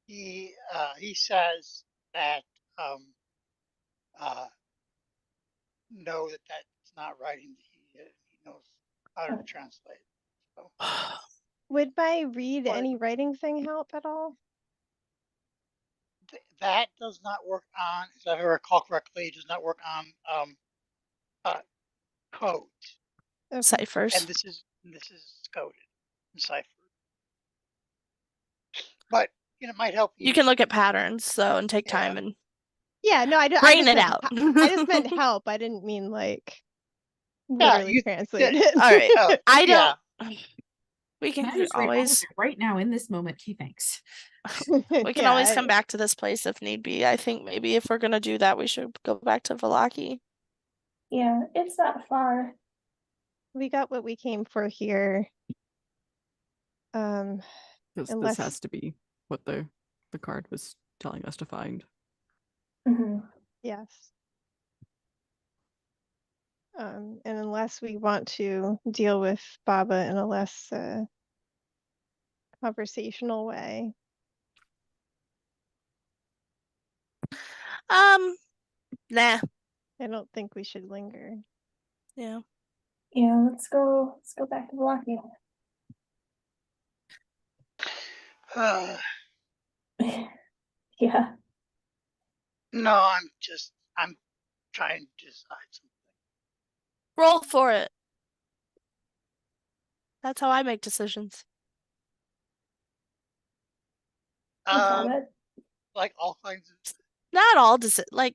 He says that no, that's not writing. He knows how to Okay. translate. So Would my read But- any writing thing help at all? that does not work on, if I recall correctly, it does not work on code. Okay. Ciphers. And this is coded and ciphered. But it might help You can look at patterns, though, and take Yeah. time and Yeah, no, I brain just it meant out. I just meant help. I didn't mean like Yeah, literally you- translate yeah, it. All right. Oh, I yeah. don't. We Can can I just write all of always it right now in this moment? Okay, thanks. we can always come back to this place if need be. I think maybe if we're gonna do that, we should go back to Valaki. Yeah, it's not far. We got what we came for here. Because Unless- this has to be what the card was telling us to find. Mhm. Yes. And unless we want to deal with Baba in a less conversational way. Nah. I don't think we should linger. Yeah. Yeah, let's go back to Valaki. Yeah. No, I'm trying to decide something. Roll for it. That's how I make decisions. Like all kinds of Not all like,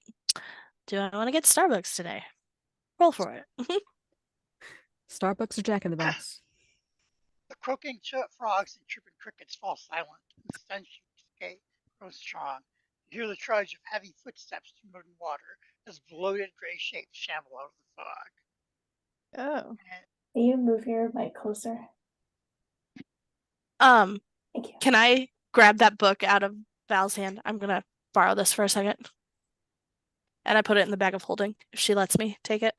do I want to get Starbucks today? Roll for it. Starbucks or Jack in the Box? the croaking frogs and chirping crickets fall silent, and the sunshine grows strong. You hear the trudge of heavy footsteps through muddy water as bloated gray shapes shamble out of the fog. Oh. Can you move your mic closer? Thank you. Can I grab that book out of Val's hand? I'm gonna borrow this for a second. And I put it in the bag of holding if she lets me take it.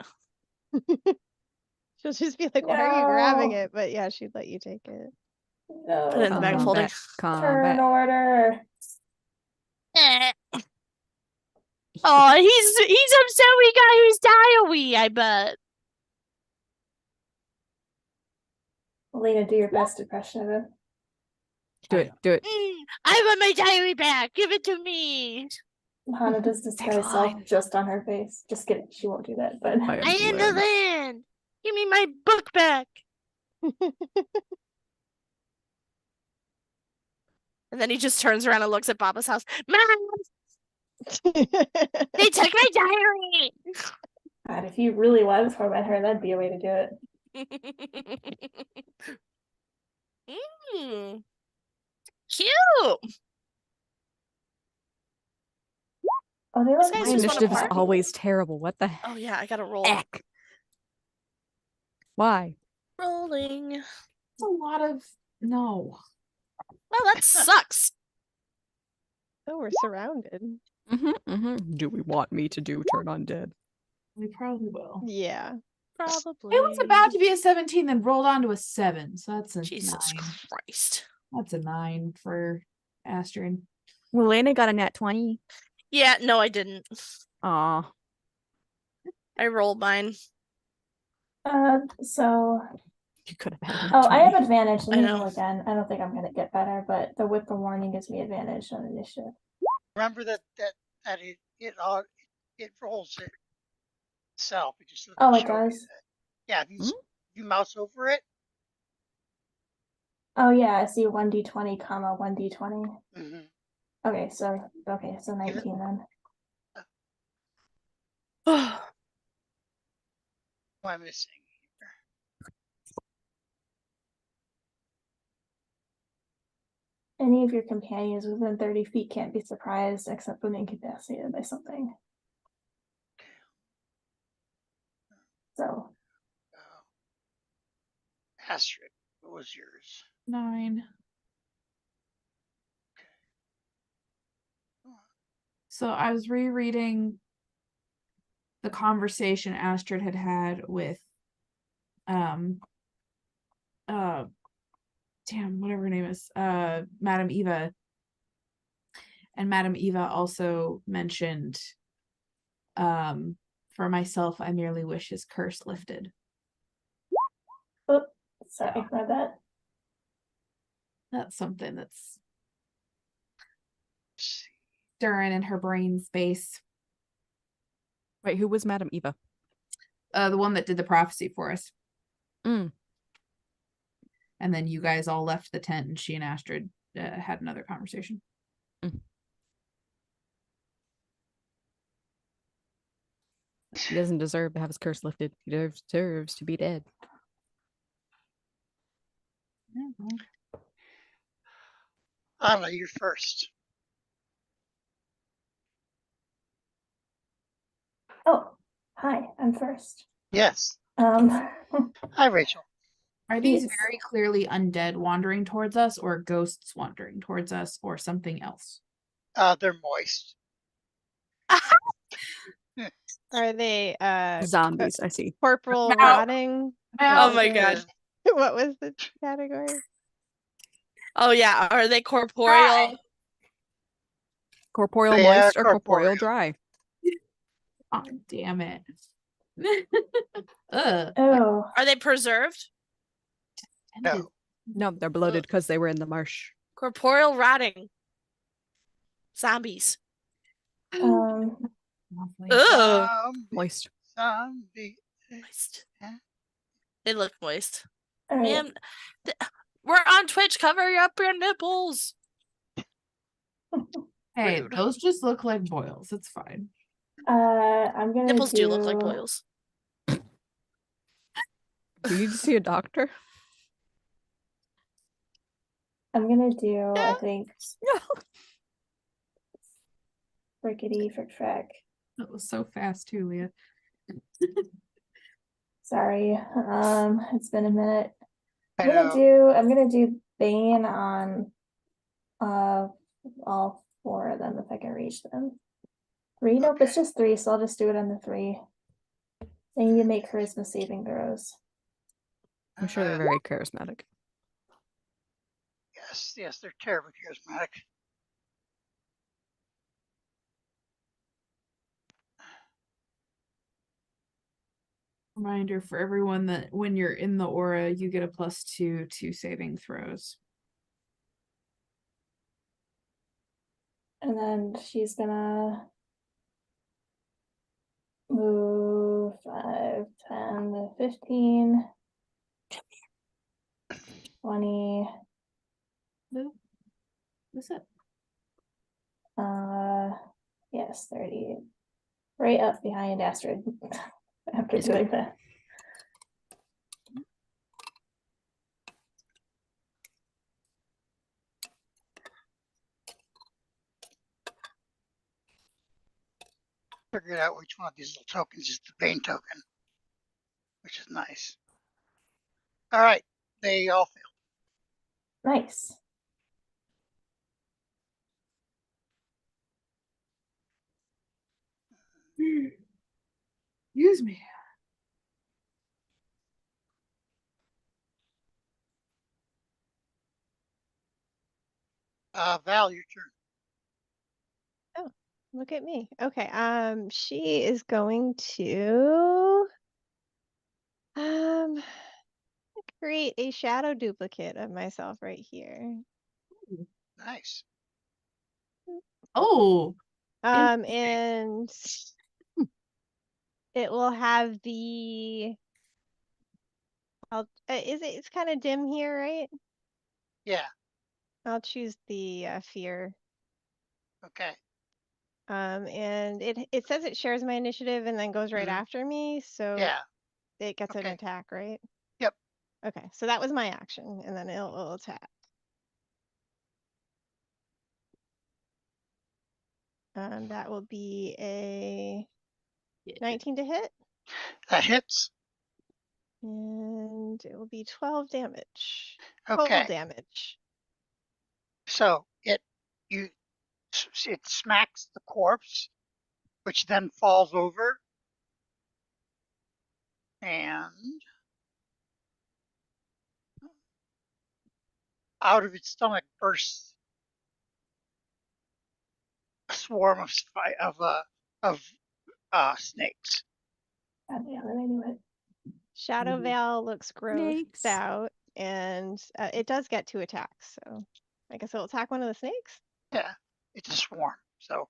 She'll just be like, why are you grabbing No. it? But yeah, she'd let you take it. No. Put it in the bag of holding. Turn order. Oh, he's upset we got his diary, I bet. Elena, do your best impression of him. Do it. I want my diary back. Give it to me. Hana does disguise self just on her face. Just kidding, she won't do that, but I am the land. Give me my book back. And then he just turns around and looks at Baba's house. Mom, they took my diary. God, if you really wanted to torment her, that'd be a way to do it. Cute. Oh, they These look guys My just wanna initiative is party. always terrible. What the Oh yeah, I gotta roll. heck? Why? Rolling. It's a lot of no. Well, that sucks. Oh, we're surrounded. Do we want me to do turn undead? We probably will. Yeah. Probably. It was about to be a 17, then rolled on to a 7. So that's a Jesus 9. Christ. That's a 9 for Astrid. Well, Elena got a nat 20. Yeah, no, I didn't. Aw. I rolled mine. So You could have had a nat I 20. have advantage. Let I me know. roll again. I don't think I'm gonna get better, but the whip the warning gives me advantage on initiative. Remember that it rolls it itself. It just doesn't Oh, it show you does. that. Yeah, if you mouse over it. Oh yeah, I see 1d20, 1d20. Mm-hmm. Okay, so 19 then. Oh, What am I missing here? Any of your companions within 30 feet can't be surprised except when incapacitated by something. So Astrid, what was yours? 9. So I was rereading the conversation Astrid had had with whatever her name is, Madame Eva. And Madame Eva also mentioned, for myself, I merely wish his curse lifted. oh, sorry, read that. That's something that's stirring in her brain space. Wait, who was Madame Eva? The one that did the prophecy for us. Mm. And then you guys all left the tent and she and Astrid had another conversation. He doesn't deserve to have his curse lifted. He deserves to be dead. Anna, you're first. Oh, hi, I'm first. Yes. Hi, Rachel. Are these Yes. very clearly undead wandering towards us, or ghosts wandering towards us, or something else? They're moist. Are they Zombies, I see. corporal Now- rotting? now- Oh my god. What was the category? Oh yeah, are they corporeal? Corporeal They moist are or corporeal corporeal. dry? Oh, damn it. Ugh. Oh, Are they preserved? No. No, they're bloated because they were in the marsh. Corporeal rotting. Zombies. um, Lovely. Ugh. Moist. Zombie. Moist. Huh? They look moist. all right. Man, we're on Twitch. Cover up your nipples. Hey, Rude. those just look like boils. It's fine. I'm gonna Nipples do look like boils. Do you need to see a doctor? I'm gonna do, I think, frickety frick frack. That was so fast too, Leah. Sorry. It's been a minute. I I'm gonna do Bane on all four of them if I can reach them. Three? Nope, it's Okay. just three, so I'll just do it on the three. They need to make charisma saving throws. I'm sure they're very charismatic. Yes, they're terribly charismatic. Reminder for everyone that when you're in the aura, you get a +2 to saving throws. And then she's gonna move 5, 10, 15, 20. What's up? Yes, 30. Right up behind Astrid after It's doing good. that. Figured out which one of these little tokens is the Bane token, which is nice. All right, they all failed. Nice. Excuse me. Val, your turn. Oh, look at me. Okay, she is going to create a shadow duplicate of myself right here. Nice. Oh, And it will have it's kind of dim here, right? Yeah. I'll choose the fear. Okay. And it says it shares my initiative and then goes right Mhm. after me, so Yeah. it gets an Okay. attack, right? Yep. Okay, so that was my action, and then it'll attack. That will be a 19 to hit, That hits. and it will be 12 damage. Okay. Cold damage. So it smacks the corpse, which then falls over, and out of its stomach bursts a swarm of snakes. God damn it, I knew it. Shadow Veil looks grossed Snakes. out, and it does get 2 attacks, so I guess it'll attack one of the snakes. Yeah, it's a swarm. So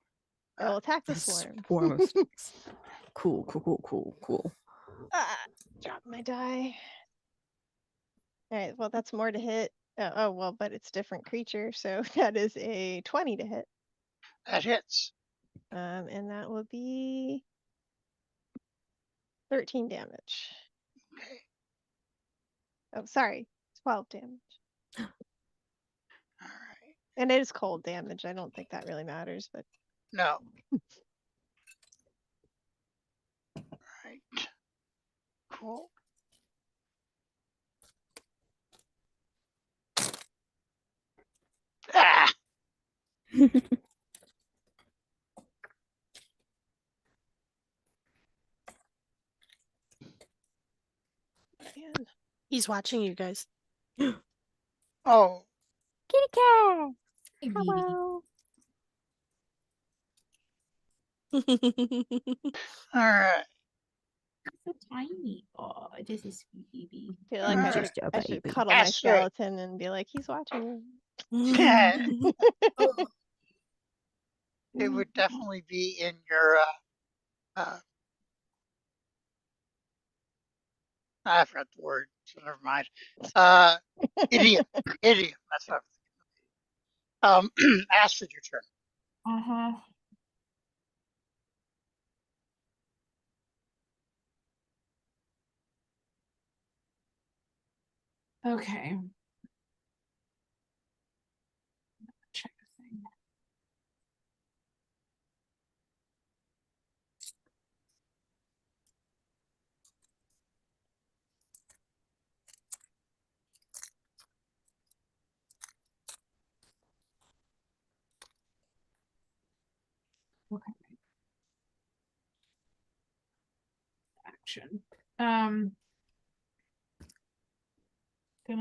It'll attack the A swarm. swarm of snakes. Cool. Drop my die. All right, well, that's more to hit. Oh, well, but it's different creature, so that is a 20 to hit. that hits. And that will be 13 damage. Okay. Oh, sorry, 12 damage. All right. And it is cold damage. I don't think that really matters, but No. All right. Cool. Ah. man. He's watching you guys. Oh. Kitty cat. Hello. All right. so tiny. Oh, this is baby. I feel like Alright. Just a I should baby. cuddle my Astrid. skeleton and be like, he's watching It you. would definitely be in your I forgot the word, so never mind. Idiom. Idiom. That's what I'm thinking. Astrid, your turn. Uh-huh. Okay. Check the thing. Okay. Action. Gonna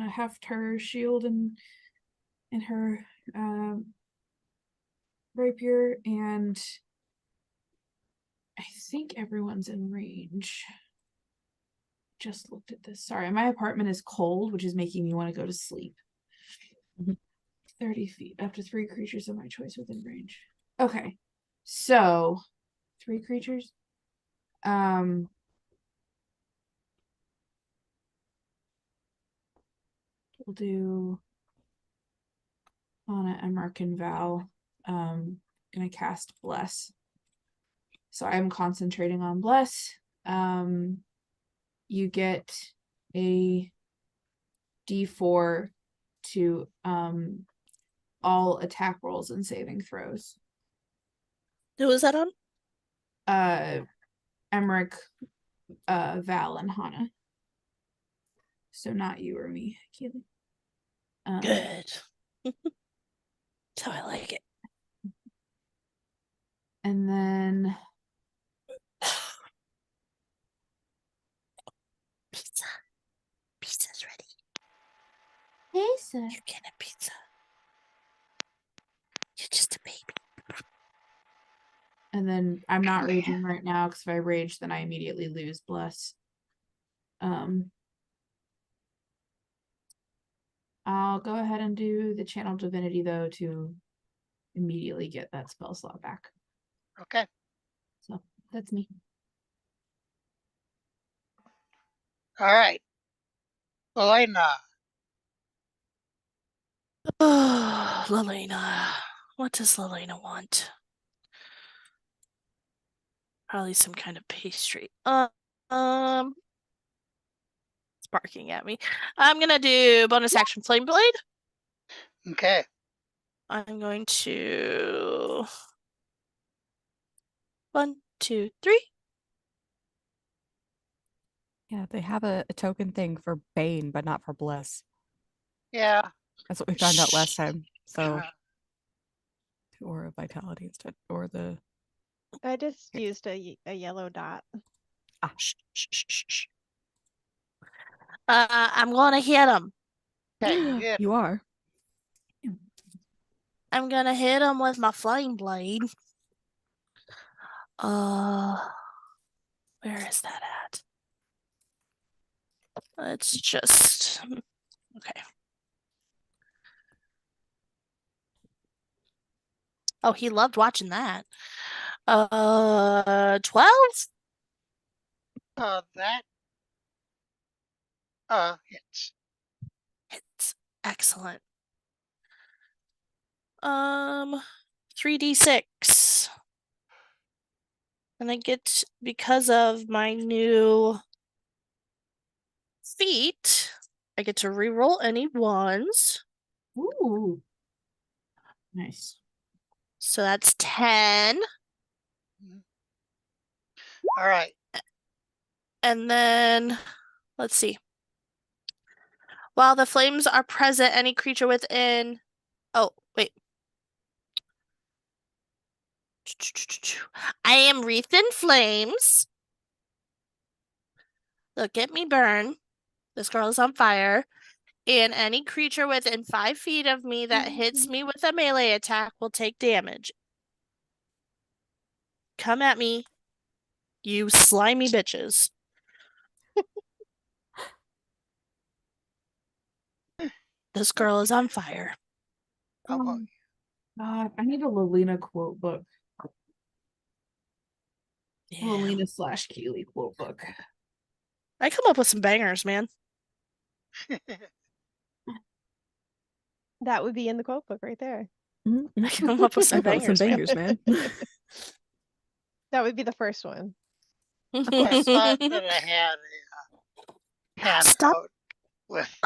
heft her shield and her rapier, and I think everyone's in range. Just looked at this. Sorry, my apartment is cold, which is making me want to go to sleep. 30 feet, up to 3 creatures of my choice within range. Okay, so 3 creatures. We'll do Anna, Emmerich, and Val. Gonna cast Bless. So I'm concentrating on Bless. You get a D4 to all attack rolls and saving throws. Who is that on? Emmerich, Val, and Hannah. So not you or me, Keely. Good. That's how I like it. And then Pizza. Pizza's ready. pizza. You're getting pizza. You're just a baby. And then I'm not raging right now, because if I rage, then I immediately lose Bless. I'll go ahead and do the Channel Divinity, though, to immediately get that spell slot back. Okay. So that's me. All right. Elena. Oh, Lelena. What does Lelena want? Probably some kind of pastry. It's barking at me. I'm gonna do bonus action Flame Blade. Okay. I'm going to 1, 2, 3. Yeah, they have a token thing for Bane, but not for Bless. Yeah. That's what we found out last time. So, Uh, or a Vitality instead, or the I just used a yellow dot. Shh, shh, shh, shh, shh. I'm gonna hit him. okay, you hit. You are. I'm gonna hit him with my Flame Blade. Where is that at? It's just okay. Oh, he loved watching that. 12? That hits. It's excellent. 3d6. And I get, because of my new feat, I get to reroll any ones. Ooh. Nice. So that's 10. All right. And then, let's see. While the flames are present, any creature within... Oh, wait. I am wreathed in flames. Look at me burn. This girl is on fire. And any creature within 5 feet of me that hits me with a melee attack will take damage. Come at me, you slimy bitches. This girl is on fire. How about God, I need a Lelena quote book. Yeah. Lelena / Keely quote book. I come up with some bangers, man. That would be in the quote book right there. I come up with some bangers, man. That would be the first one. I thought that I had a Stop. handout with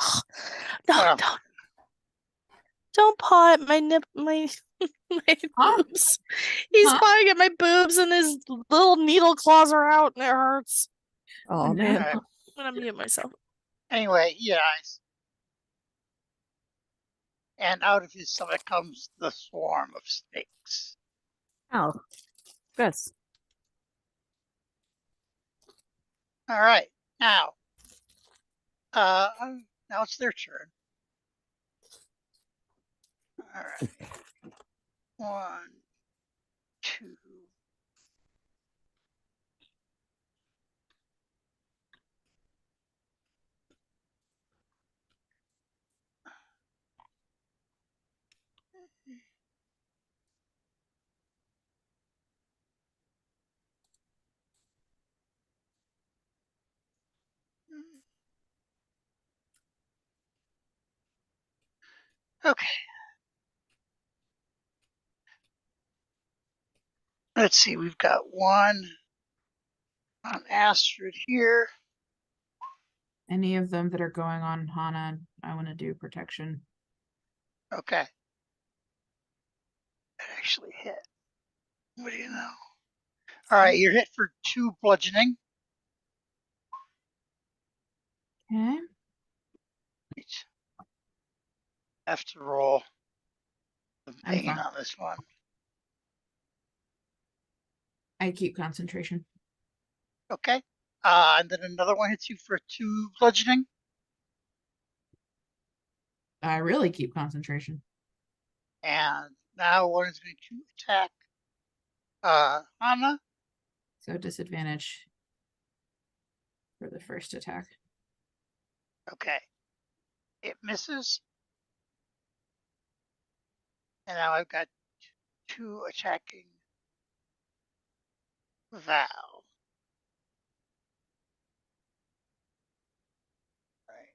No, well, don't paw at my my Huh? boobs. He's Huh? pawing at my boobs and his little needle claws are out and it hurts. Oh man. Alright. I'm gonna mute myself. Anyway, he dies. And out of his stomach comes the swarm of snakes. Ow. Yes. All right, now, now it's their turn. All right, 1, 2. Okay. Let's see, we've got one on Astrid here. Any of them that are going on Hana, I want to do protection. Okay. It actually hit. What do you know? All right, you're hit for 2 bludgeoning. Okay. Have to roll the I'm pain fine. on this one. I keep concentration. Okay. And then another one hits you for 2 bludgeoning. I really keep concentration. And now one is going to attack Hana. So disadvantage for the first attack. Okay. It misses. And now I've got 2 attacking Val. Right.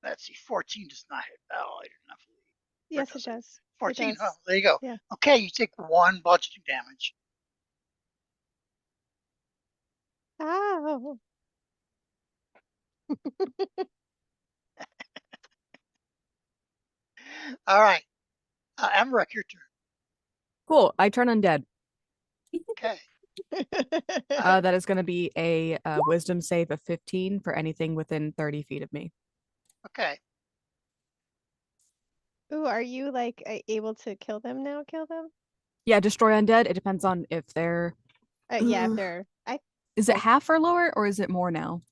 Let's see. 14 does not hit Val. I do not believe. Yes, does it it? does. 14. It Oh, does. there you go. Yeah. Okay, you take 1 bludgeoning damage. Ow. All right. Emmerich, your turn. Cool. I turn undead. Okay. That is going to be a wisdom save of 15 for anything within 30 feet of me. Okay. Ooh, are you like able to kill them now? Kill them? Yeah, destroy undead. It depends on if they're. Yeah, if Ugh. they're. Is it half or lower, or is it more now?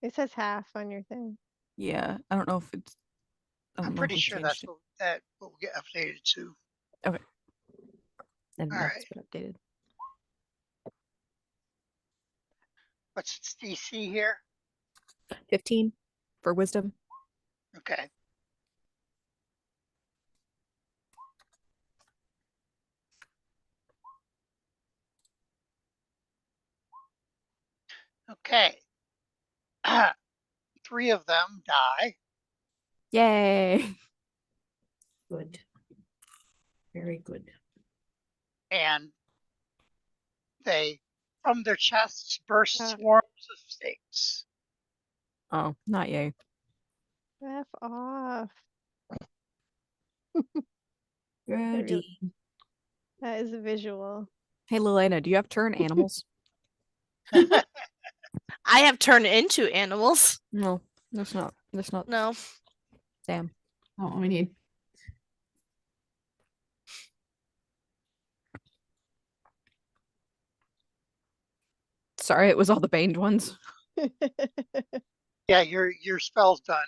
It says half on your thing. Yeah, I don't know if it's. I I'm don't know if pretty we sure changed that's it. what will get updated to. Okay. And All that's right. been updated. What's its DC here? 15 for wisdom. Okay. Okay. 3 of them die. Yay! Good. Very good. And they, from their chests, burst Uh. swarms of snakes. Oh, not yay. F off. Goody. That is a visual. Hey, Lilena, do you have turn animals? I have turned into animals. No, that's not. That's not. No. Damn. Not what we need. Sorry, it was all the baned ones. Yeah, your spell's done.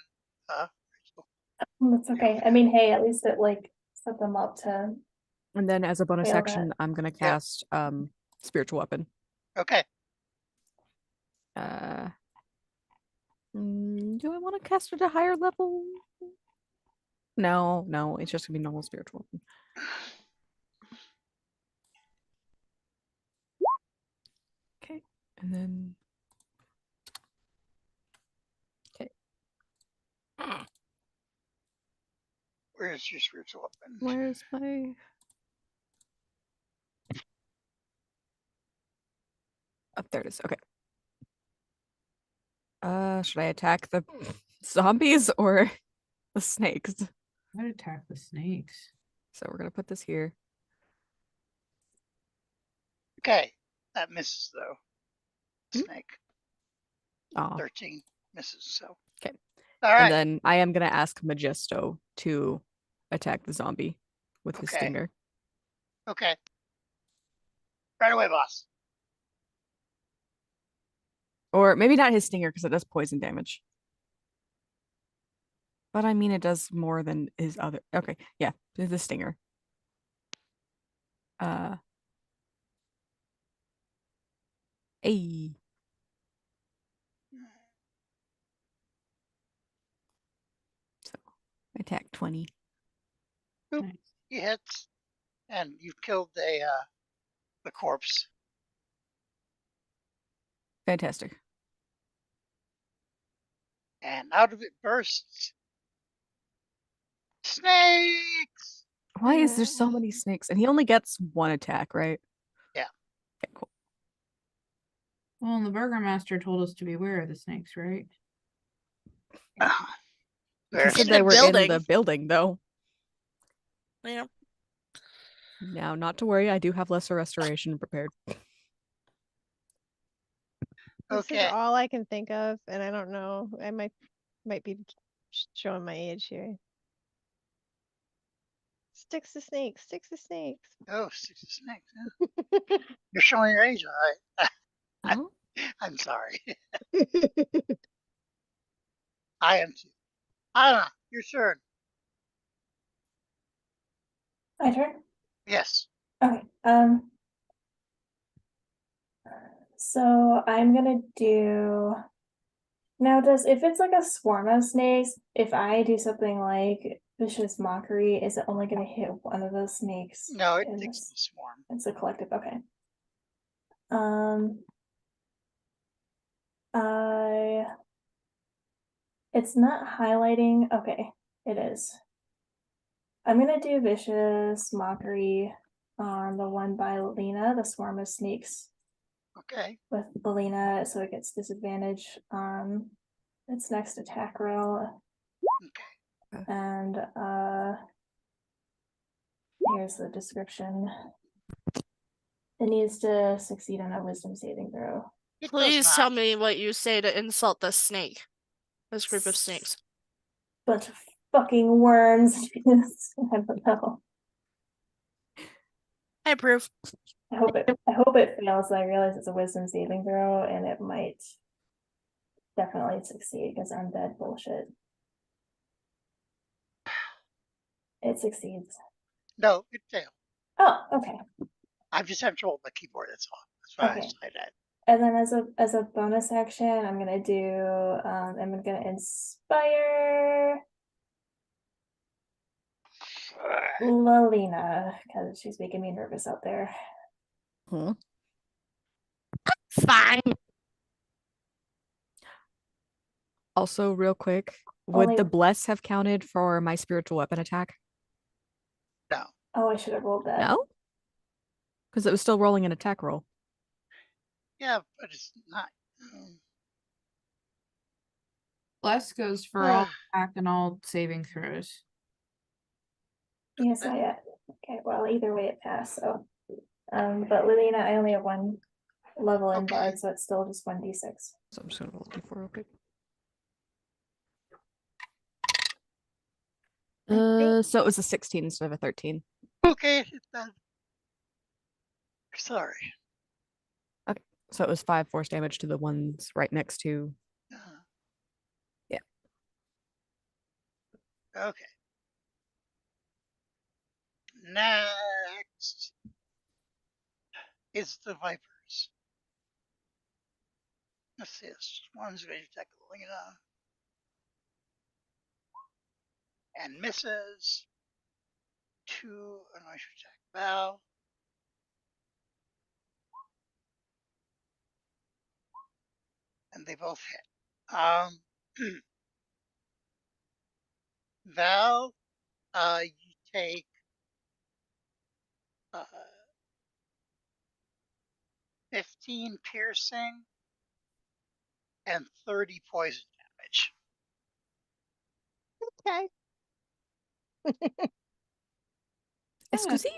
That's okay. I mean, hey, at least it like set them up to. And then as a bonus Failed action, I'm gonna cast spiritual weapon. Okay. Do I want to cast it at a higher level? No, it's just gonna be normal spiritual weapon. Okay, and then okay. Where's your spiritual weapon? Where's my? Oh, there it is. Okay. Should I attack the zombies or the snakes? I'd attack the snakes. So we're gonna put this here. Okay. That misses though. Hmm? Snake. Oh, 13 misses, so. All right. And then I am gonna ask Majesto to attack the zombie with his Okay. stinger. Okay. Right away, boss. Or maybe not his stinger because it does poison damage. But I mean, it does more than his other. Okay, yeah, the stinger. Hey. So attack 20. Boop. Nice. He hits, and you've killed the corpse. Fantastic. And out of it bursts snakes. Why is there so many snakes? And he only gets one attack, right? Yeah. Okay, cool. Well, and the Burgermaster told us to beware of the snakes, right? He There's said In they the were in building. the building, though. Yeah. Now, not to worry, I do have lesser restoration prepared. This is okay. all I can think of, and I don't know. I might be showing my age here. Sticks to snakes. Sticks to snakes. Oh, 60 snakes. Huh? You're showing your age, all right. Oh, I'm sorry. I am too. Anna, your turn. My turn? Yes. Okay. So I'm gonna do now if it's like a swarm of snakes, if I do something like vicious mockery, is it only gonna hit one of those snakes? No, it in takes this- the swarm. It's a collective, okay. I it's not highlighting. Okay, it is. I'm gonna do vicious mockery on the one by Lena, the swarm of snakes Okay. with Lena, so it gets disadvantage on its next attack roll. Okay. And here's the description. It needs to succeed on a wisdom saving throw. It does Please not. tell me what you say to insult the snake. This group of snakes. Bunch of fucking worms. I don't know. I approve. I hope it fails. I realize it's a wisdom saving throw, and it might definitely succeed because undead bullshit. It succeeds. No, it failed. Oh, okay. I'm just having trouble with my keyboard, that's all. That's why I Okay. decided that. And then as a bonus action, I'm gonna inspire Lalina because she's making me nervous out there. Fine. also, real quick, would Only- the bless have counted for my spiritual weapon attack? No. Oh, I should have rolled that. No? Because it was still rolling an attack roll. Yeah, but it's not. Bless goes for all attack and all saving throws. Yes, okay, well, either way it passed, so. But Lilina, I only have one level in Okay. bard, so it's still just 1d6. So I'm just gonna roll d4 real quick. So it was a 16 instead of a 13. Okay, it's done. Sorry. So it was 5 force damage to the ones right next to. Yeah. Okay. Next is the Vipers. Let's see, this one's going to attack Lena. And misses. 2, and I should attack Val. And they both hit. Val, you take 15 piercing and 30 poison damage. Okay. Excuse me?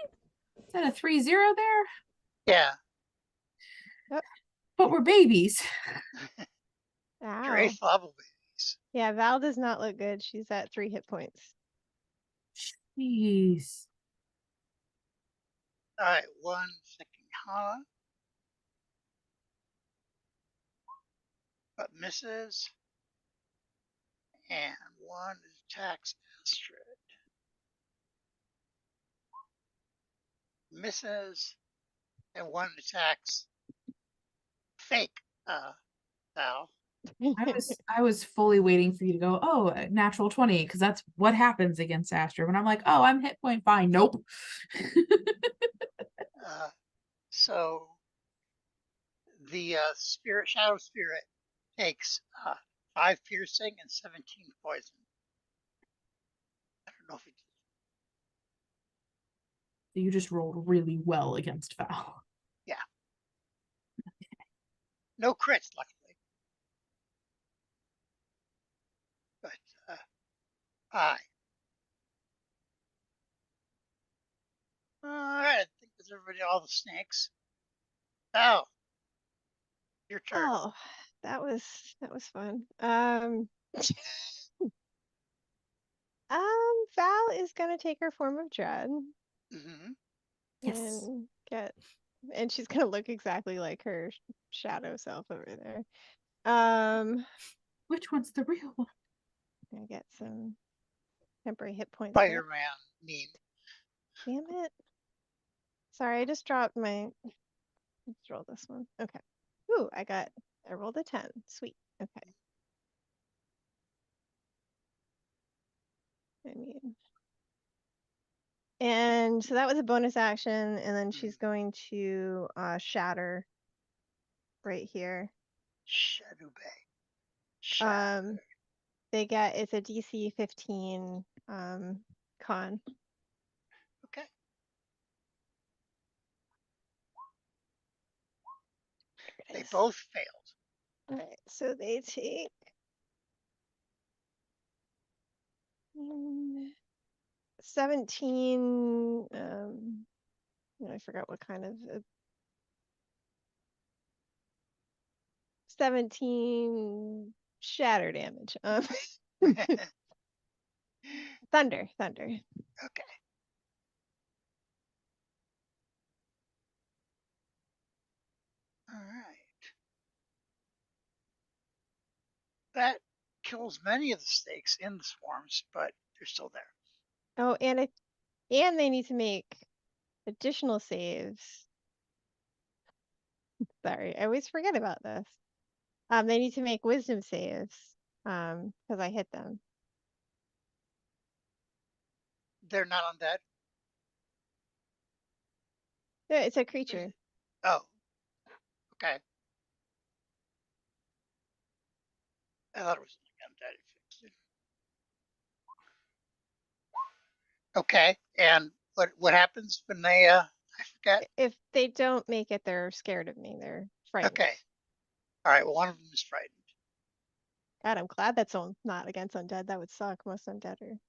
Is that a 3-0 there? Yeah, But we're babies. Ow. Grace level. snakes. Yeah, Val does not look good. She's at 3 hit points. Jeez. All right, one second, Hana. But misses. And one attacks Astrid. Misses. And one attacks fake Val. I was fully waiting for you to go, oh, a natural 20, because that's what happens against Astra. When I'm like, oh, I'm hit point fine. Nope. So the shadow spirit takes 5 piercing and 17 poison. I don't know if it. You just rolled really well against Val. Yeah. No crits, luckily. But I. All right, I think that's everybody, all the snakes. Val, your turn. Oh, that was fun. Val is gonna take her form of dread Mm-hmm. Yes. and she's gonna look exactly like her shadow self over there. Which one's the real one? I get some temporary hit points. back. Spider-Man meme. Damn it. Sorry, I just dropped my. Let's roll this one. Okay. Ooh, I rolled a 10. Sweet. Okay. And so that was a bonus action, and then she's going to shatter right here. Shadow Bay. Shadow. It's a DC 15 con. Okay. They both failed. All right, so they take 17. I forgot what kind of 17 shatter damage. Thunder. Okay. All right. That kills many of the snakes in the swarms, but they're still there. Oh, and they need to make additional saves. Sorry, I always forget about this. They need to make wisdom saves. Because I hit them. They're not undead. Yeah, it's a creature. Oh. Okay. I thought it was undead. Okay. And what happens when they I forget? If they don't make it, they're scared of me. They're frightened. Okay. All right. Well, one of them is frightened. God, I'm glad that's not against undead. That would suck. Most undead are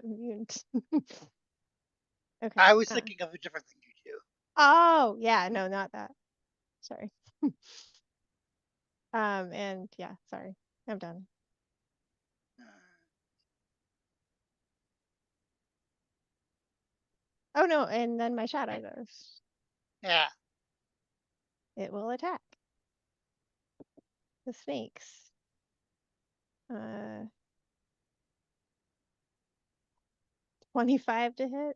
immune. Okay. I was thinking of a different thing you do. Oh, yeah, no, not that. Sorry. And yeah, sorry. I'm done. Oh no, and then my shadow goes. Yeah. It will attack the snakes. 25 to hit.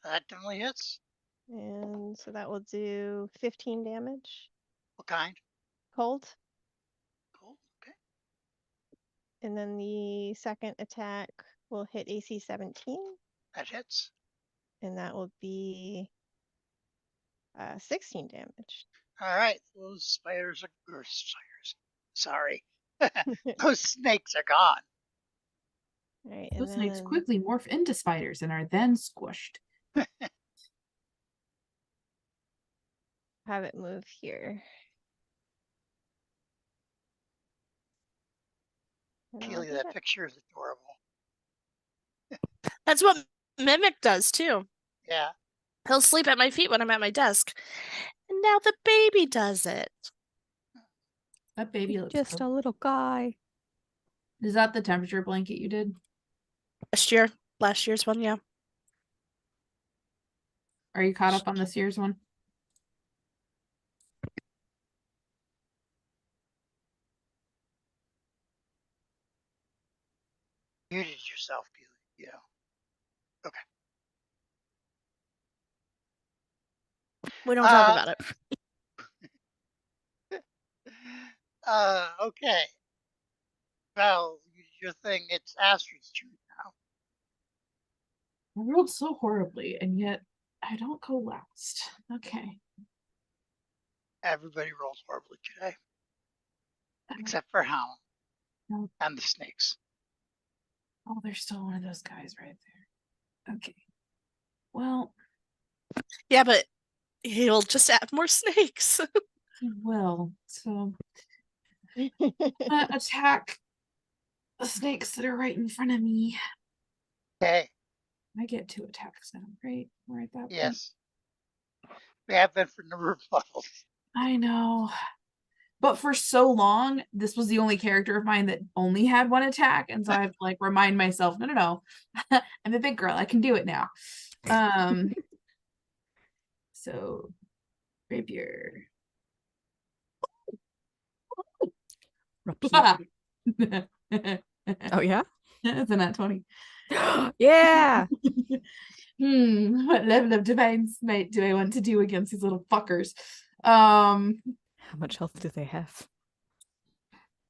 That definitely hits. And so that will do 15 damage. What kind? Cold. Cool. Okay. And then the second attack will hit AC 17. That hits. And that will be 16 damage. All right. Those spiders are spiders. Sorry. Those snakes are gone. All right, Those and snakes then quickly morph into spiders and are then squished. have it move here. And I'll Keely, do that picture is adorable. That's what Mimic does too. Yeah. He'll sleep at my feet when I'm at my desk. And now the baby does it. That baby looks Just so a little guy. Is that the temperature blanket you did? Last year's one, yeah. Are you caught up on this year's one? Muted yourself, Keely. Yeah. Okay. We don't talk about it. Okay. Well, your thing, it's Astrid's turn now. I rolled so horribly, and yet I don't go last. Okay. Everybody rolls horribly today. Except for Hound No. and the snakes. Oh, there's still one of those guys right there. Okay. Well, Yeah, but he'll just add more snakes. he will. So attack the snakes that are right in front of me. Okay. I get 2 attacks now, right? We're at that point. Yes. We have been for a number of levels. I know. But for so long, this was the only character of mine that only had 1 attack. And so I have to like remind myself, no. I'm a big girl. I can do it now. So rapier. Oh yeah? That's a nat 20. Yeah. What level of divine smite do I want to do against these little fuckers? How much health do they have?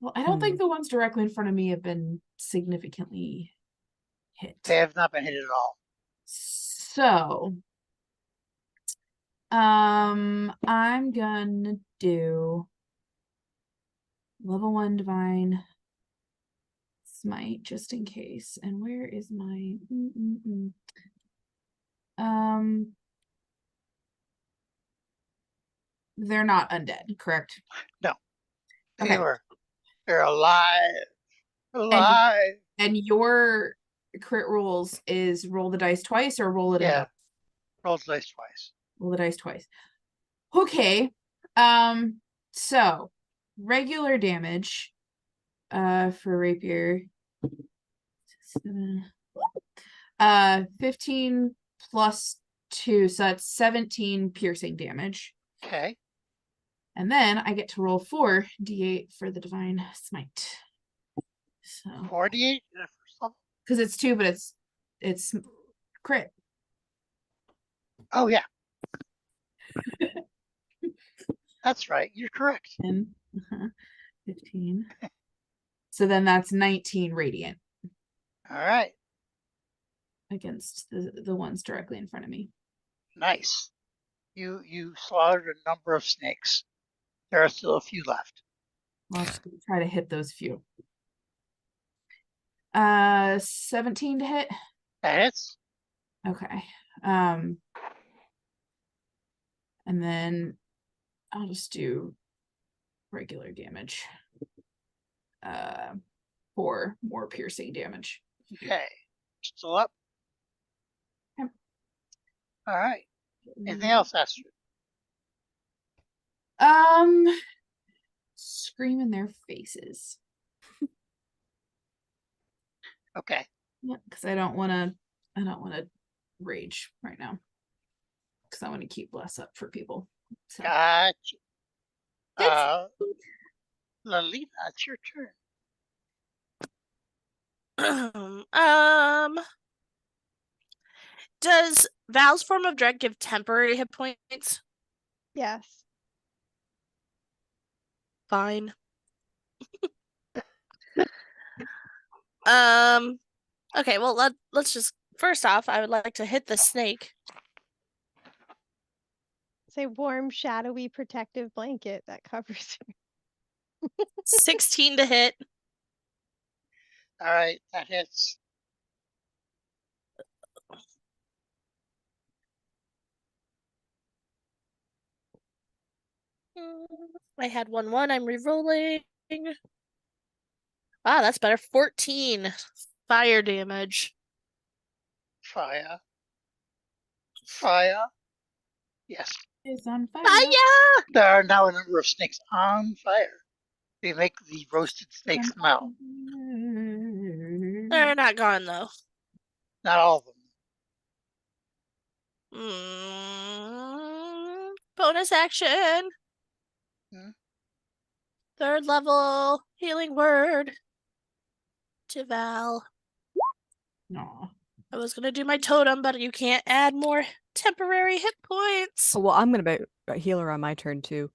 Well, I don't think the ones directly in front of me have been significantly hit. They have not been hit at all. So, I'm gonna do level 1 divine smite just in case. And where is my they're not undead, correct? No. Okay. They're alive. Alive. And your crit rules is roll the dice twice or roll it in both? Roll the dice twice. Roll the dice twice. Okay. So regular damage for rapier 15 plus 2, so that's 17 piercing damage. Okay. And then I get to roll 4d8 for the divine smite. So 48 in the first level? Because it's 2, but it's crit. Oh yeah. That's right. You're correct. 10, 15. So then that's 19 radiant. All right. Against the ones directly in front of me. Nice. You slaughtered a number of snakes. There are still a few left. I'll try to hit those few. 17 to hit. That hits. Okay. And then I'll just do regular damage. 4 more piercing damage. Okay. Still up. Yep. All right. Anything else, Astrid? Scream in their faces. Okay. Yeah, because I don't want to rage right now. Because I want to keep less up for people. So. Gotcha. Lalita, it's your turn. Does Val's form of dread give temporary hit points? Yes. Fine. Okay, well let's just first off, I would like to hit the snake. Say warm, shadowy, protective blanket that covers you. 16 to hit. All right, that hits. I had 1/1. I'm re-rolling. Ah, that's better. 14 fire damage. Fire. Fire. Yes. Is on fire. Fire! There are now a number of snakes on fire. They make the roasted snake smell. They're not gone though. Not all of them. Bonus action. Hmm? Third level healing word to Val. Aw. I was gonna do my totem, but you can't add more temporary hit points. Oh, well, I'm gonna be a healer on my turn too.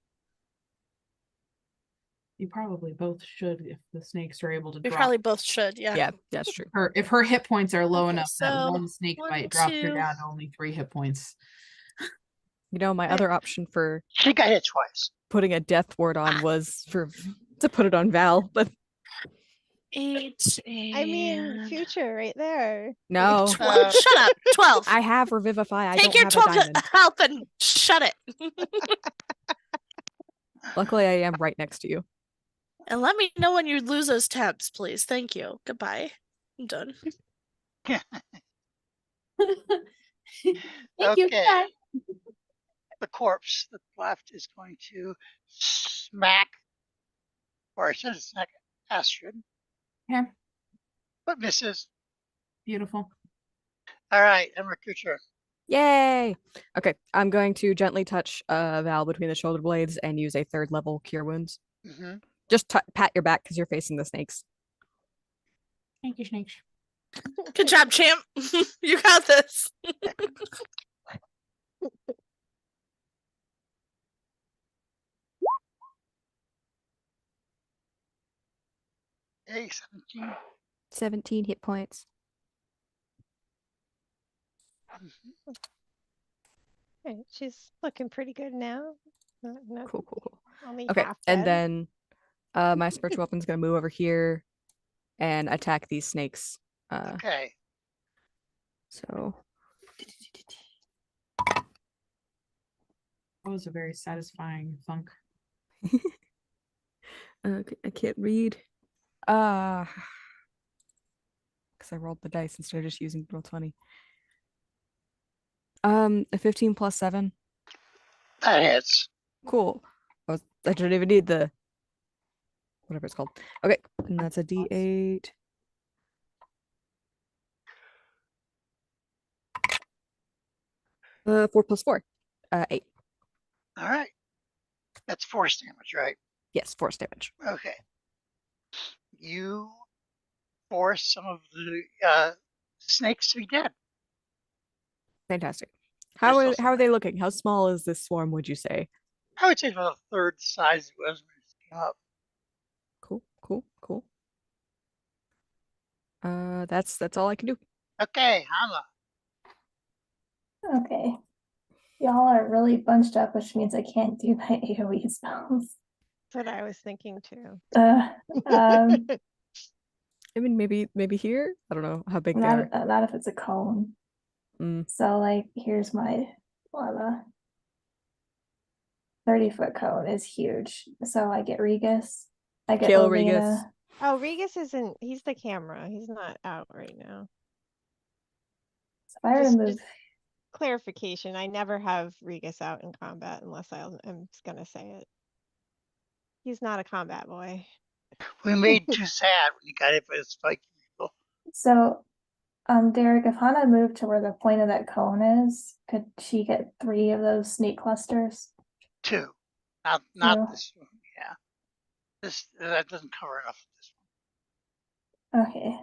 You probably both should if the snakes are able to We drop probably both should, yeah. Yeah, that's true. her. If her hit points are low Okay, enough that so one snake 1, bite drops her 2. down to only 3 hit points. You know, my other option for She got hit twice. putting a death ward on was to put it on Val, but 8 I mean, and future right there. no. 12. Shut up. 12. I have Revivify. I Take don't your have 12 a diamond. health and shut it. Luckily, I am right next to you. And let me know when you lose those temps, please. Thank you. Goodbye. I'm done. Thank Okay. you. Bye. The corpse that's left is going to smack, or it says smack Astrid, Yeah, but misses. beautiful. All right, Emmerich, your turn. Yay! Okay, I'm going to gently touch Val between the shoulder blades and use a third level cure wounds. Mm-hmm. Just pat your back because you're facing the snakes. Thank you, snakes. Good job, champ. You got this. Okay, 17. 17 hit points. Mhm. Okay, she's looking pretty good now. Not Cool, cool, cool. only Okay, half and dead. then my spiritual weapon's gonna move over here and attack these snakes. Okay. So That was a very satisfying thunk. I can't read. Because I rolled the dice instead of just using roll 20. A 15 plus 7. That hits. Cool. I didn't even need the whatever it's called. Okay, and that's a D8. Four plus 4. 8. All right. That's force damage, right? Yes, force damage. Okay. You force some of the snakes to be dead. Fantastic. There's How still are some they there. looking? How small is this swarm, would you say? I would say about a third the size it was when it came up. Cool, cool, cool. That's all I can do. Okay, Hama. Okay. Y'all are really bunched up, which means I can't do my AoE spells. That's what I was thinking too. Um, I mean, maybe here. I don't know how big they are. not if it's a cone. Mm. So like, here's my 30-foot cone is huge. So I get Regus. I get Kill Ovina. Regus. Oh, Regus isn't. He's the camera. He's not out right now. So if I were to move, Just clarification. I never have Regus out in combat unless I'm just gonna say it. He's not a combat boy. We made you sad when you got hit by the spiky people. so Derek, if Hannah moved to where the point of that cone is, could she get 3 of those snake clusters? 2. Not 2. this one. Yeah. That doesn't cover enough of this one. Okay.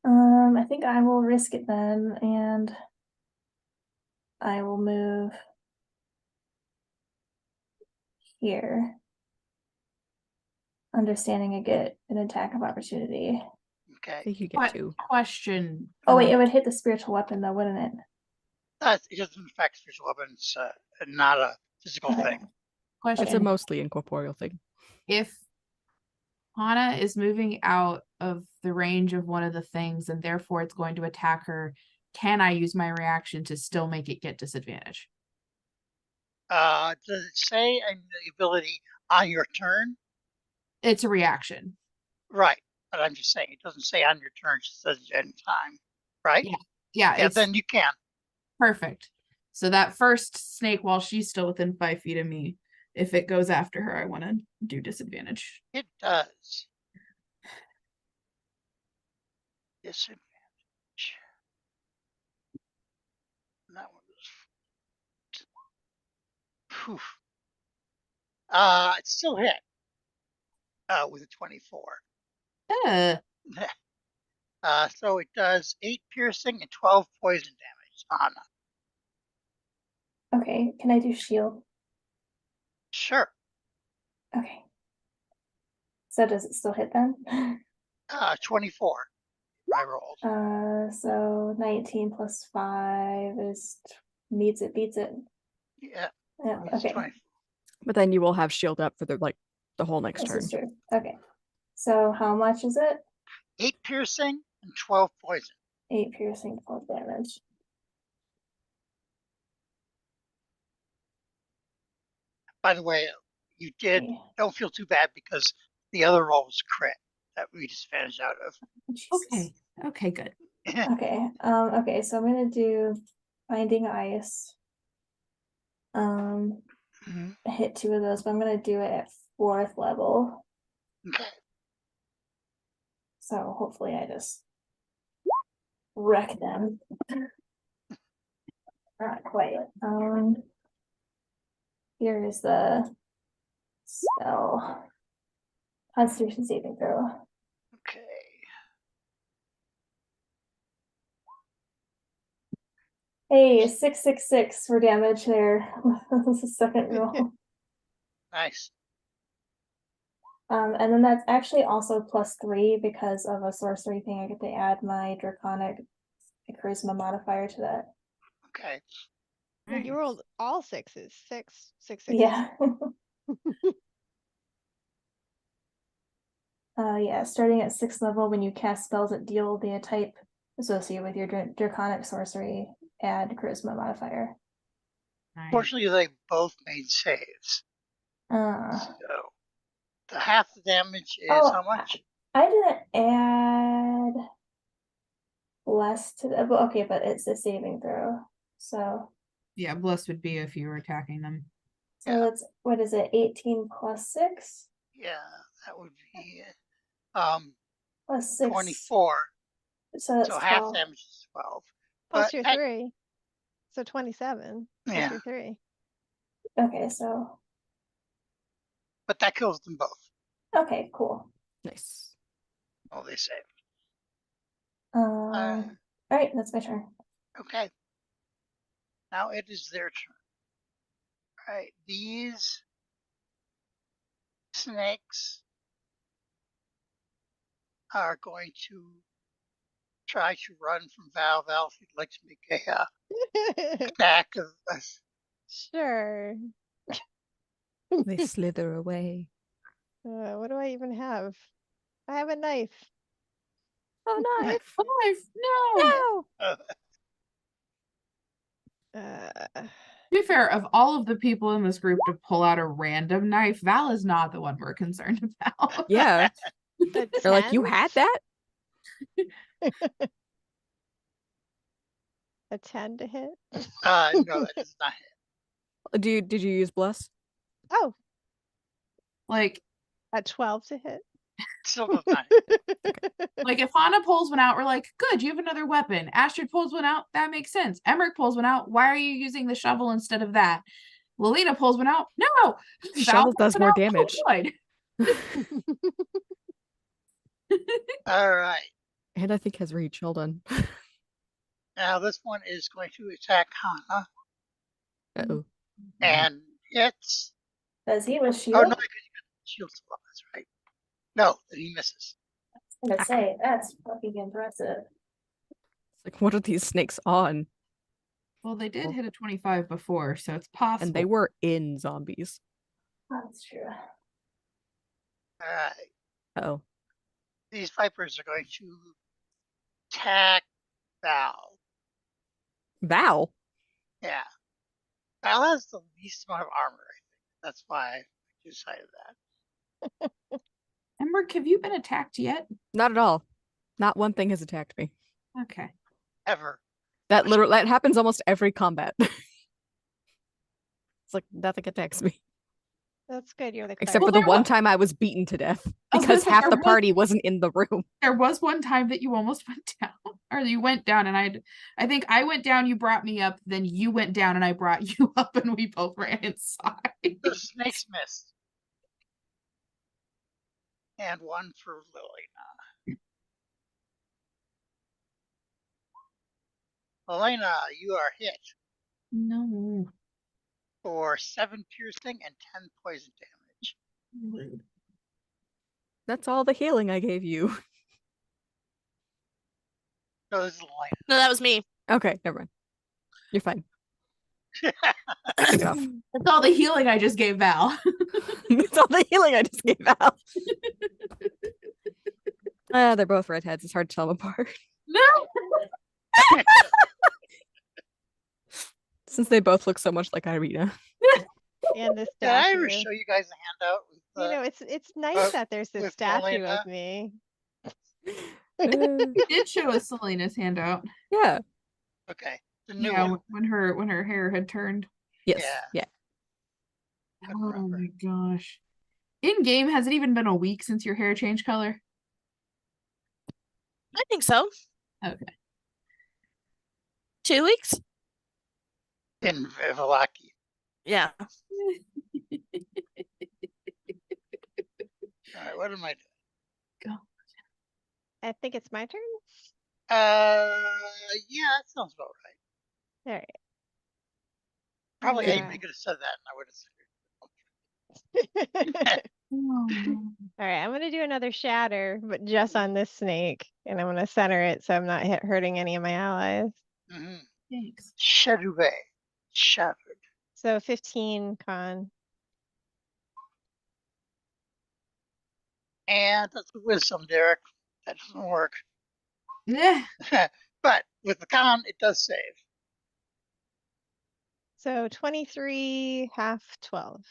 I think I will risk it then, and I will move here. Understanding I get an attack of opportunity. I Okay. think you get What 2. question? Oh wait, it would hit the spiritual weapon though, wouldn't it? It doesn't affect spiritual weapons, not a physical Okay. thing. Question. It's a mostly incorporeal thing. If Hana is moving out of the range of one of the things and therefore it's going to attack her, can I use my reaction to still make it get disadvantage? Does it say the ability on your turn? It's a reaction. Right. But I'm just saying, it doesn't say on your turn, it just says at any time. Right? Yeah, Yeah, it's then you can. perfect. So that first snake, while she's still within 5 feet of me, if it goes after her, I want to do disadvantage. It does. Disadvantage. And that one was. Phew. It's still hit. With a 24. So it does 8 piercing and 12 poison damage. Anna. Okay, can I do shield? Sure. Okay. So does it still hit then? 24. I rolled. So 19 plus 5 is beats it. Yeah. Yeah, It's okay. 20. But then you will have shield up for the whole next This turn. is true. Okay. So how much is it? 8 piercing and 12 poison. 8 piercing, 12 damage. By the way, you did. Yeah. Don't feel too bad because the other roll was crit that we disadvantaged out of. Okay. Okay, good. Okay. Okay, so I'm gonna do Binding Ice. Mhm. Hit 2 of those, but I'm gonna do it at 4th level. Okay. So hopefully I just wreck them. Not quite. Here is the spell. Constitution saving throw. Okay. Hey, 666 for damage there. That's the second roll. Nice. And then that's actually also +3 because of a sorcery thing. I get to add my draconic charisma modifier to that. Okay. Well, you Nice. rolled all sixes. Six. Yeah. Yeah, starting at 6th level, when you cast spells that deal the type associated with your draconic sorcery, add charisma modifier. Nice. Fortunately, they both made saves. Uh, So the half the damage is Oh, how much? I didn't add less to the, okay, but it's a saving throw. So Yeah, bless would be if you were attacking them. Yeah. it's, what is it, 18 plus 6? Yeah, that would be Plus 6. 24. So that's So half 12. damage is 12. Plus But your that, 3. So 27. Plus yeah, your 3. Okay, so, but that kills them both. okay, cool. Nice. Oh, they save. All right, that's my turn. Okay. Now it is their turn. All right, these snakes are going to try to run from Val. Val, if you'd like to make a attack of us. Sure. They slither away. What do I even have? I have a knife. Oh, knife! No. No! Uh, To be fair, of all of the people in this group to pull out a random knife, Val is not the one we're concerned about. Yeah. a They're like, you 10? had that? A 10 to hit? No, that is not it. Did you use bless? Oh, Like, a 12 to hit? Still does not hit. like if Hannah pulls one out, we're like, good, you have another weapon. Astrid pulls one out, that makes sense. Emmerich pulls one out, why are you using the shovel instead of that? Lelina pulls one out, no. Shovel Val pulls does one more out, damage. oh, good. All right. And I think has reach. Hold on. Now this one is going to attack Hana Uh-oh. and hits. Does he with Oh shield? no, because you got shield still up. That's right. No, he misses. I'm gonna say, that's fucking impressive. It's like, what are these snakes on? Well, they did hit a 25 before, so it's possible. And they were in zombies. That's true. All right. Uh-oh. These vipers are going to attack Val. Val? Yeah. Val has the least amount of armor, I think. That's why I decided that. Emmerich, have you been attacked yet? Not at all. Not one thing has attacked me. Okay. Ever. That happens almost every combat. It's like nothing attacks me. That's good. You're the Except Well, for the there one wa- time I was beaten to death I was gonna because say, half there the was- party wasn't in the room. There was one time that you almost went down, or you went down, and I think I went down, you brought me up, then you went down, and I brought you up, and we both ran inside. The snakes missed. And one for Lily. Elena, you are hit No. for 7 piercing and 10 poison damage. That's all the healing I gave you. So this is Elena. No, that was me. Okay, never mind. You're fine. Take it off. That's all the healing I just gave Val. That's all the healing I just gave out. They're both redheads. It's hard to tell them apart. No. Since they both look so much like Irina. And this Did I statue. ever show you guys a handout with You know, it's nice that there's this with statue Elena? of me. You did show us Selena's handout. Yeah. Okay, the new Yeah, one. when her hair had turned. Yes. Yeah. Yeah. Couldn't Oh remember. my gosh. In game, has it even been a week since your hair changed color? I think so. Okay. 2 weeks? In Vivillaki. Yeah. All right, what am I doing? I think it's my turn. Yeah, that sounds about right. All right. Probably Yeah. Amy could have said that, and I would have said Oh. All right, I'm gonna do another shatter, but just on this snake, and I'm gonna center it so I'm not hurting any of my allies. it. Mm-hmm. Thanks. Shadowbay. Shattered. So 15 con. And that's a wisdom, Derek. That doesn't work. Yeah. But with the con, it does save. So 23, half 12.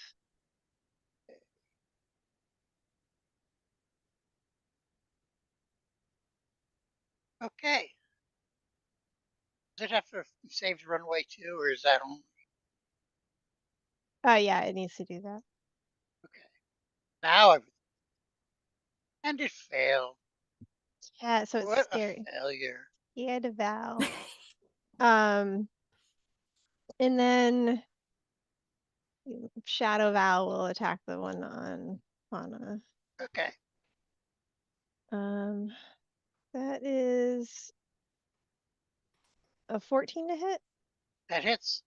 Okay. Does it have to save the runway too, or is that only? Yeah, it needs to do that. Okay. Now everything. And it failed. Yeah, so it's What scary. a failure. He had a vow. And then Shadow Val will attack the one on Hana. Okay. That is a 14 to hit. That hits.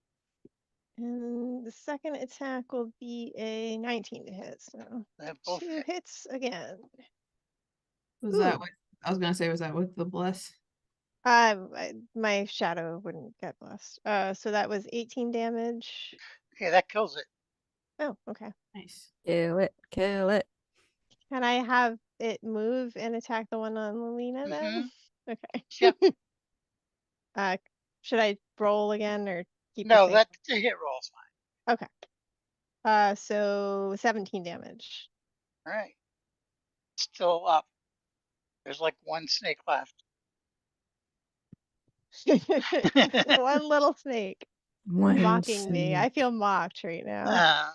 And the second attack will be a 19 to hit. So That both 2 hit. hits again. Was that with, I was gonna say, was that with the bless? My shadow wouldn't get blessed. So that was 18 damage. Okay, that kills it. Oh, okay. Nice. Kill it. Kill it. Can I have it move and attack the one on Lena then? Okay. Yep. Should I roll again or keep the No, same? that's a hit roll's fine. Okay. So 17 damage. All right. Still up. There's like one snake left. One little snake One mocking me. I snake. feel mocked right now.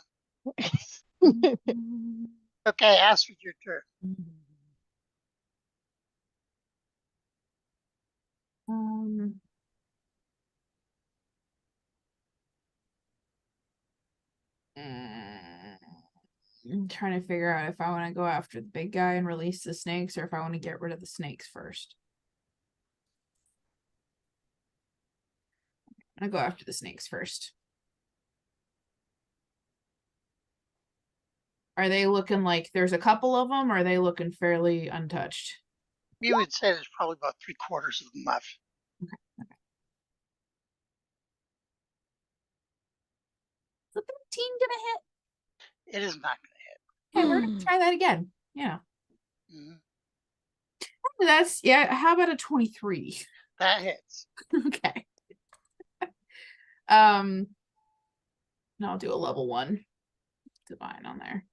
Okay, Astrid, your turn. I'm trying to figure out if I want to go after the big guy and release the snakes, or if I want to get rid of the snakes first. I'm gonna go after the snakes first. Are they looking like there's a couple of them, or are they looking fairly untouched? You would say there's probably about 3/4 of them left. Okay. Is the 13 gonna hit? It is not Okay, we're gonna try that again. Yeah. going to. That's, yeah, how about a 23? That hits. Okay. No, I'll do a level 1 divine on there.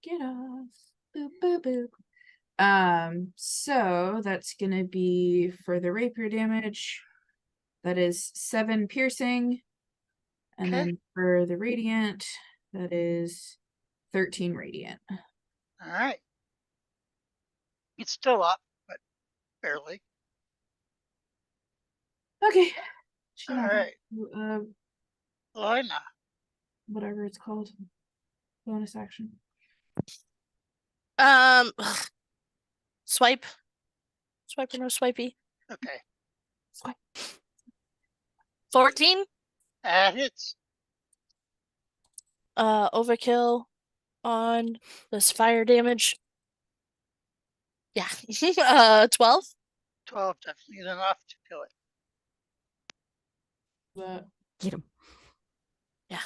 Get off. Boop, boop, boop. So that's gonna be for the rapier damage. That is 7 piercing. And Okay. then for the radiant, That is 13 radiant. All right. It's still up, but barely. Okay. All right. Lorna. Whatever it's called. Bonus action. Swipe or no swipey. Okay. Swipe. 14. That hits. Overkill on this fire damage. Yeah. 12. 12 definitely is enough to kill it. But Get him. Yeah.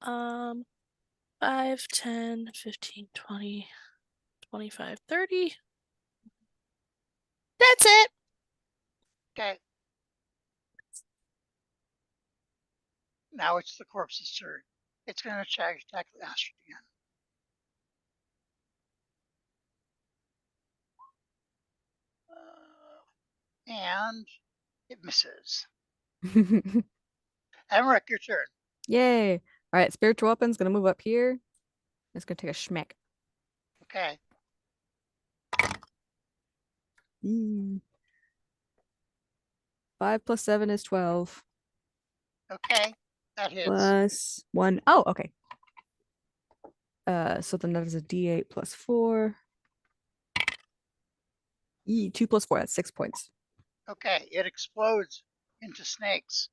5, 10, 15, 20, 25, 30. That's it. Okay. Now it's the corpse's turn. It's going to try to attack Astrid again. And it misses. Emmerich, your turn. Yay. All right, spiritual weapon's gonna move up here. It's gonna take a schmack. Okay. 5 plus 7 is 12. Okay. That hits. Plus 1. Oh, okay. So then that is a d8 plus 4. 2 plus 4, that's 6 points. Okay. It explodes into snakes.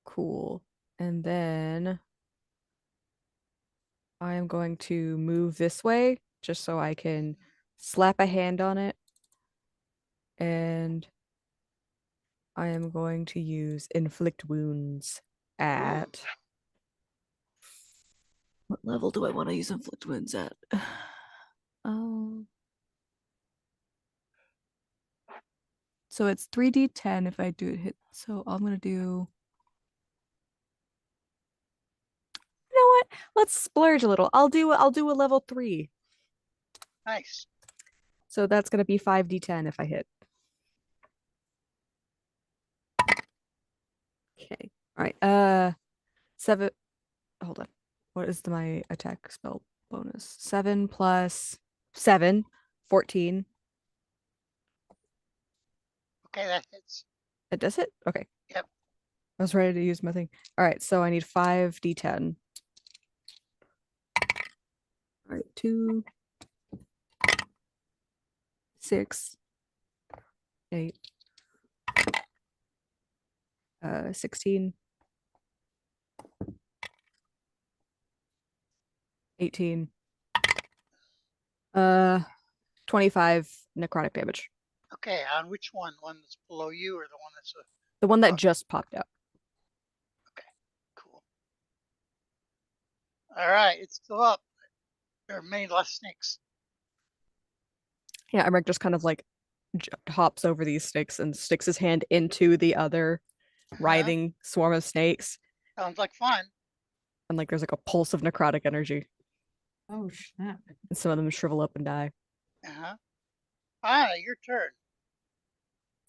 Cool. And then I am going to move this way just so I can slap a hand on it. And I am going to use inflict wounds at what level do I want to use inflict wounds at? So it's 3d10 if I do it hit. So I'm gonna do. You know what? Let's splurge a little. I'll do a level 3. Nice. So that's gonna be 5d10 if I hit. Okay. All right. 7. Hold on. What is my attack spell bonus? 7 plus 7, 14. Okay, that hits. It does it? Okay. Yep. I was ready to use my thing. All right, so I need 5d10. All right, 2, 6, 8, 16, 18, 25 necrotic damage. Okay, on which one? One that's below you or the one that's The one that above? just popped out. Okay, cool. All right, it's still up. There are many less snakes. Yeah, Emmerich just kind of like hops over these snakes and sticks his hand into the other writhing swarm of snakes. Sounds like fun. And like there's like a pulse of necrotic energy. oh snap. And some of them shrivel up and die. Anna, your turn.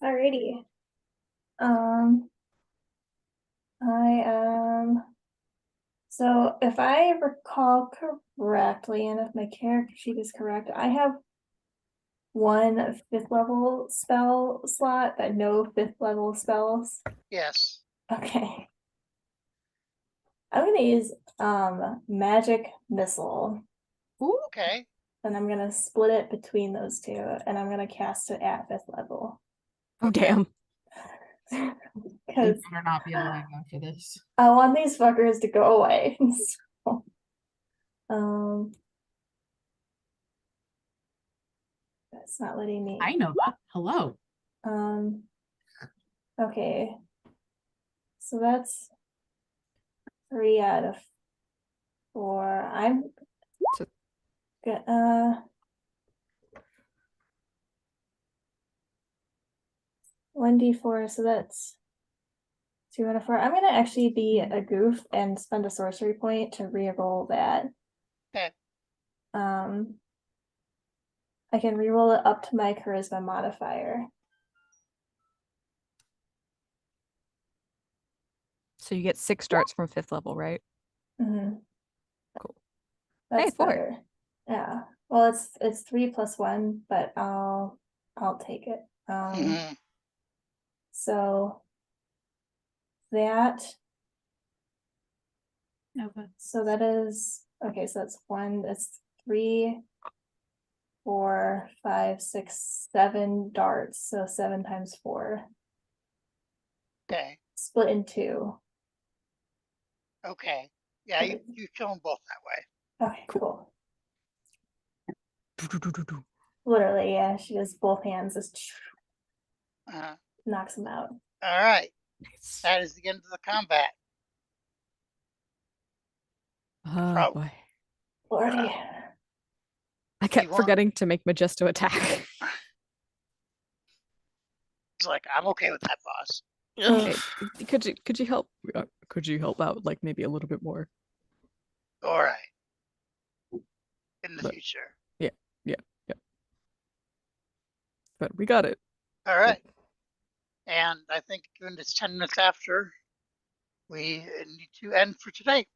Alrighty. I am. So if I recall correctly, and if my character sheet is correct, I have one 5th level spell slot, but no 5th level spells. Yes. Okay. I'm gonna use magic missile, Ooh. Okay. and I'm gonna split it between those two, and I'm gonna cast it at 5th level. Oh damn. You Because better not be alive after this. I want these fuckers to go away. So, that's not letting me. I know that. Hello. Okay. So that's 3 out of 4. I'm So- good. 1d4, so that's 2 out of 4. I'm gonna actually be a goof and spend a sorcery point to re-roll that. Okay. I can re-roll it up to my charisma modifier. So you get 6 darts from 5th level, right? Mhm. Cool. That's Hey, 4. better. Yeah. Well, it's 3 plus 1, but I'll take it. Mhm. So that Nova. so that is okay. So that's 1. That's 3, 4, 5, 6, 7 darts. So 7 times 4, Okay. split in 2. Okay. Yeah, you kill them both that way. Okay, cool. Do-do-do-do-do. Literally, yeah. She does both hands, just Uh, knocks them out. all right. Nice. That is the end of the combat. Oh Prob- boy. Lordy. I kept want- forgetting to make Majesto attack. It's like, I'm okay with that, boss. Ugh. Hey, could you help could you help out like maybe a little bit more? All right. In the But- future. Yeah. But we got it. All right. And I think given it's 10 minutes after, we need to end for today.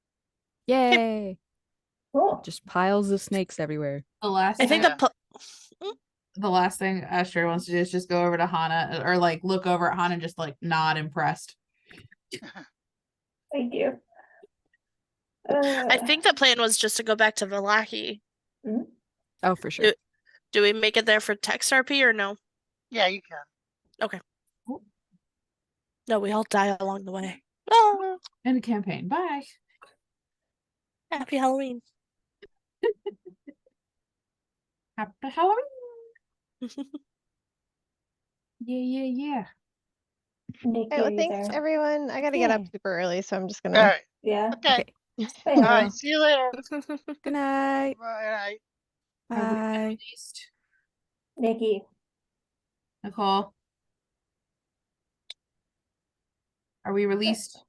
Yay. Cool. Just piles of snakes everywhere. The last I think Yeah. the last thing Astrid wants to do is just go over to Hana or like look over at Hana and just like nod impressed. Thank you. I think the plan was just to go back to Vallaki. Oh, for sure. Do we make it there for text RP or no? Yeah, you can. No, we all die along the way. Oh, End of campaign. Bye. happy Halloween. Happy Halloween. Yeah. Nikki, Right, are well, you thanks there? everyone. I gotta get up Yeah. super early, so I'm just All gonna right. Yeah. Okay. Say All hello. right. See you later. Good night. Bye. Have we been Bye. released? Nikki. Nicole. Are we released?